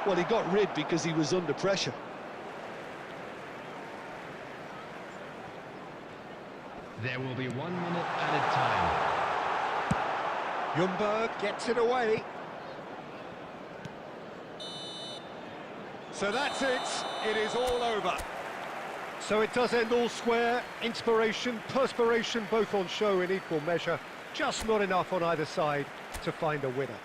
Well, he got rid because he was under pressure. There will be 1 minute added time. Ljungberg gets it away. So that's it. It is all over. So it does end all square. Inspiration, perspiration, both on show in equal measure. Just not enough on either side to find a winner.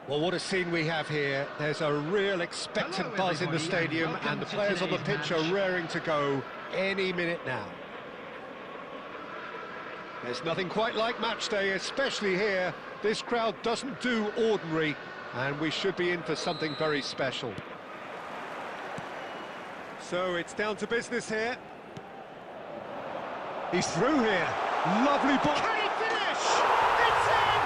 Well, what a scene we have here. There's a real expectant buzz in the stadium, and the players on the pitch are raring to go any minute now. There's nothing quite like match day, especially here. This crowd doesn't do ordinary, and we should be in for something very special. So it's down to business here. He's through here. Lovely ball. Can he finish? It's in!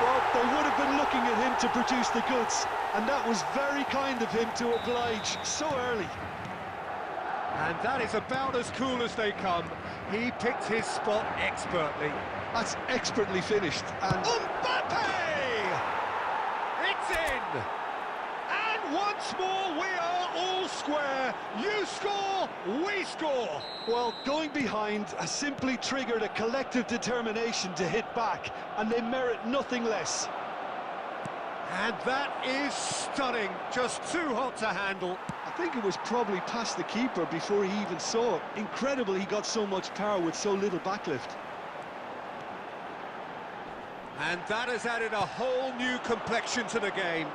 Well, they would have been looking at him to produce the goods, and that was very kind of him to oblige so early. And that is about as cool as they come. He picked his spot expertly. That's expertly finished. And Mbappe! It's in! And once more we are all square. You score, we score. well, going behind has simply triggered a collective determination to hit back, and they merit nothing less. And that is stunning. Just too hot to handle. I think it was probably past the keeper before he even saw it. Incredible he got so much power with so little backlift. And that has added a whole new complexion to the game.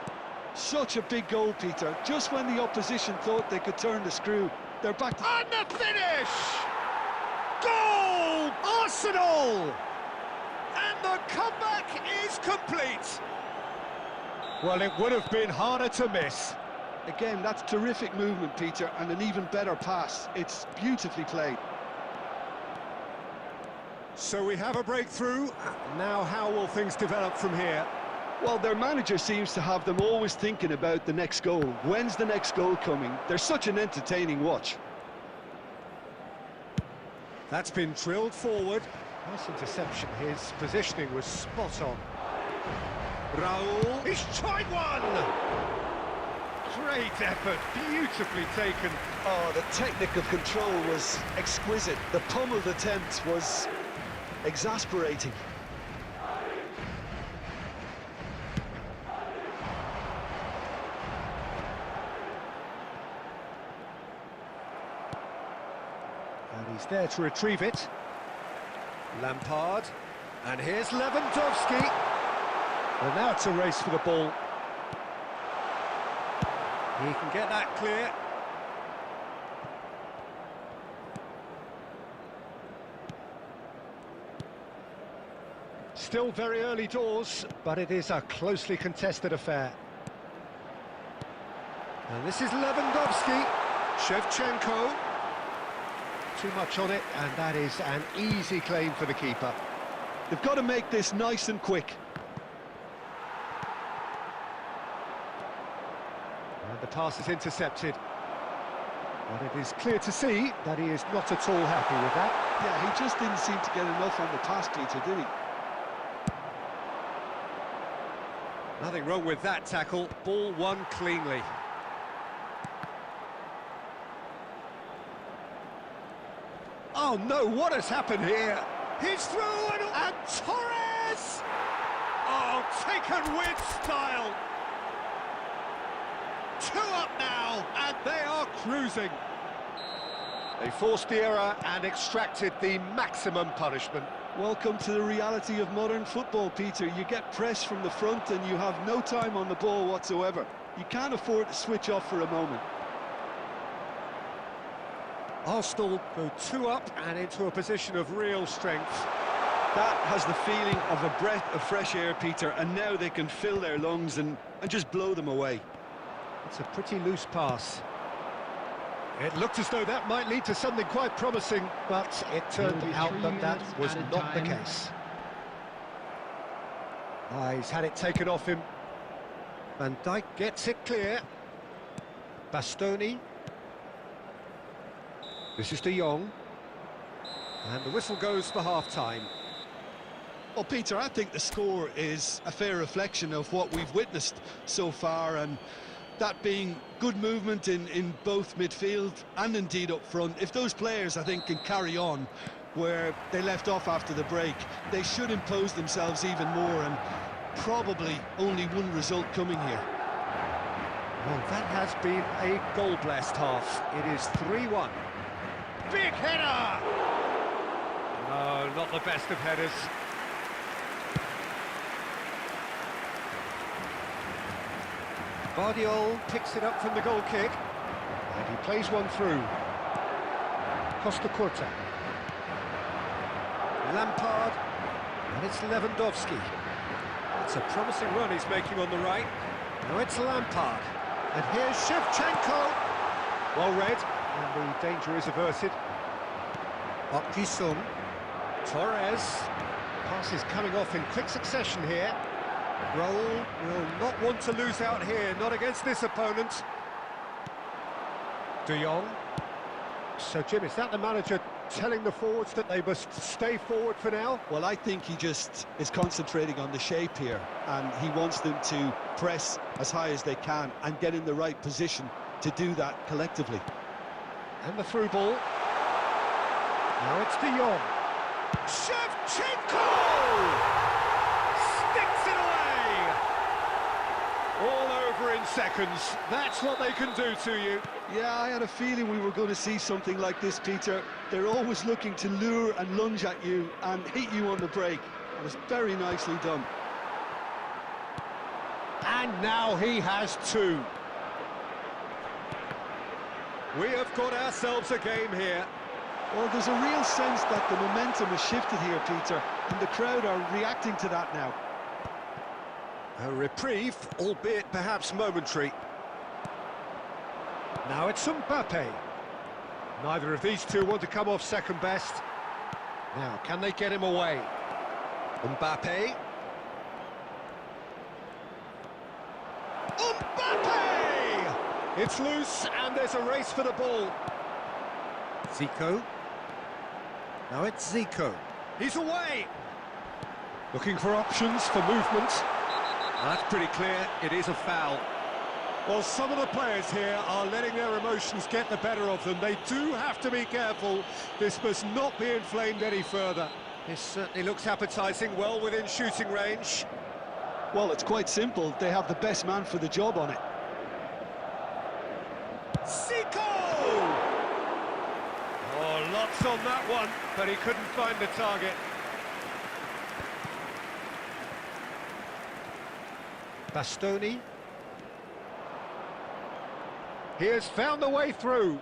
Such a big goal, Peter. Just when the opposition thought they could turn the screw, they're back to... And the finish! Goal! Arsenal! And the comeback is complete. Well, it would have been harder to miss. Again, that's terrific movement, Peter, and an even better pass. It's beautifully played. So we have a breakthrough. Now how will things develop from here? Well, their manager seems to have them always thinking about the next goal. When's the next goal coming? They're such an entertaining watch. That's been drilled forward. Nice interception. His positioning was spot on. Raul, he's tried one! Great effort, beautifully taken. Oh, the technical control was exquisite. The pummeled attempt was exasperating. And he's there to retrieve it. Lampard. And here's Lewandowski. And now it's a race for the ball. He can get that clear. Still very early doors, but it is a closely contested affair. And this is Lewandowski. Shevchenko. Too much on it, and that is an easy claim for the keeper. They've got to make this nice and quick. And the pass is intercepted. But it is clear to see that he is not at all happy with that. Yeah, he just didn't seem to get enough on the pass, Peter, did he? Nothing wrong with that tackle. Ball won cleanly. Oh no, what has happened here? He's through and Torres! Oh, taken with style. 2 up now, and they are cruising. They forced the error and extracted the maximum punishment. Welcome to the reality of modern football, Peter. You get pressed from the front and you have no time on the ball whatsoever. You can't afford to switch off for a moment. Arsenal go 2 up and into a position of real strength. That has the feeling of a breath of fresh air, Peter, and now they can fill their lungs and just blow them away. It's a pretty loose pass. It looked as though that might lead to something quite promising, but it turned out that that was not the case. He's had it taken off him. Van Dijk gets it clear. Bastoni. This is De Jong. And the whistle goes for half-time. Well, Peter, I think the score is a fair reflection of what we've witnessed so far, and that being good movement in both midfield and indeed up front. If those players, I think, can carry on where they left off after the break, they should impose themselves even more, and probably only one result coming here. Well, that has been a goal-blessed half. It is 3-1. Big header! No, not the best of headers. Guardiola picks it up from the goal kick, and he plays one through. Costa Curta. Lampard, and it's Lewandowski. It's a promising run he's making on the right. Now it's Lampard, and here's Shevchenko. Well read, and the danger is averted. Okisung. Torres. Pass is coming off in quick succession here. Raul will not want to lose out here, not against this opponent. De Jong. So, Jim, is that the manager telling the forwards that they must stay forward for now? Well, I think he just is concentrating on the shape here, and he wants them to press as high as they can and get in the right position to do that collectively. And the through ball. Now it's De Jong. Shevchenko! Sticks it away! All over in seconds. That's what they can do to you. Yeah, I had a feeling we were going to see something like this, Peter. They're always looking to lure and lunge at you and hit you on the break. It was very nicely done. And now he has two. We have got ourselves a game here. Well, there's a real sense that the momentum has shifted here, Peter, and the crowd are reacting to that now. A reprieve, albeit perhaps momentary. Now it's Mbappe. Neither of these two want to come off second best. Now, can they get him away? Mbappe. Mbappe! It's loose, and there's a race for the ball. Zico. Now it's Zico. He's away! Looking for options for movement. That's pretty clear, it is a foul. Well, some of the players here are letting their emotions get the better of them. They do have to be careful. This must not be inflamed any further. This certainly looks appetising, well within shooting range. Well, it's quite simple. They have the best man for the job on it. Zico! Oh, lots on that one, but he couldn't find the target. Bastoni. He has found the way through.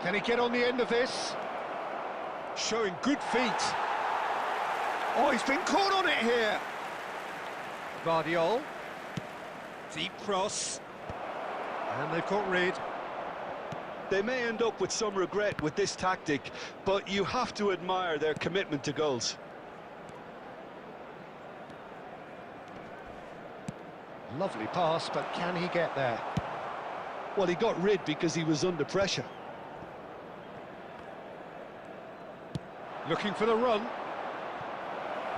Can he get on the end of this? Showing good feet. Oh, he's been caught on it here. Guardiola. Deep cross. And they've got rid. They may end up with some regret with this tactic, but you have to admire their commitment to goals. Lovely pass, but can he get there? Well, he got rid because he was under pressure. Looking for the run.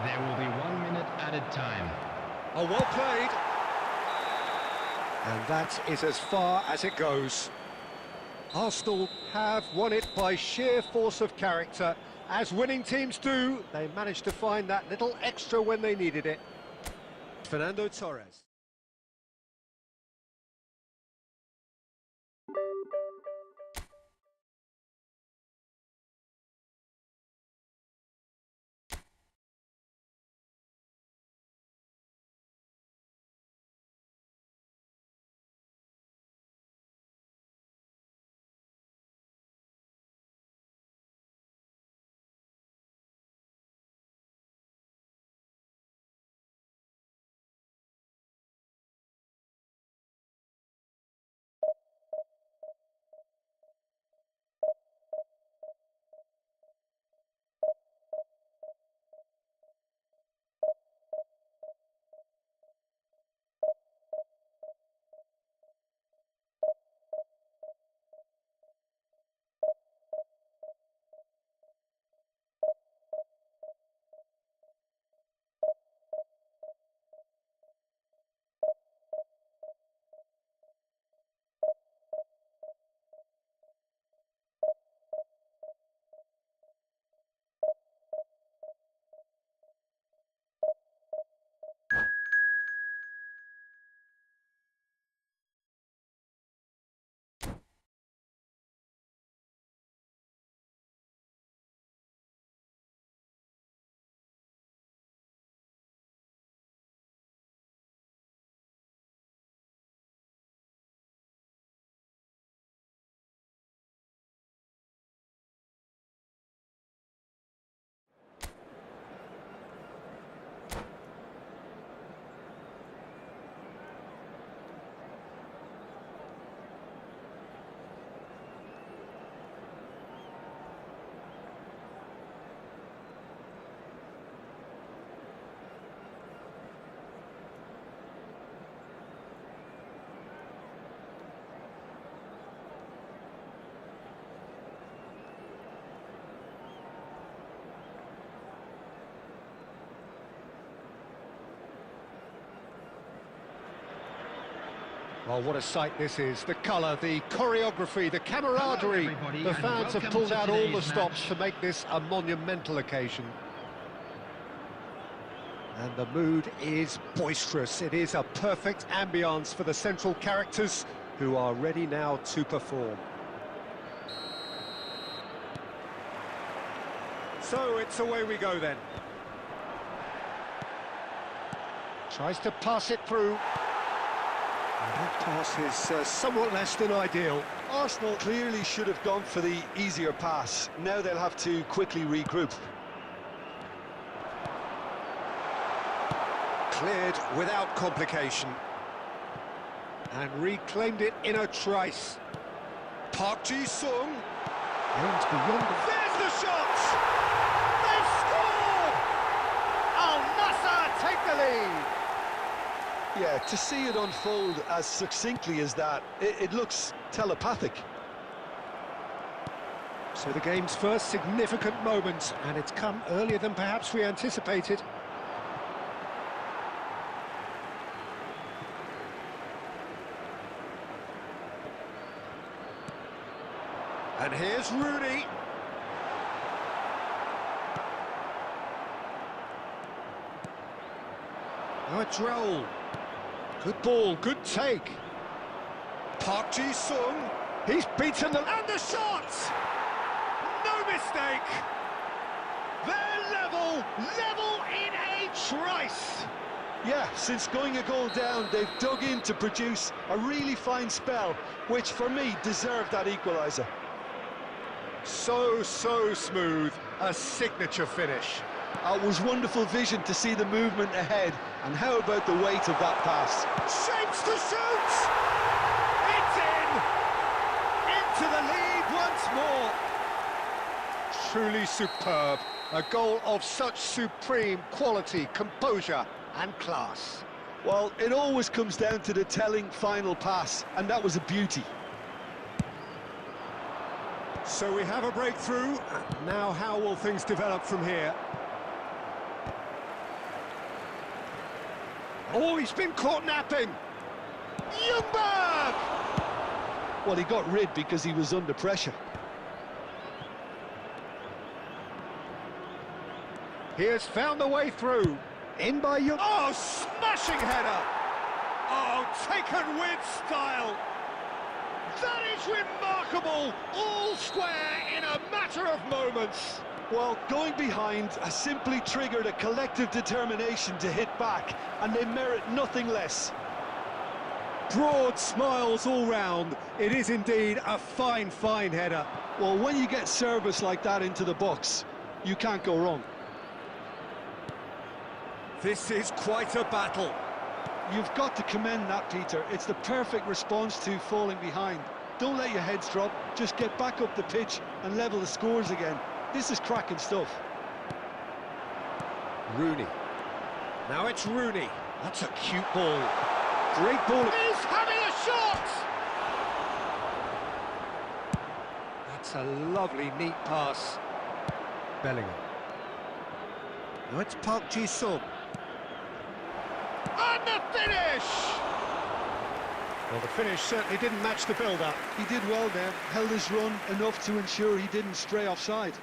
There will be 1 minute added time. Oh, well played. And that is as far as it goes. Arsenal have won it by sheer force of character. As winning teams do, they managed to find that little extra when they needed it. Fernando Torres. Well, what a sight this is. The colour, the choreography, the camaraderie. everybody, The and fans have welcome pulled to out all the today's stops match. to make this a monumental occasion. And the mood is boisterous. It is a perfect ambience for the central characters who are ready now to perform. So it's away we go then. Tries to pass it through. And that pass is somewhat less than ideal. Arsenal clearly should have gone for the easier pass. Now they'll have to quickly regroup. Cleared without complication. And reclaimed it in a trice. Park Ji-sung. Aims beyond. There's the shot! They've scored! Al Nassr take the lead! Yeah, to see it unfold as succinctly as that, it looks telepathic. So the game's first significant moment, and it's come earlier than perhaps we anticipated. And here's Rooney. Now it's Raul. Good ball, good take. Park Ji-sung. He's beaten the... And the shot! No mistake! They're level in a trice! Yeah, since going a goal down, they've dug in to produce a really fine spell, which for me deserved that equaliser. So smooth, a signature finish. It was wonderful vision to see the movement ahead, and how about the weight of that pass? Shapes to shoot! It's in! Into the lead once more! Truly superb. A goal of such supreme quality, composure and class. Well, it always comes down to the telling final pass, and that was a beauty. So we have a breakthrough. Now how will things develop from here? Oh, he's been caught napping! Ljungberg! Well, he got rid because he was under pressure. He has found the way through. In by Ljungberg. Oh, smashing header! Oh, taken with style! That is remarkable! All square in a matter of moments. Well, going behind has simply triggered a collective determination to hit back, and they merit nothing less. Broad smiles all round. It is indeed a fine header. Well, when you get service like that into the box, you can't go wrong. This is quite a battle. You've got to commend that, Peter. It's the perfect response to falling behind. Don't let your heads drop, just get back up the pitch and level the scores again. This is cracking stuff. Rooney. Now it's Rooney. That's a cute ball. Great ball. He's having a shot! That's a lovely, neat pass. Bellingham. Now it's Park Ji-sung. And the finish! Well, the finish certainly didn't match the build-up. He did well there, held his run enough to ensure he didn't stray offside.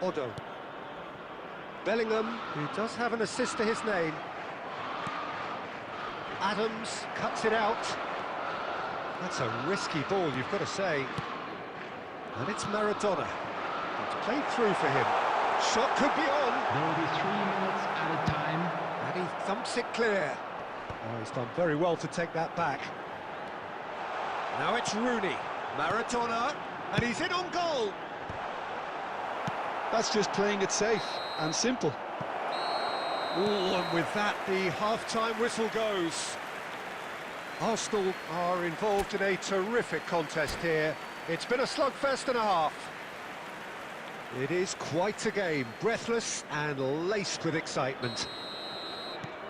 Otto. Bellingham, who does have an assist to his name. Adams cuts it out. That's a risky ball, you've got to say. And it's Maradona. It's played through for him. Shot could be on. There will be 3 minutes at a time. And he thumps it clear. Oh, he's done very well to take that back. Now it's Rooney. Maradona. And he's in on goal. That's just playing it safe and simple. Oh, and with that, the half-time whistle goes. Arsenal are involved in a terrific contest here. It's been a slugfest and a half. It is quite a game, breathless and laced with excitement.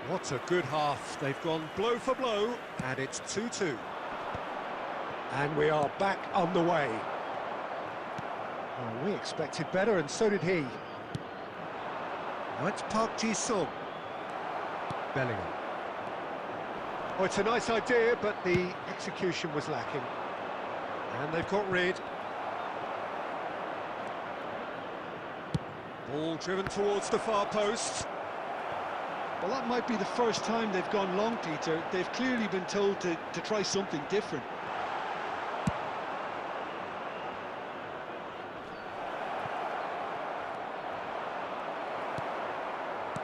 What a good half. They've gone blow for blow, and it's 2-2. And we are back on the way. Well, we expected better, and so did he. Now it's Park Ji-sung. Bellingham. Oh, it's a nice idea, but the execution was lacking. And they've got rid. Ball driven towards the far post. Well, that might be the first time they've gone long, Peter. They've clearly been told to try something different.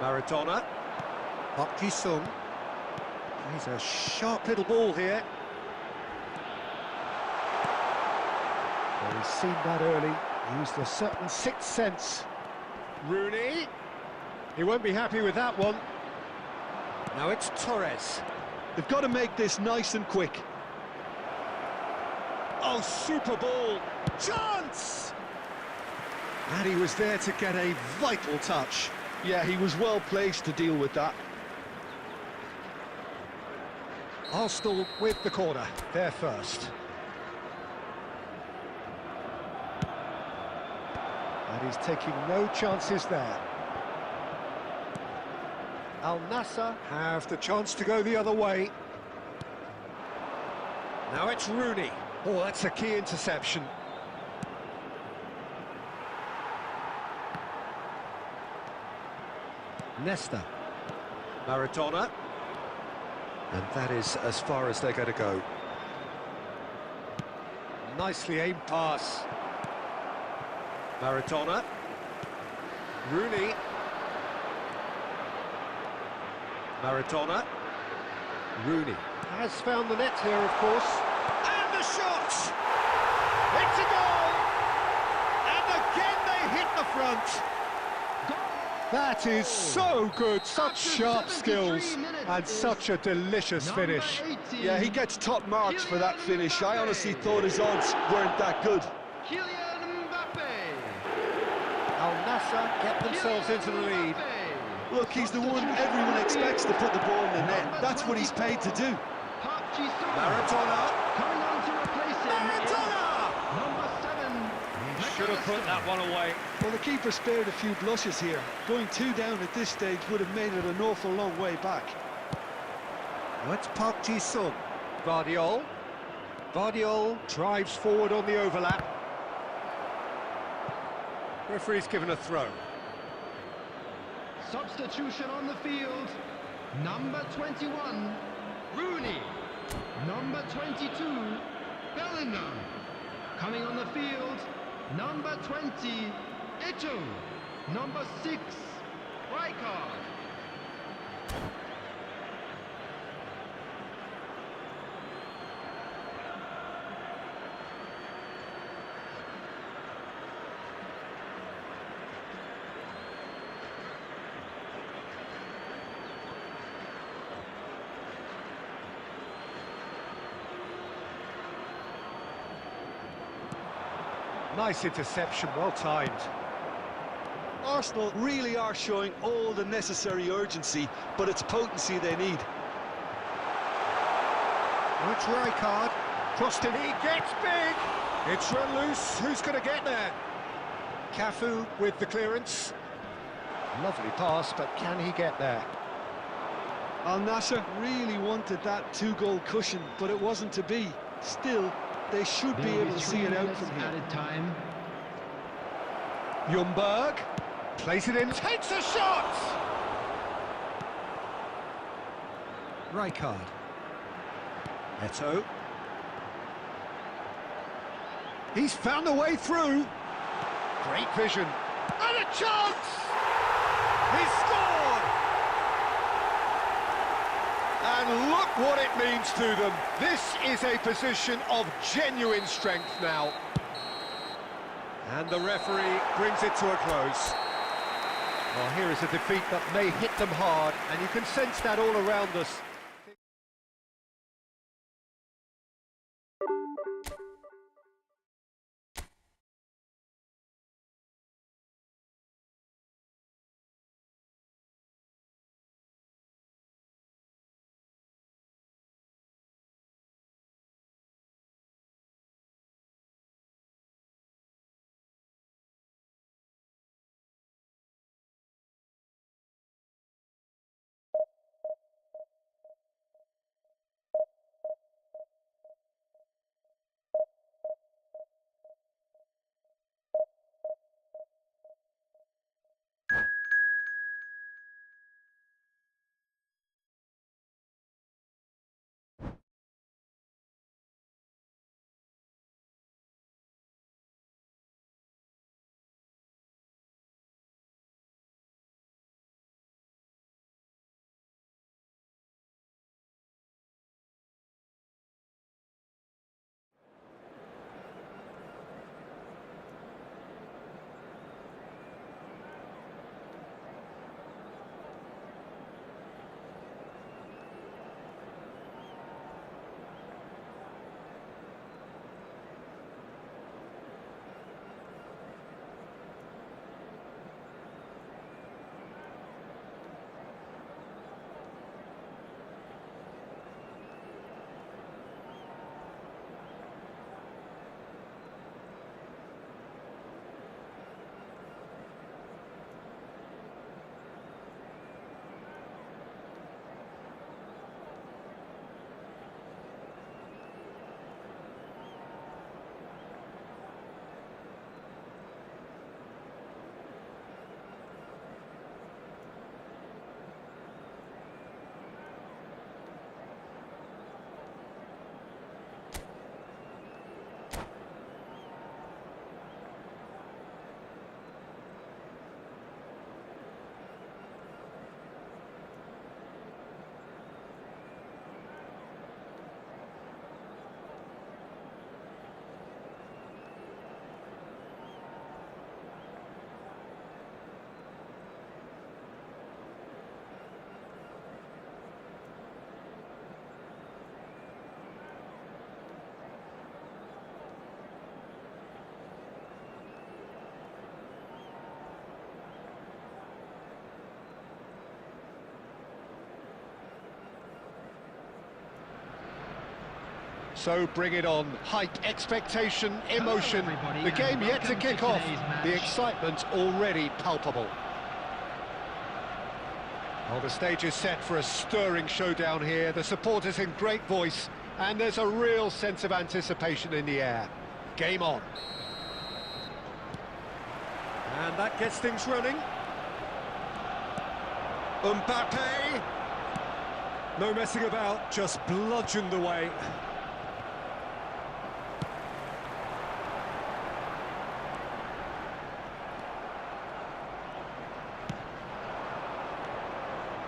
Maradona. Park Ji-sung. Plays a sharp little ball here. Well, he's seen that early. Used a certain sixth sense. Rooney. He won't be happy with that one. Now it's Torres. They've got to make this nice and quick. Oh, super ball. Chance! And he was there to get a vital touch. Yeah, he was well placed to deal with that. Arsenal with the corner. They're first. And he's taking no chances there. Al Nassr have the chance to go the other way. Now it's Rooney. Oh, that's a key interception. Nesta. Maradona. And that is as far as they're going to go. Nicely aimed pass. Maradona. Rooney. Maradona. Rooney has found the net here, of course. And the shot! It's a goal! And again they hit the front. That is so good, such sharp skills, and such a delicious finish. Yeah, he gets top marks for that finish. I honestly thought his odds weren't that good. Al Nassr get themselves into the lead. Look, he's the one everyone expects to put the ball in the net. That's what he's paid to do. Maradona. Coming on to replace him. Maradona! Number 7. He should have put that one away. Well, the keeper spared a few blushes here. Going 2 down at this stage would have made it an awful long way back. That's Park Ji-sung. Vardiol. Vardiol drives forward on the overlap. Referee's given a throw. Substitution on the field. Number 21, Rooney. Number 22, Bellingham. Coming on the field, number 20, Eto. Number 6, Rijkaard. Nice interception, well timed. Arsenal really are showing all the necessary urgency, but it's potency they need. It's Rijkaard. Crossed in, he gets big! It's run loose, who's going to get there? Cafu with the clearance. Lovely pass, but can he get there? Al Nassr really wanted that 2-goal cushion, but it wasn't to be. Still, they should be able to see it out from here. Added time. Ljungberg plays it in, takes a shot! Rijkaard. Eto. He's found a way through. Great vision. And a chance! He scored! And look what it means to them. This is a position of genuine strength now. And the referee brings it to a close. Well, here is a defeat that may hit them hard, and you can sense that all around us. So bring it on. Hype, expectation, emotion. everybody, The game and yet to welcome to kick off. today's match. The excitement already palpable. Well, the stage is set for a stirring showdown here. The supporters in great voice, and there's a real sense of anticipation in the air. Game on. And that gets things running. Mbappe. No messing about, just bludgeoned away.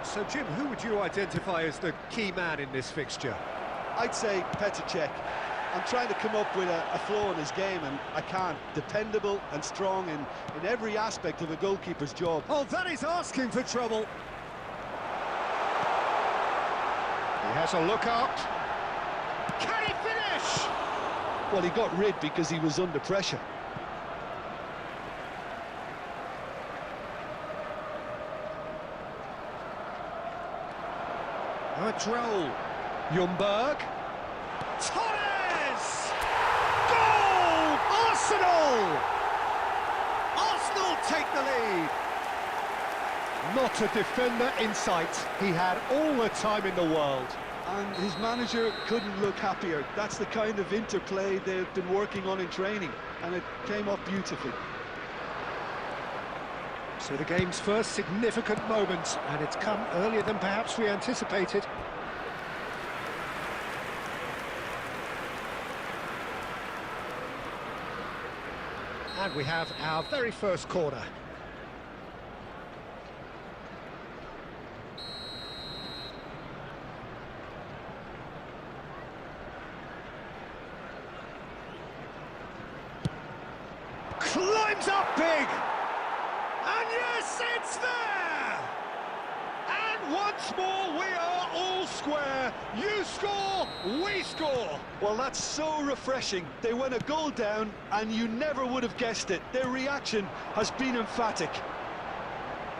So, Jim, who would you identify as the key man in this fixture? I'd say Petr Cech. I'm trying to come up with a flaw in his game, and I can't. Dependable and strong in every aspect of a goalkeeper's job. Oh, that is asking for trouble. He has a look up. Can he finish? Well, he got rid because he was under pressure. A droll. Ljungberg. Torres! Goal! Arsenal! Arsenal take the lead. Not a defender in sight. He had all the time in the world. And his manager couldn't look happier. That's the kind of interplay they've been working on in training, and it came off beautifully. So the game's first significant moment, and it's come earlier than perhaps we anticipated. And we have our very first corner. Climbs up big! And yes, it's there! And once more, we are all square. You score, we score. Well, that's so refreshing. They went a goal down, and you never would have guessed it. Their reaction has been emphatic.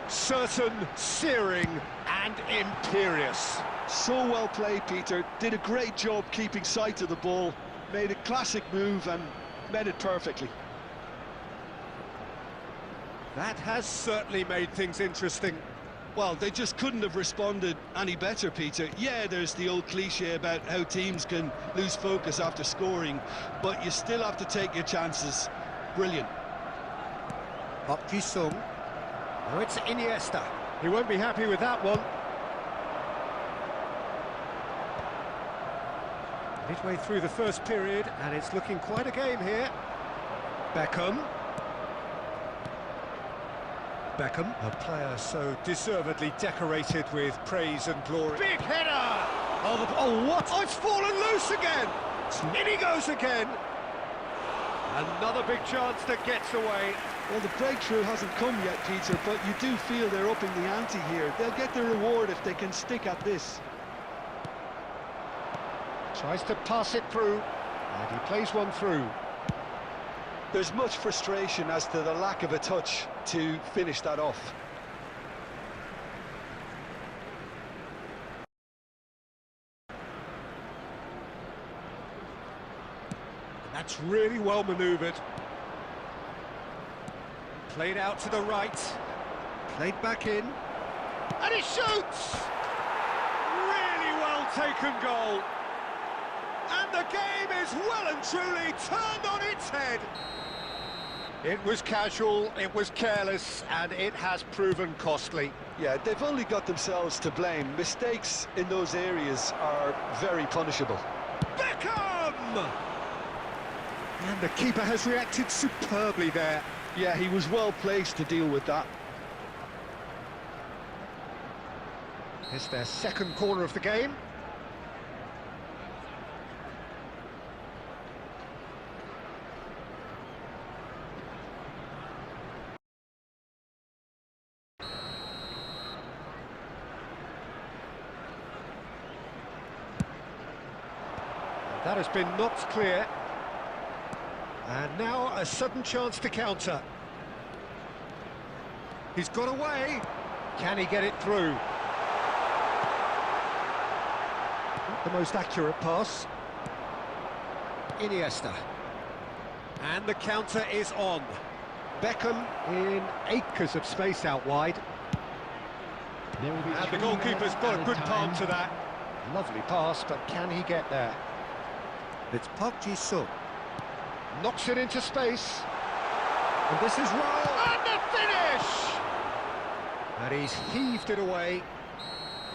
Certain, searing, and imperious. So well played, Peter. Did a great job keeping sight of the ball. Made a classic move and met it perfectly. That has certainly made things interesting. Well, they just couldn't have responded any better, Peter. Yeah, there's the old cliche about how teams can lose focus after scoring, but you still have to take your chances. Brilliant. Up Sung. Now it's Iniesta. He won't be happy with that one. Midway through the first period, and it's looking quite a game here. Beckham. Beckham, a player so deservedly decorated with praise and glory. Big header! Oh, what? Oh, it's fallen loose again! In he goes again! Another big chance that gets away. Well, the breakthrough hasn't come yet, Peter, but you do feel they're upping the ante here. They'll get the reward if they can stick at this. Tries to pass it through, and he plays one through. There's much frustration as to the lack of a touch to finish that off. That's really well manoeuvred. Played out to the right. Played back in. And he shoots! Really well taken goal. And the game is well and truly turned on its head. It was casual, it was careless, and it has proven costly. Yeah, they've only got themselves to blame. Mistakes in those areas are very punishable. Beckham! And the keeper has reacted superbly there. Yeah, he was well placed to deal with that. It's their second corner of the game. That has been knocked clear. And now a sudden chance to counter. He's got away. Can he get it through? Not the most accurate pass. Iniesta. And the counter is on. Beckham in acres of space out wide. There will be And the 3 goalkeeper's minutes got a added good time. palm to that. Lovely pass, but can he get there? It's Park Ji-sung. Knocks it into space. And this is roll. And the finish! And he's heaved it away.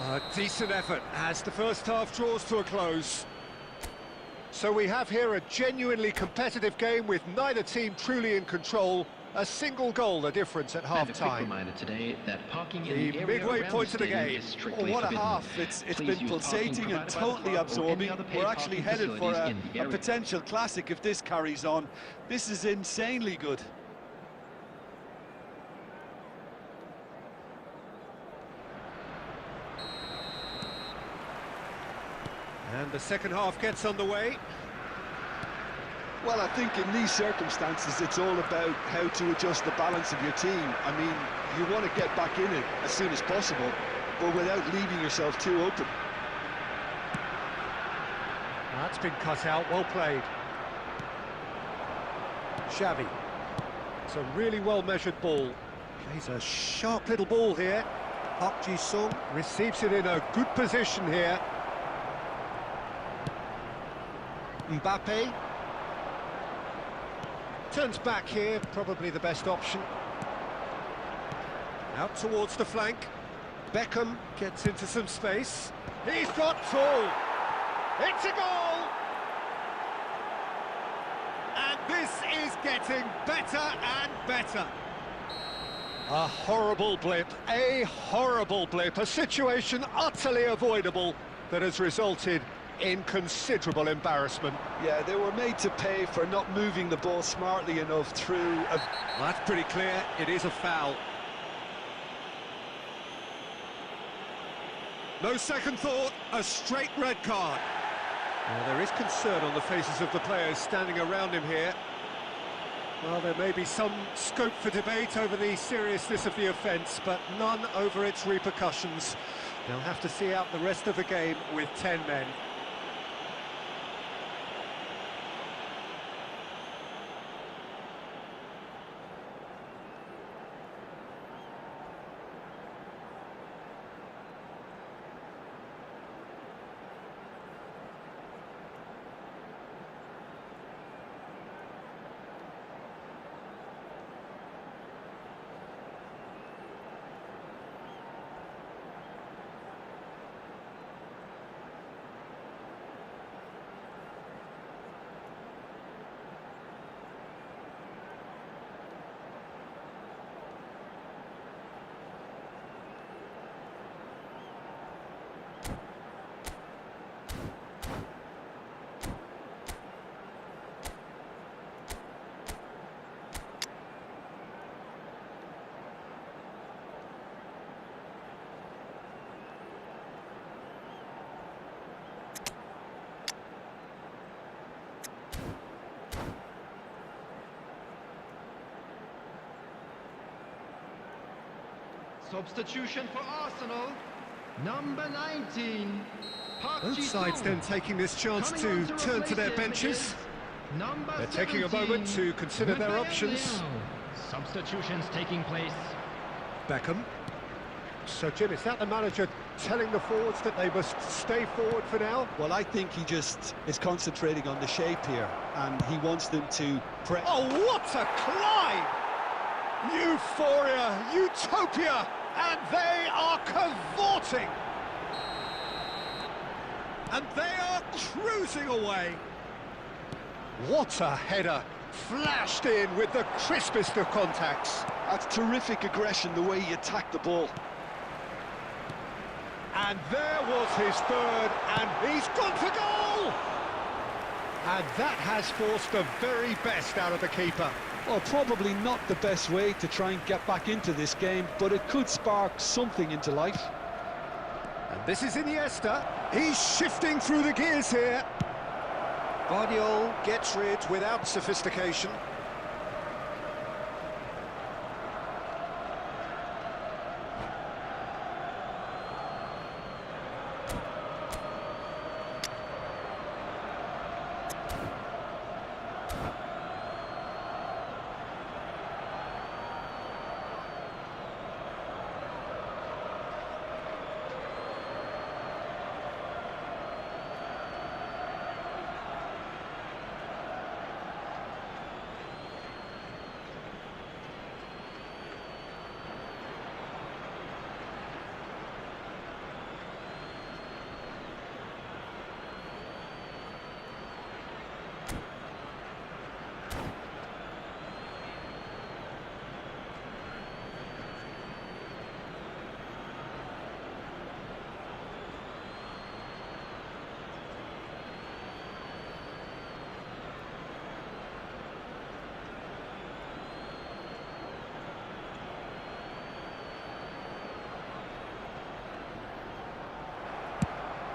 A decent effort as the first half draws to a close. So we have here a genuinely competitive game with neither team truly in control. A single goal the difference at And a quick half-time. reminder today that parking in The the area midway around point the of the stadium game. is strictly Oh, what a forbidden. half. It's Please been use parking pulsating and provided by the totally club or absorbing. any other paid We're actually parking headed for facilities in the a area. potential classic if this carries on. This is insanely good. And the second half gets underway. Well, I think in these circumstances, it's all about how to adjust the balance of your team. I mean, you want to get back in it as soon as possible, but without leaving yourself too open. That's been cut out, well played. Xavi. It's a really well-measured ball. Plays a sharp little ball here. Park Ji-sung receives it in a good position here. Mbappe. Turns back here, probably the best option. Out towards the flank. Beckham gets into some space. He's got two. It's a goal! And this is getting better and better. A horrible blip, a situation utterly avoidable that has resulted in considerable embarrassment. Yeah, they were made to pay for not moving the ball smartly enough through a... That's pretty clear, it is a foul. No second thought, a straight red card. Well, there is concern on the faces of the players standing around him here. Well, there may be some scope for debate over the seriousness of the offence, but none over its repercussions. They'll have to see out the rest of the game with 10 men. Substitution for Arsenal, number 19. Park Both Ji-sung. sides then taking this chance Coming to on turn to their replace him benches. is number They're taking a 17, moment to consider their Nathaniel. options. Substitutions taking place. Beckham. So, Jim, is that the manager telling the forwards that they must stay forward for now? Well, I think he just is concentrating on the shape here, and he wants them to press. Oh, what a climb! Euphoria, utopia, and they are cavorting! And they are cruising away! What a header! Flashed in with the crispest of contacts. That's terrific aggression, the way he attacked the ball. And there was his third, and he's gone for goal! And that has forced the very best out of the keeper. Well, probably not the best way to try and get back into this game, but it could spark something into life. And this is Iniesta. He's shifting through the gears here. Guardiola gets rid without sophistication.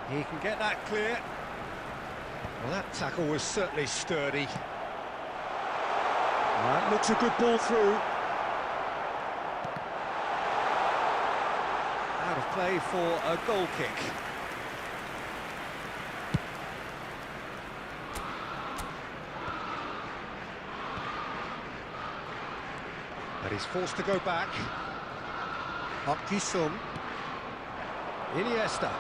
He can get that clear. Well, that tackle was certainly sturdy. That looks a good ball through. Out of play for a goal kick. But he's forced to go back. Up Ki-sung. Iniesta.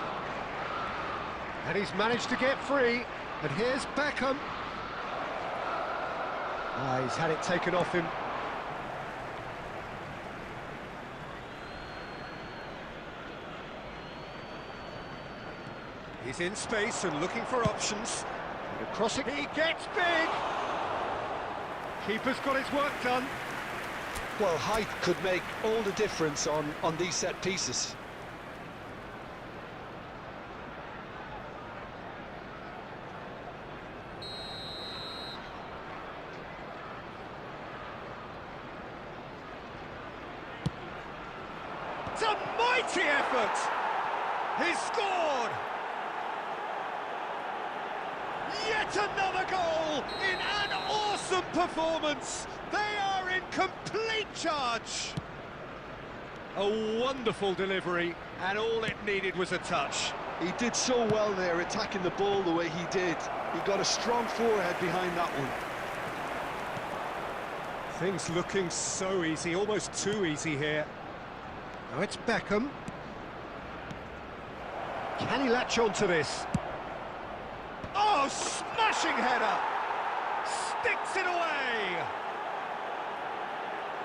And he's managed to get free. And here's Beckham. He's had it taken off him. He's in space and looking for options. And across it, he gets big! Keeper's got his work done. Well, height could make all the difference on these set pieces. It's a mighty effort! He's scored! Yet another goal in an awesome performance! They are in complete charge! A wonderful delivery, and all it needed was a touch. He did so well there, attacking the ball the way he did. He got a strong forehead behind that one. Things looking so easy, almost too easy here. Now it's Beckham. Can he latch on to this? Oh, smashing header! Sticks it away!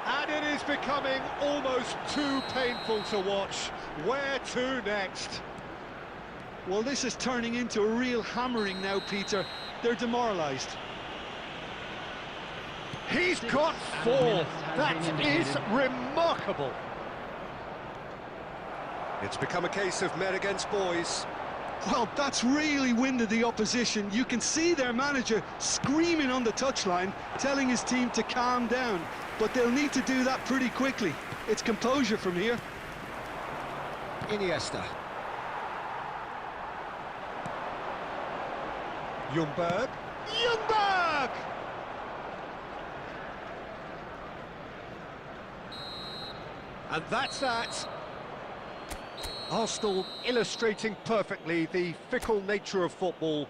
And it is becoming almost too painful to watch. Where to next? Well, this is turning into a real hammering now, Peter. They're demoralised. He's got 4. That is remarkable. It's become a case of men against boys. Well, that's really winded the opposition. You can see their manager screaming on the touchline, telling his team to calm down. But they'll need to do that pretty quickly. It's composure from here. Iniesta. Ljungberg. Ljungberg! And that's that. Arsenal illustrating perfectly the fickle nature of football.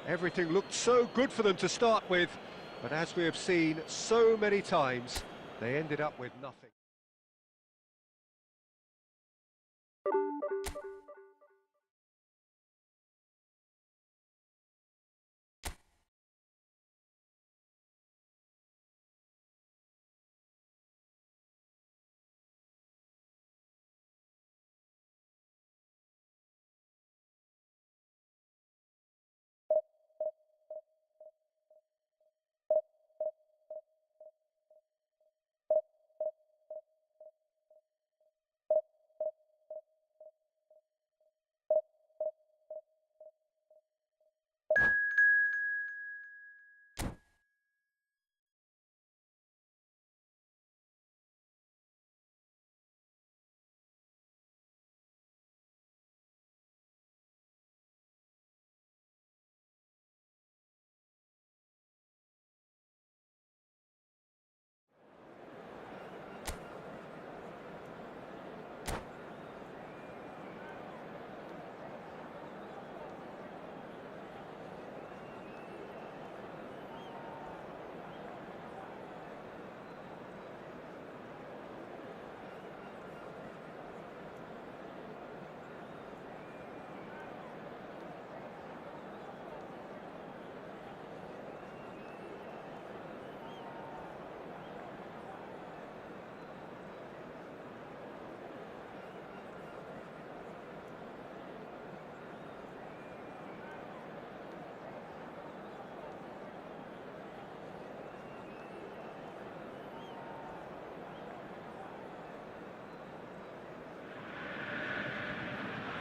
Everything looked so good for them to start with, but as we have seen so many times, they ended up with nothing.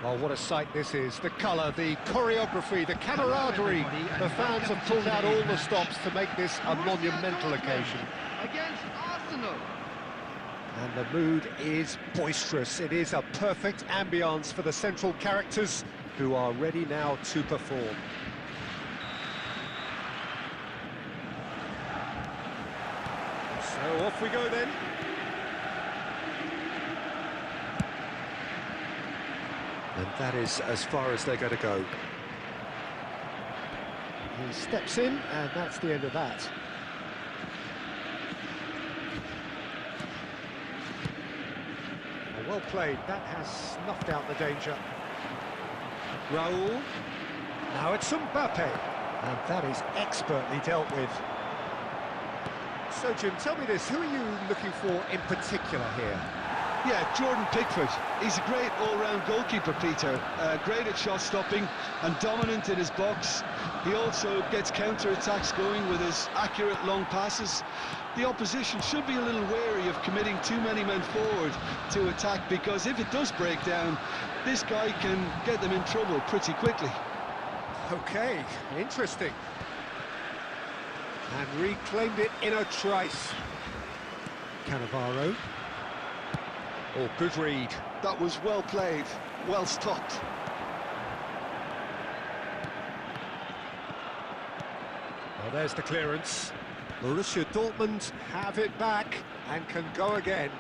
Oh, what a sight this is. The colour, the choreography, the camaraderie. The fans have pulled out all the stops to make this a monumental occasion. Against Arsenal. And the mood is boisterous. It is a perfect ambience for the central characters. who are ready now to perform. So off we go then. And that is as far as they're going to go. He steps in, and that's the end of that. Well played, that has snuffed out the danger. Raul. Now it's Mbappe, and that is expertly dealt with. So Jim, tell me this, who are you looking for in particular here? Yeah, Jordan Pickford. He's a great all-round goalkeeper, Peter. Great at shot stopping and dominant in his box. He also gets counter-attacks going with his accurate long passes. The opposition should be a little wary of committing too many men forward to attack, because if it does break down, this guy can get them in trouble pretty quickly. Okay, interesting. And reclaimed it in a trice. Cannavaro. Oh, good read. That was well played, well stopped. Well, there's the clearance. Borussia Dortmund have it back and can go again.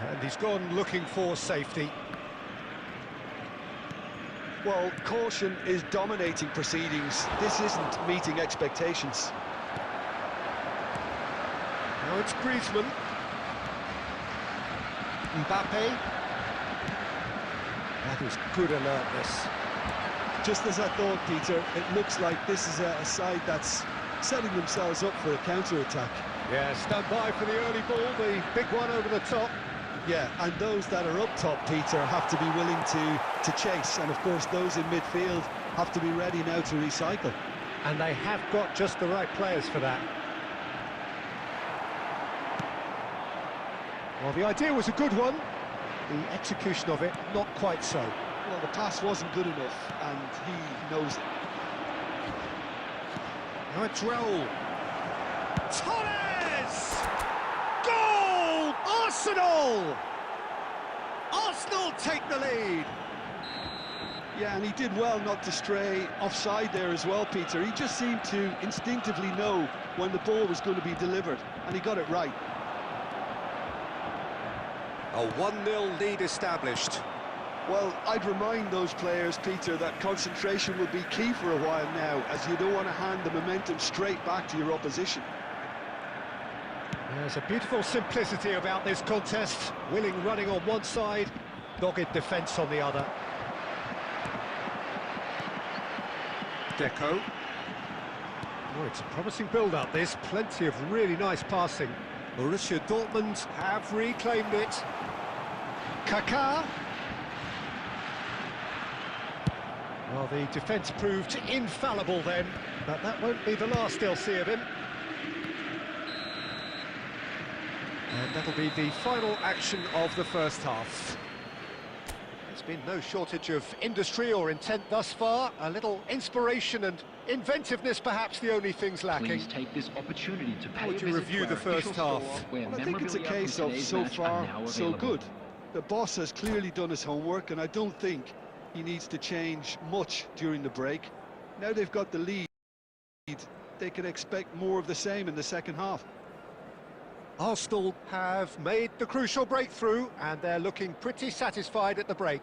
And he's gone looking for safety. Well, caution is dominating proceedings. This isn't meeting expectations. Now it's Griezmann. Mbappe. That is good alertness. Just as I thought, Peter, it looks like this is a side that's setting themselves up for a counter-attack. Yeah, stand by for the early ball, the big one over the top. Yeah, and those that are up top, Peter, have to be willing to chase, and of course those in midfield have to be ready now to recycle. And they have got just the right players for that. Well, the idea was a good one, the execution of it not quite so. Well, the pass wasn't good enough, and he knows it. Now it's Raul. Torres! Goal! Arsenal! Arsenal take the lead! Yeah, and he did well not to stray offside there as well, Peter. He just seemed to instinctively know when the ball was going to be delivered, and he got it right. A 1-0 lead established. Well, I'd remind those players, Peter, that concentration will be key for a while now, as you don't want to hand the momentum straight back to your opposition. There's a beautiful simplicity about this contest. Willing running on one side, dogged defence on the other. Deco. Oh, it's a promising build-up, this. Plenty of really nice passing. Borussia Dortmund have reclaimed it. Kaká. Well, the defence proved infallible then, but that won't be the last they'll see of him. And that'll be the final action of the first half. There's been no shortage of industry or intent thus far. A little inspiration and inventiveness, perhaps the only things lacking. Please take this opportunity to pay How would you review the first half? Well, I think it's a case of so far, so good. The boss has clearly done his homework, and I don't think he needs to change much during the break. Now they've got the lead, they can expect more of the same in the second half. Arsenal have made the crucial breakthrough, and they're looking pretty satisfied at the break.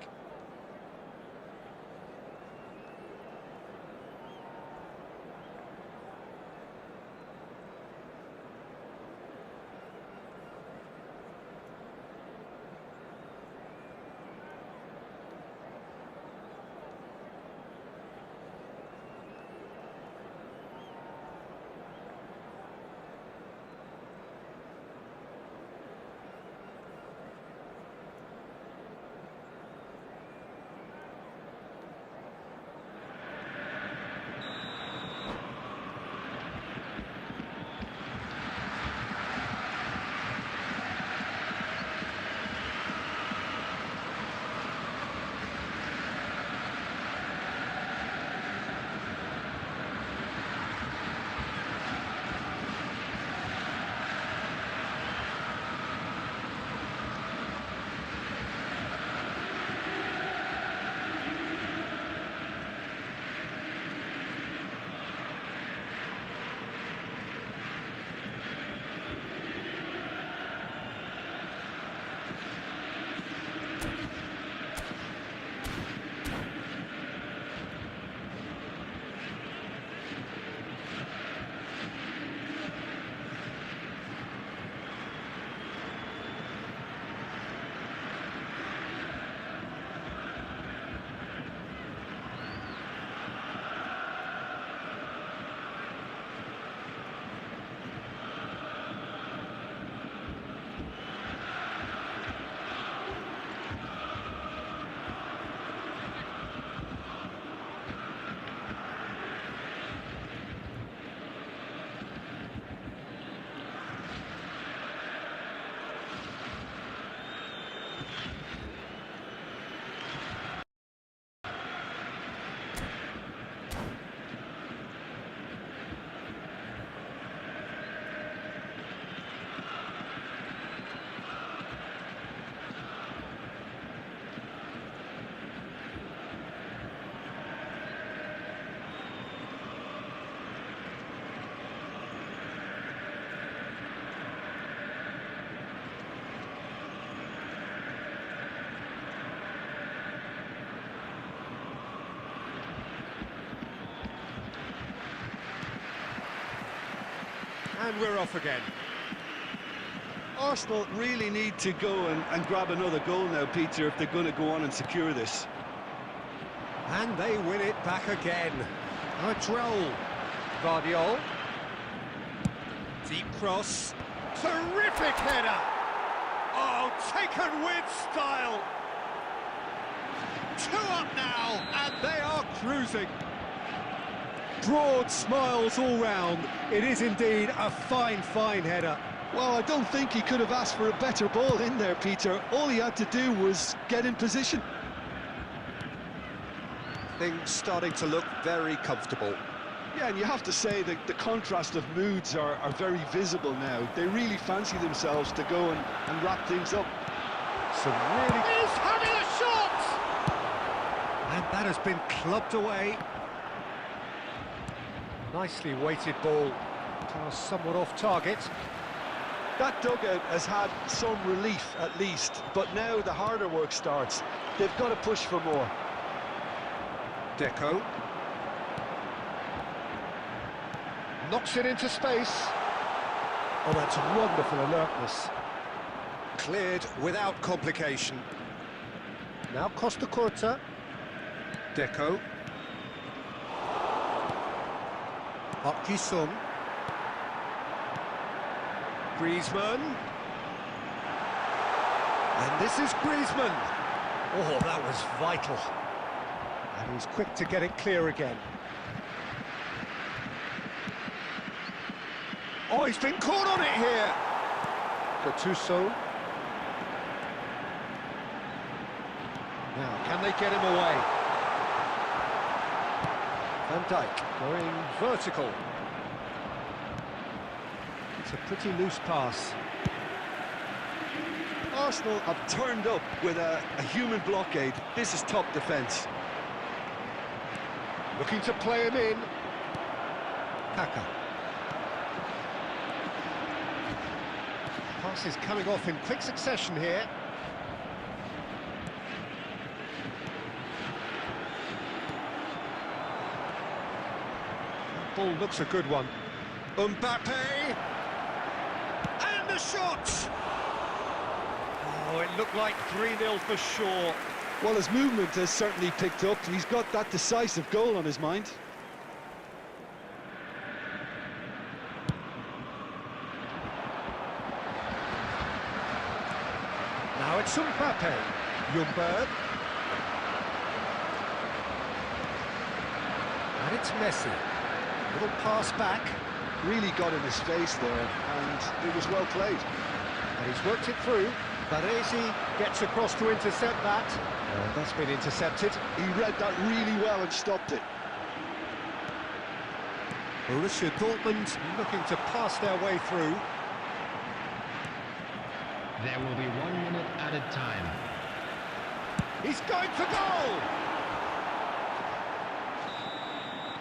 And we're off again. Arsenal really need to go and grab another goal now, Peter, if they're going to go on and secure this. And they win it back again. A droll. Guardiola. Deep cross. Terrific header. Oh, taken with style. 2 up now, and they are cruising. Broad smiles all round. It is indeed a fine, fine header. Well, I don't think he could have asked for a better ball in there, Peter. All he had to do was get in position. Things starting to look very comfortable. Yeah, and you have to say that the contrast of moods are very visible now. They really fancy themselves to go and wrap things up. Some really... He's having a shot! And that has been clubbed away. Nicely weighted ball. Somewhat off target. That dugout has had some relief, at least, but now the harder work starts. They've got to push for more. Deco. Knocks it into space. Oh, that's wonderful alertness. Cleared without complication. Now Costa Curta. Deco. Park Ji-sung. Griezmann. And this is Griezmann. Oh, that was vital. And he's quick to get it clear again. Oh, he's been caught on it here. Gattuso. Now, can they get him away? Van Dijk going vertical. It's a pretty loose pass. Arsenal have turned up with a human blockade. This is top defence. Looking to play him in. Kaka. Pass is coming off in quick succession here. That ball looks a good one. Mbappe! And the shot! Oh, it looked like 3-0 for sure. Well, his movement has certainly picked up. He's got that decisive goal on his mind. Now it's Mbappe. Ljungberg. And it's Messi. Little pass back. Really got in his face there, and it was well played. And he's worked it through. Baresi gets across to intercept that. That's been intercepted. He read that really well and stopped it. Borussia Dortmund looking to pass their way through. There will be 1 minute added time. He's going for goal!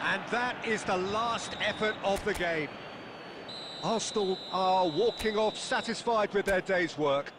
And that is the last effort of the game. Arsenal are walking off satisfied with their day's work.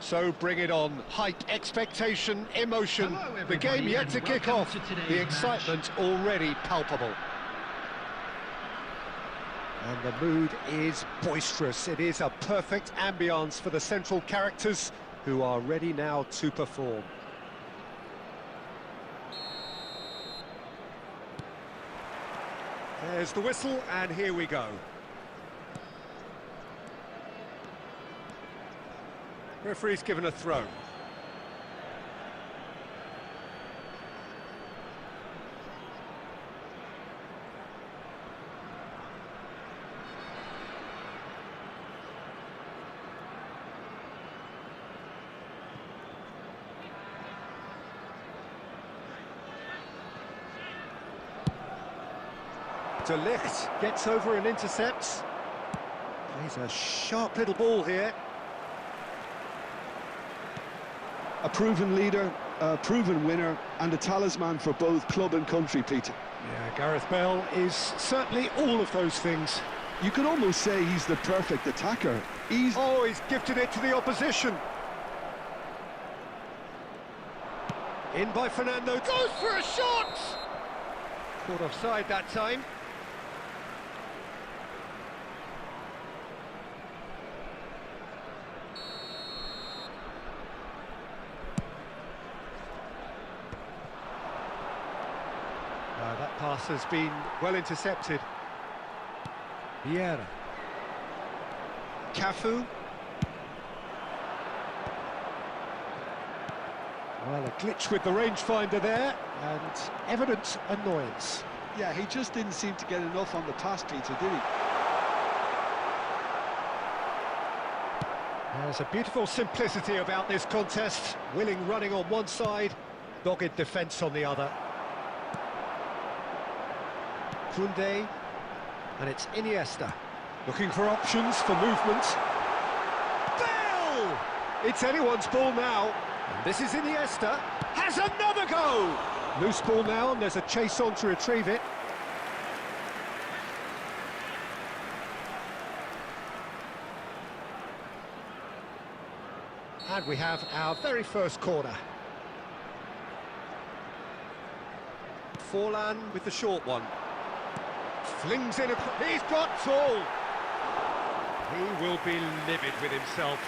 So bring it on. Hype, expectation, emotion. Hello, The everybody, game yet and to kick welcome off. to today's The match. excitement already palpable. And the mood is boisterous. It is a perfect ambience for the central characters who are ready now to perform. There's the whistle, and here we go. Referee's given a throw. De Ligt gets over and intercepts. Plays a sharp little ball here. A proven leader, a proven winner, and a talisman for both club and country, Peter. Yeah, Gareth Bale is certainly all of those things. You could almost say he's the perfect attacker. He's Gifted it to the opposition. In by Fernando, goes for a shot! Caught offside that time. That pass has been well intercepted. Vieira. Cafu. Well, a glitch with the rangefinder there, and evident annoyance. yeah, he just didn't seem to get enough on the pass, Peter, did he? There's a beautiful simplicity about this contest. Willing running on one side, dogged defence on the other. Koundé, and it's Iniesta. Looking for options for movement. Bale! It's anyone's ball now. And this is Iniesta. Has another go! Loose ball now, and there's a chase on to retrieve it. And we have our very first corner. Forlan with the short one. Flings in he's got tall. He will be livid with himself.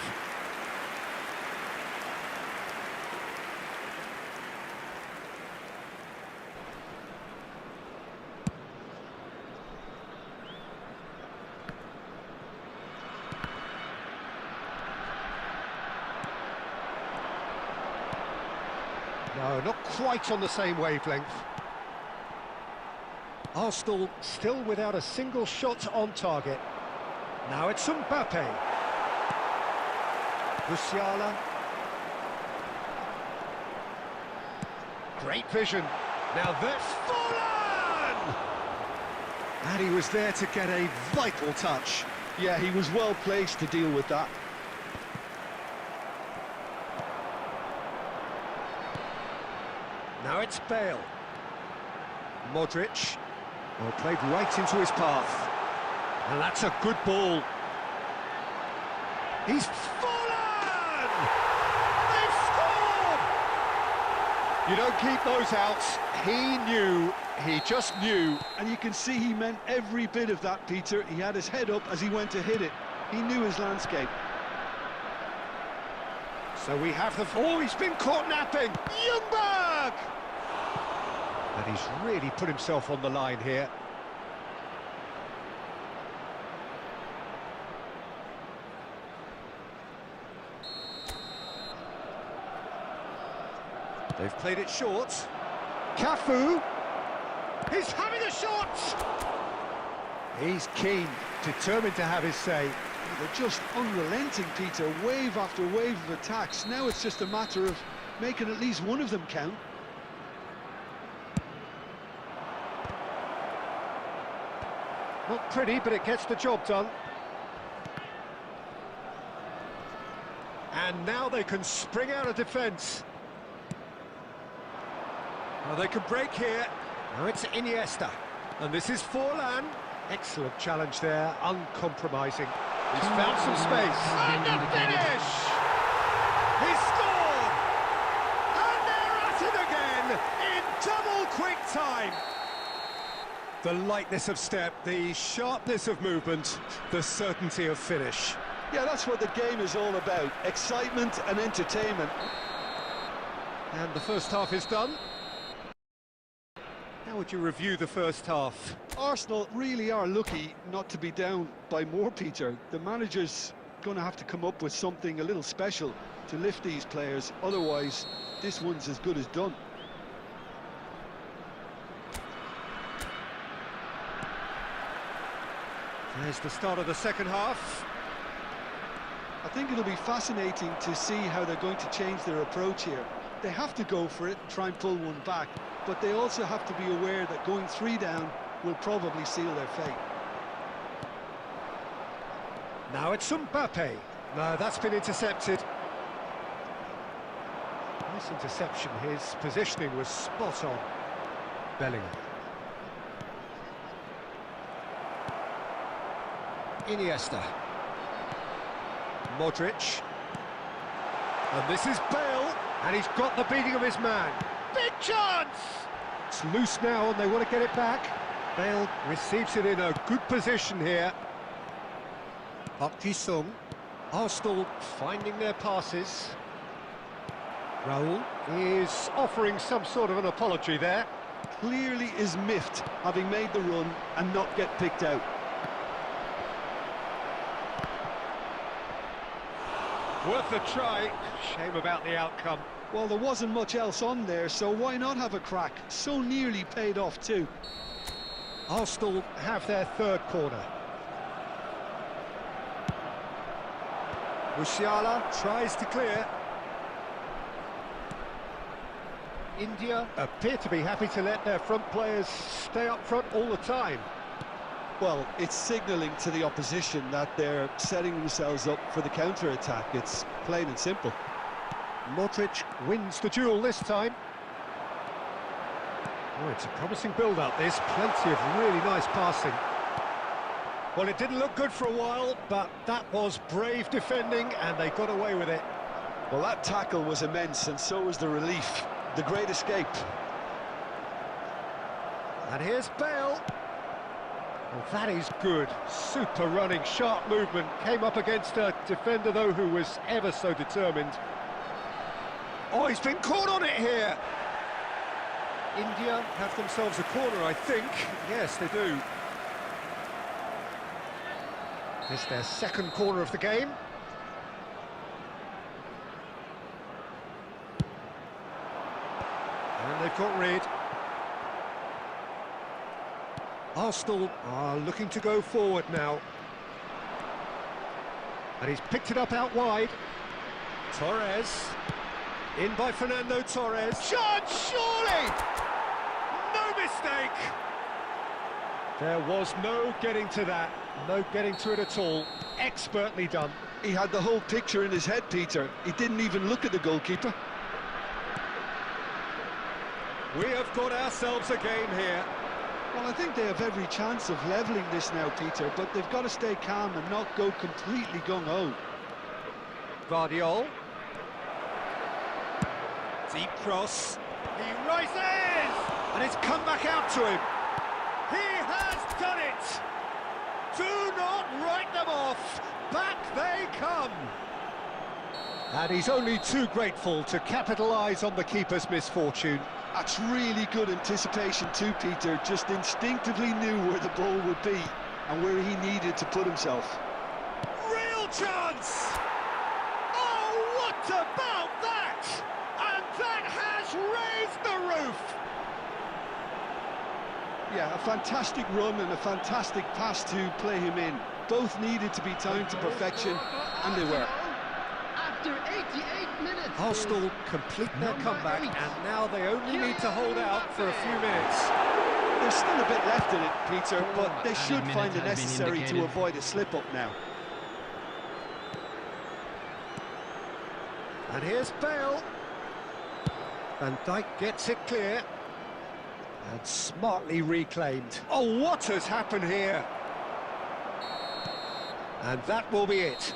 No, not quite on the same wavelength. Arsenal still without a single shot on target. Now it's Mbappe. Musiala. Great vision. Now that's Forlan! And he was there to get a vital touch. Yeah, he was well placed to deal with that. Now it's Bale. Modric. Well, played right into his path. And that's a good ball. He's fallen! They've scored! You don't keep those outs. He knew, he just knew. And you can see he meant every bit of that, Peter. He had his head up as he went to hit it. He knew his landscape. So we have the... Oh, he's been caught napping! Ljungberg! And he's really put himself on the line here. They've played it short. Cafu! He's having a shot! He's keen, determined to have his say. They're just unrelenting, Peter. Wave after wave of attacks. Now it's just a matter of making at least one of them count. Not pretty, but it gets the job done. And now they can spring out of defence. Well, they can break here. Now it's Iniesta. And this is Forlan. Excellent challenge there, uncompromising. He's found some space. And the finish! The lightness of step, the sharpness of movement, the certainty of finish. Yeah, that's what the game is all about. Excitement and entertainment. And the first half is done. How would you review the first half? Arsenal really are lucky not to be down by more, Peter. The manager's going to have to come up with something a little special to lift these players. Otherwise, this one's as good as done. There's the start of the second half. I think it'll be fascinating to see how they're going to change their approach here. They have to go for it and try and pull one back, but they also have to be aware that going 3 down will probably seal their fate. Now it's Mbappe. No, that's been intercepted. Nice interception. His positioning was spot on. Bellingham. Iniesta. Modric. And this is Bale, and he's got the beating of his man. Big chance! It's loose now, and they want to get it back. Bale receives it in a good position here. Park Ji-sung. Arsenal finding their passes. Raul is offering some sort of an apology there. Clearly is miffed, having made the run and not get picked out. Worth a try. Shame about the outcome. Well, there wasn't much else on there, so why not have a crack? So nearly paid off too. Arsenal have their third corner. Musiala tries to clear. India appear to be happy to let their front players stay up front all the time. Well, it's signalling to the opposition that they're setting themselves up for the counter-attack. It's plain and simple. Modric wins the duel this time. Oh, it's a promising build-up, this. Plenty of really nice passing. Well, it didn't look good for a while, but that was brave defending, and they got away with it. Well, that tackle was immense, and so was the relief. The great escape. And here's Bale. Well, that is good. Super running, sharp movement. Came up against a defender, though, who was ever so determined. Oh, he's been caught on it here. India have themselves a corner, I think. Yes, they do. It's their second corner of the game. And they've got rid. Arsenal are looking to go forward now. And he's picked it up out wide. Torres. In by Fernando Torres. Chance, surely! No mistake! There was no getting to that. No getting to it at all. Expertly done. He had the whole picture in his head, Peter. He didn't even look at the goalkeeper. We have got ourselves a game here. Well, I think they have every chance of levelling this now, Peter, but they've got to stay calm and not go completely gung-ho. Guardiola. Deep cross. He rises! And it's come back out to him. He has done it! Do not write them off. Back they come. And he's only too grateful to capitalise on the keeper's misfortune. That's really good anticipation too, Peter. Just instinctively knew where the ball would be and where he needed to put himself. Real chance! Oh, what about that? And that has raised the roof! Yeah, a fantastic run and a fantastic pass to play him in. Both needed to be timed to perfection, and they were. After 88 minutes. Arsenal complete their comeback, and now they only need to hold out for a few minutes. There's still a bit left in it, Peter, but they should find it necessary to avoid a slip-up now. And here's Bale. Van Dijk gets it clear. And smartly reclaimed. Oh, what has happened here? And that will be it.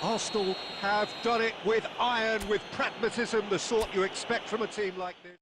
Arsenal have done it with iron, with pragmatism, the sort you expect from a team like this.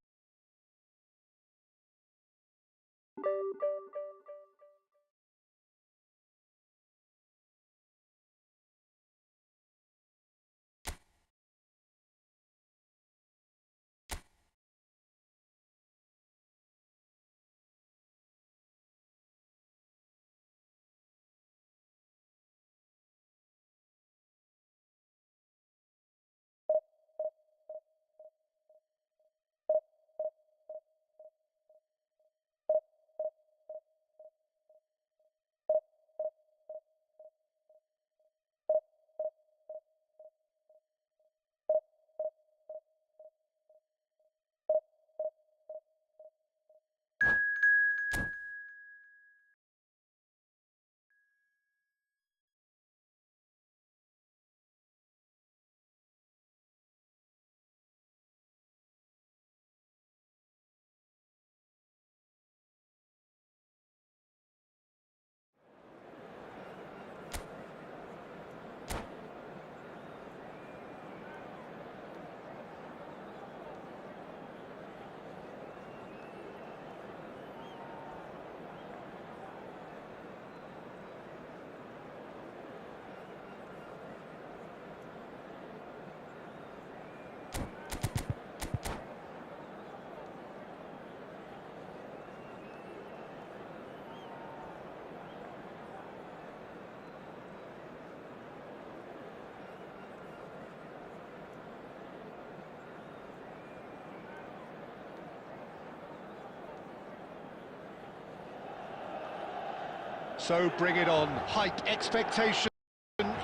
So bring it on. Hype, expectation,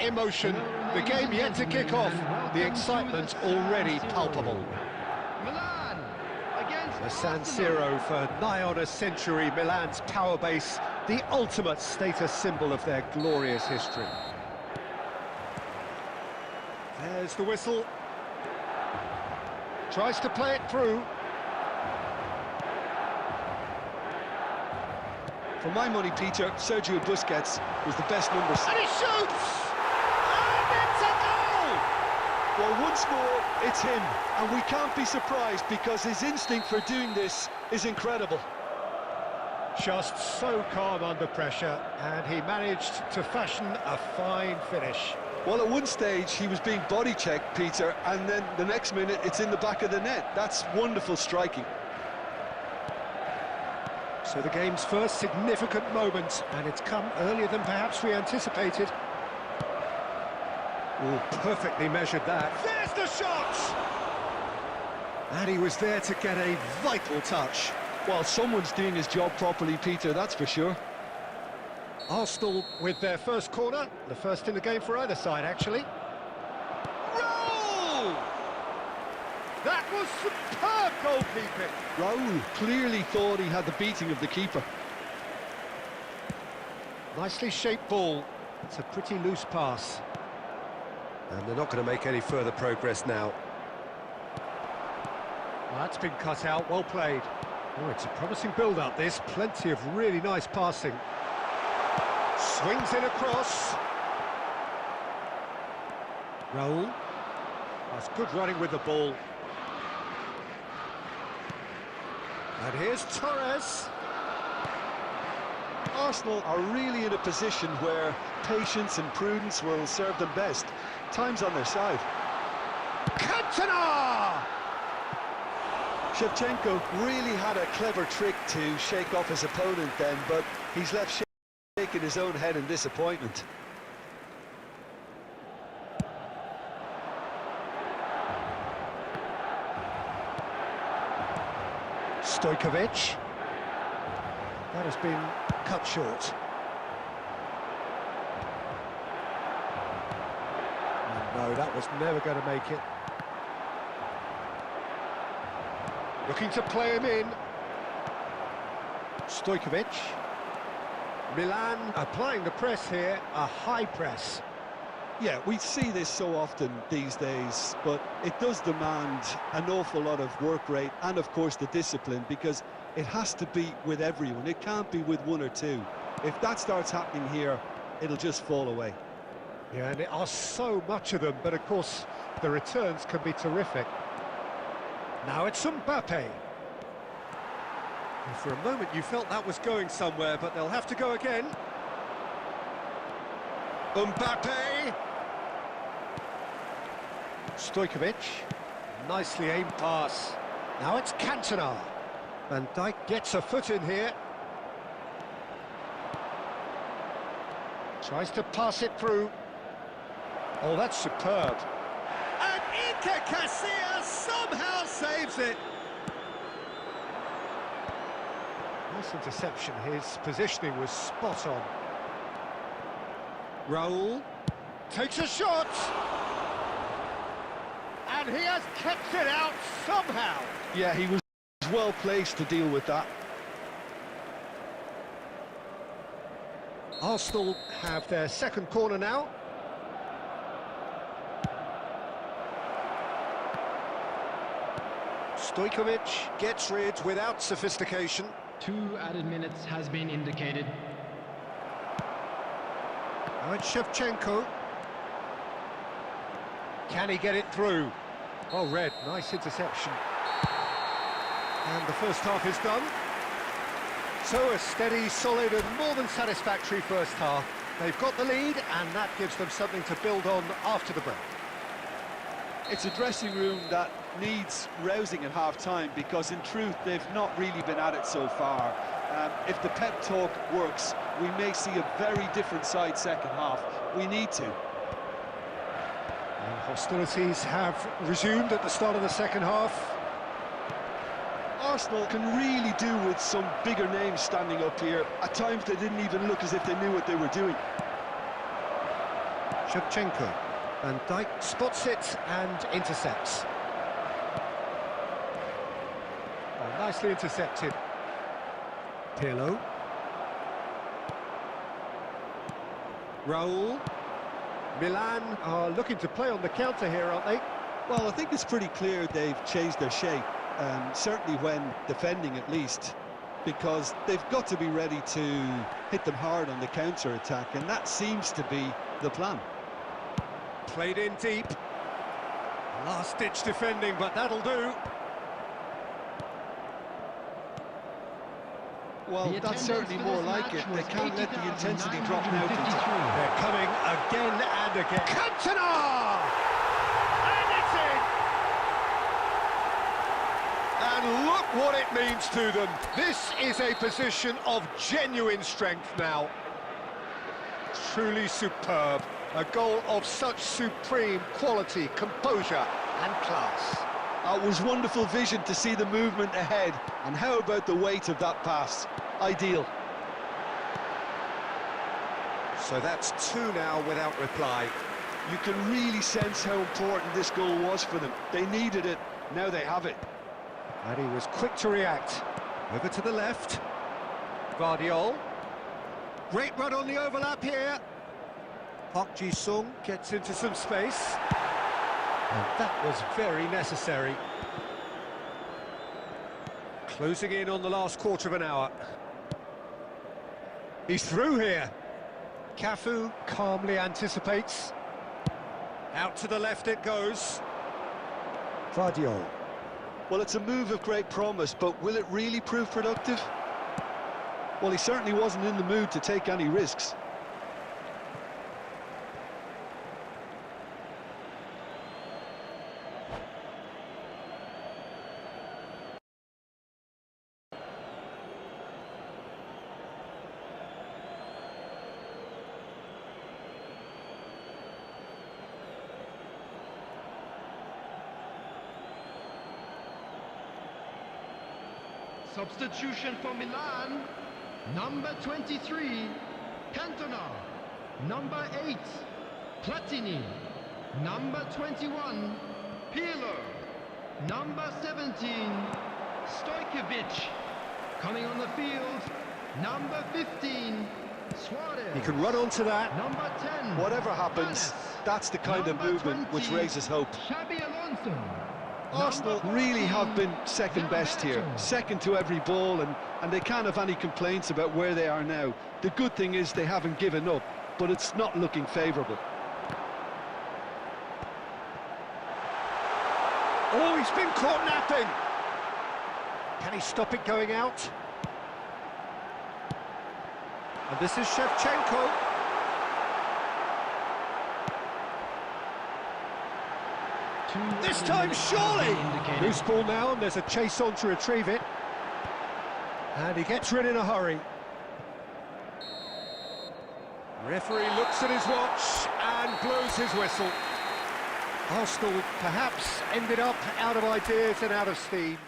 emotion. The game yet to kick off. The excitement already palpable. Milan against The San Siro for nigh on a century, Milan's power base, the ultimate status symbol of their glorious history. There's the whistle. Tries to play it through. For my money, Peter, Sergio Busquets was the best numbers. And he shoots! And it's a goal! Well, once more, it's him. And we can't be surprised because his instinct for doing this is incredible. Just so calm under pressure, and he managed to fashion a fine finish. Well, at one stage, he was being body-checked, Peter, and then the next minute, it's in the back of the net. That's wonderful striking. So the game's first significant moment, and it's come earlier than perhaps we anticipated. Oh, perfectly measured that. There's the shot! And he was there to get a vital touch. Well, someone's doing his job properly, Peter, that's for sure. Arsenal with their first corner, the first in the game for either side, actually. Roll! That was superb goalkeeping. Raul clearly thought he had the beating of the keeper. Nicely shaped ball. It's a pretty loose pass. And they're not going to make any further progress now. Well, that's been cut out, well played. Oh, it's a promising build-up, this. Plenty of really nice passing. Swings in across. Raul. That's good running with the ball. And here's Torres. Arsenal are really in a position where patience and prudence will serve them best. Time's on their side. Cantona! Shevchenko really had a clever trick to shake off his opponent then, but he's left shaking his own head in disappointment. Stojkovic. That has been cut short. No, that was never going to make it. Looking to play him in. Stojkovic. Milan applying the press here, a high press. Yeah, we see this so often these days, but it does demand an awful lot of work rate and, of course, the discipline, because it has to be with everyone. It can't be with one or two. If that starts happening here, it'll just fall away. Yeah, and there are so much of them, but of course the returns can be terrific. Now it's Mbappe. And for a moment you felt that was going somewhere, but they'll have to go again. Mbappe! Stojkovic. Nicely aimed pass. Now it's Cantona. Van Dijk gets a foot in here. Tries to pass it through. Oh, that's superb. And Iker Casillas somehow saves it. Nice interception. His positioning was spot on. Raul takes a shot. And he has kept it out somehow. Yeah, he was well placed to deal with that. Arsenal have their second corner now. Stojkovic gets rid without sophistication. 2 added minutes has been indicated. Now it's Shevchenko. Can he get it through? Well read, nice interception. And the first half is done. So a steady, solid and more than satisfactory first half. They've got the lead and that gives them something to build on after the break. It's a dressing room that needs rousing at half-time because, in truth, they've not really been at it so far. If the pep talk works, we may see a very different side second half. We need to. And hostilities have resumed at the start of the second half. Arsenal can really do with some bigger names standing up here. At times they didn't even look as if they knew what they were doing. Shevchenko. Van Dijk spots it and intercepts. Oh, nicely intercepted. Pirlo. Raul. Milan are looking to play on the counter here, aren't they? Well, I think it's pretty clear they've changed their shape, certainly when defending at least, because they've got to be ready to hit them hard on the counter-attack, and that seems to be the plan. Played in deep. Last-ditch defending, but that'll do. Well, that's certainly more like it. They can't let the intensity drop now, Peter. They're coming again and again. Cantona! And it's in! And look what it means to them. This is a position of genuine strength now. Truly superb. A goal of such supreme quality, composure and class. It was wonderful vision to see the movement ahead. And how about the weight of that pass? Ideal. So that's two now without reply. You can really sense how important this goal was for them. They needed it, now they have it. And he was quick to react. Over to the left. Guardiola. Great run on the overlap here. Park Ji-sung gets into some space. And that was very necessary. Closing in on the last quarter of an hour. He's through here. Cafu calmly anticipates. Out to the left it goes. Guardiola. Well, it's a move of great promise, but will it really prove productive? Well, he certainly wasn't in the mood to take any risks. Substitution for Milan. Number 23, Cantona. Number 8, Platini. Number 21, Pirlo. Number 17, Stojkovic. Coming on the field, number 15, Suarez. He can run onto that. Number 10, Whatever happens, that's the kind of Number movement 20, which raises hope. Xabi Alonso. Arsenal really have been second best here, second to every ball, and they can't have any complaints about where they are now. The good thing is they haven't given up, but it's not looking favourable. Oh, he's been caught napping. Can he stop it going out? And this is Shevchenko. This time, surely! Loose ball now, and there's a chase on to retrieve it. And he gets rid in a hurry. Referee looks at his watch and blows his whistle. Arsenal perhaps ended up out of ideas and out of steam.